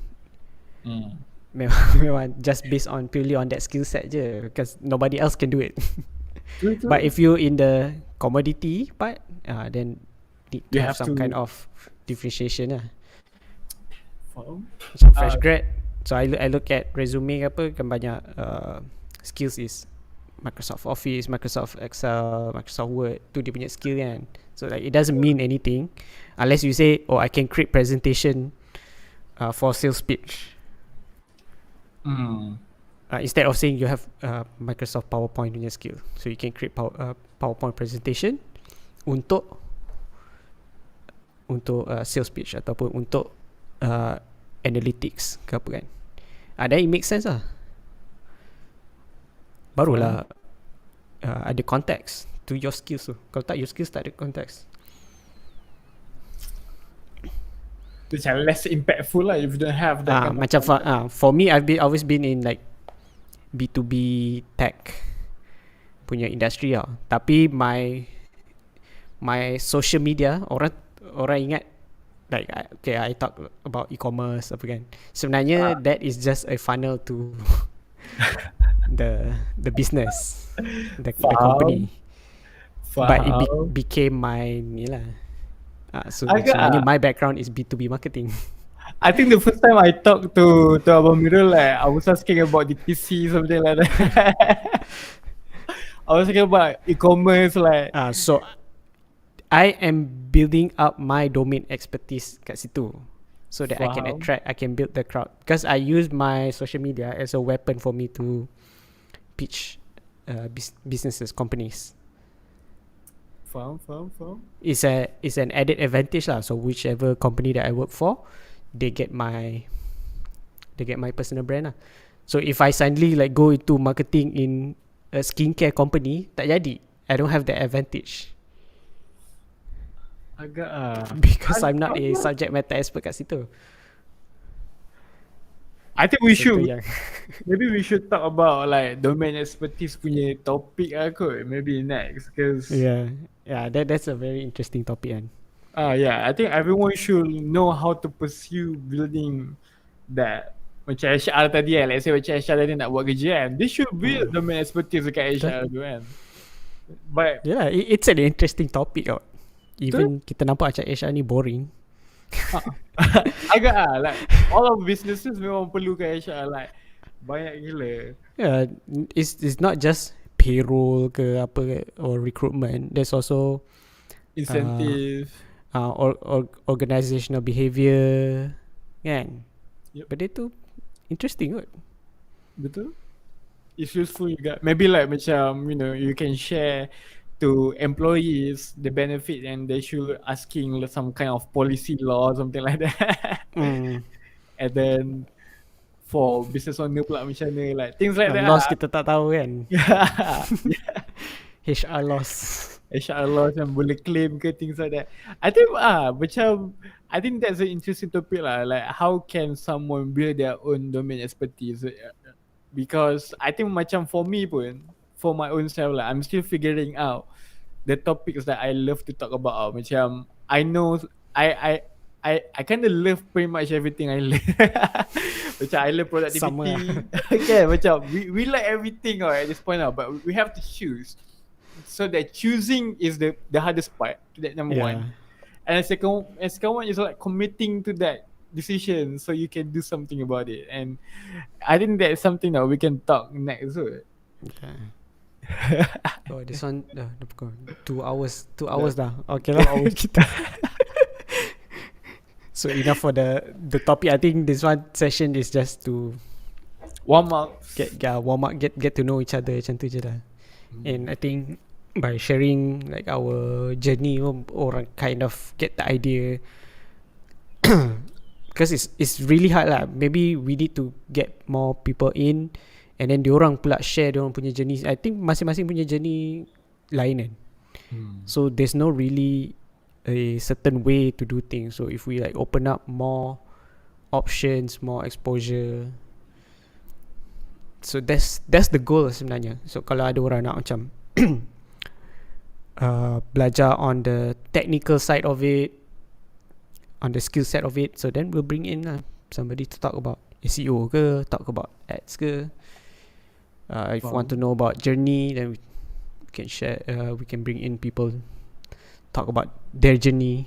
Speaker 1: memang just based on purely on that skill set je, because nobody else can do it.
Speaker 2: True.
Speaker 1: But if you in the commodity part, then need to
Speaker 2: You
Speaker 1: have
Speaker 2: have
Speaker 1: some
Speaker 2: to-
Speaker 1: kind of differentiation lah.
Speaker 2: Faham?
Speaker 1: Macam fresh grad, so I look at resume apa kan, banyak skills is Microsoft Office, Microsoft Excel, Microsoft Word, tu dia punya skill kan. So like it doesn't mean anything unless you say, oh, I can create presentation for sales pitch. Instead of saying you have Microsoft PowerPoint punya skill, so you can create PowerPoint presentation untuk sales pitch ataupun untuk analytics ke apa kan. Then it makes sense lah. Barulah ada context to your skills tu. Kalau tak, your skills tak ada context.
Speaker 2: Macam less impactful lah if you don't have that kind of
Speaker 1: Macam for me, always been in like B2B tech punya industry lah. Tapi my social media, orang ingat like okay, I talk about e-commerce apa kan. Sebenarnya that is just a funnel to the business, the company. But it became my ni lah. So sebenarnya my background is B2B marketing.
Speaker 2: I think the first time I talked to Abang Mirul, like I was asking about DTC, something like that. I was thinking about e-commerce, like
Speaker 1: So I am building up my domain expertise kat situ, so that I can build the crowd, because I use my social media as a weapon for me to pitch businesses, companies.
Speaker 2: Faham.
Speaker 1: It's an added advantage lah. So whichever company that I work for, they get my personal brand lah. So if I suddenly like go into marketing in a skincare company, tak jadi. I don't have that advantage.
Speaker 2: Agak
Speaker 1: Because I'm not a subject matter expert kat situ.
Speaker 2: I think we should
Speaker 1: Contoh yang
Speaker 2: maybe we should talk about like domain expertise punya topic kot, maybe next, because
Speaker 1: yeah, that's a very interesting topic kan.
Speaker 2: yeah, I think everyone should know how to pursue building that. Macam HR tadi kan, let's say macam HR tadi nak buat kerja kan, they should build domain expertise dekat HR tu kan. But
Speaker 1: Yeah, it's an interesting topic kot. Even kita nampak macam HR ni boring.
Speaker 2: agak like all of businesses memang perlukan HR, like banyak gila.
Speaker 1: Yeah, it's not just payroll ke apa ke, or recruitment. There's also
Speaker 2: Incentive.
Speaker 1: organizational behaviour kan.
Speaker 2: Yep.
Speaker 1: Benda tu interesting kot.
Speaker 2: Betul. It's useful juga. Maybe like macam, you know, you can share to employees the benefit, and they should asking some kind of policy law or something like that. And then for business owner pula macam mana, like things like that.
Speaker 1: Loss kita tak tahu kan.
Speaker 2: Yeah.
Speaker 1: HR loss.
Speaker 2: HR laws yang boleh claim ke, things like that. I think macam I think that's an interesting topic lah. Like how can someone build their own domain expertise? Because I think macam for me pun, for my own self lah, I'm still figuring out the topics that I love to talk about. Macam I know I kind of love pretty much everything I learn. Macam I love productivity.
Speaker 1: Sama lah.
Speaker 2: Okay, macam we like everything at this point now, but we have to choose. So that choosing is the hardest part. That number one. And second one is like committing to that decision so you can do something about it. And I think that's something that we can talk next.
Speaker 1: Yeah. Oh, this one dah 2 hours. 2 hours dah. Okay
Speaker 2: 2
Speaker 1: lah.
Speaker 2: hours.
Speaker 1: So enough for the topic. I think this one session is just to
Speaker 2: Warm up.
Speaker 1: warm up, get to know each other macam tu je lah. And I think by sharing like our journey, orang kind of get the idea. Because it's really hard lah. Maybe we need to get more people in, and then diorang pula share diorang punya journey. I think masing-masing punya journey lain kan. So there's no really a certain way to do things. So if we like open up more options, more exposure, so that's the goal sebenarnya. So kalau ada orang nak macam belajar on the technical side of it, on the skill set of it, so then we'll bring in somebody to talk about SEO ke, talk about ads ke. If you want to know about journey, then we can share. We can bring in people, talk about their journey.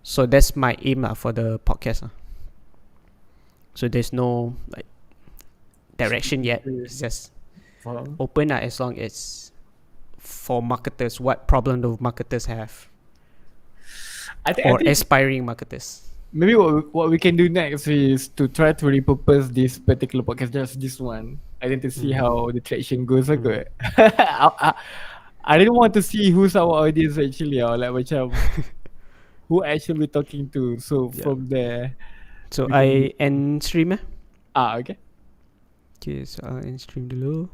Speaker 1: So that's my aim for the podcast. So there's no like direction yet. It's just open as long as for marketers, what problem do marketers have,
Speaker 2: I think
Speaker 1: aspiring marketers.
Speaker 2: Maybe what we can do next is to try to repurpose this particular podcast, just this one, and then to see how the traction goes. Good. I didn't want to see who's our audience actually, or like macam who actually we're talking to. So from there,
Speaker 1: so I end stream.
Speaker 2: okay.
Speaker 1: Okay, so I'll end stream dulu.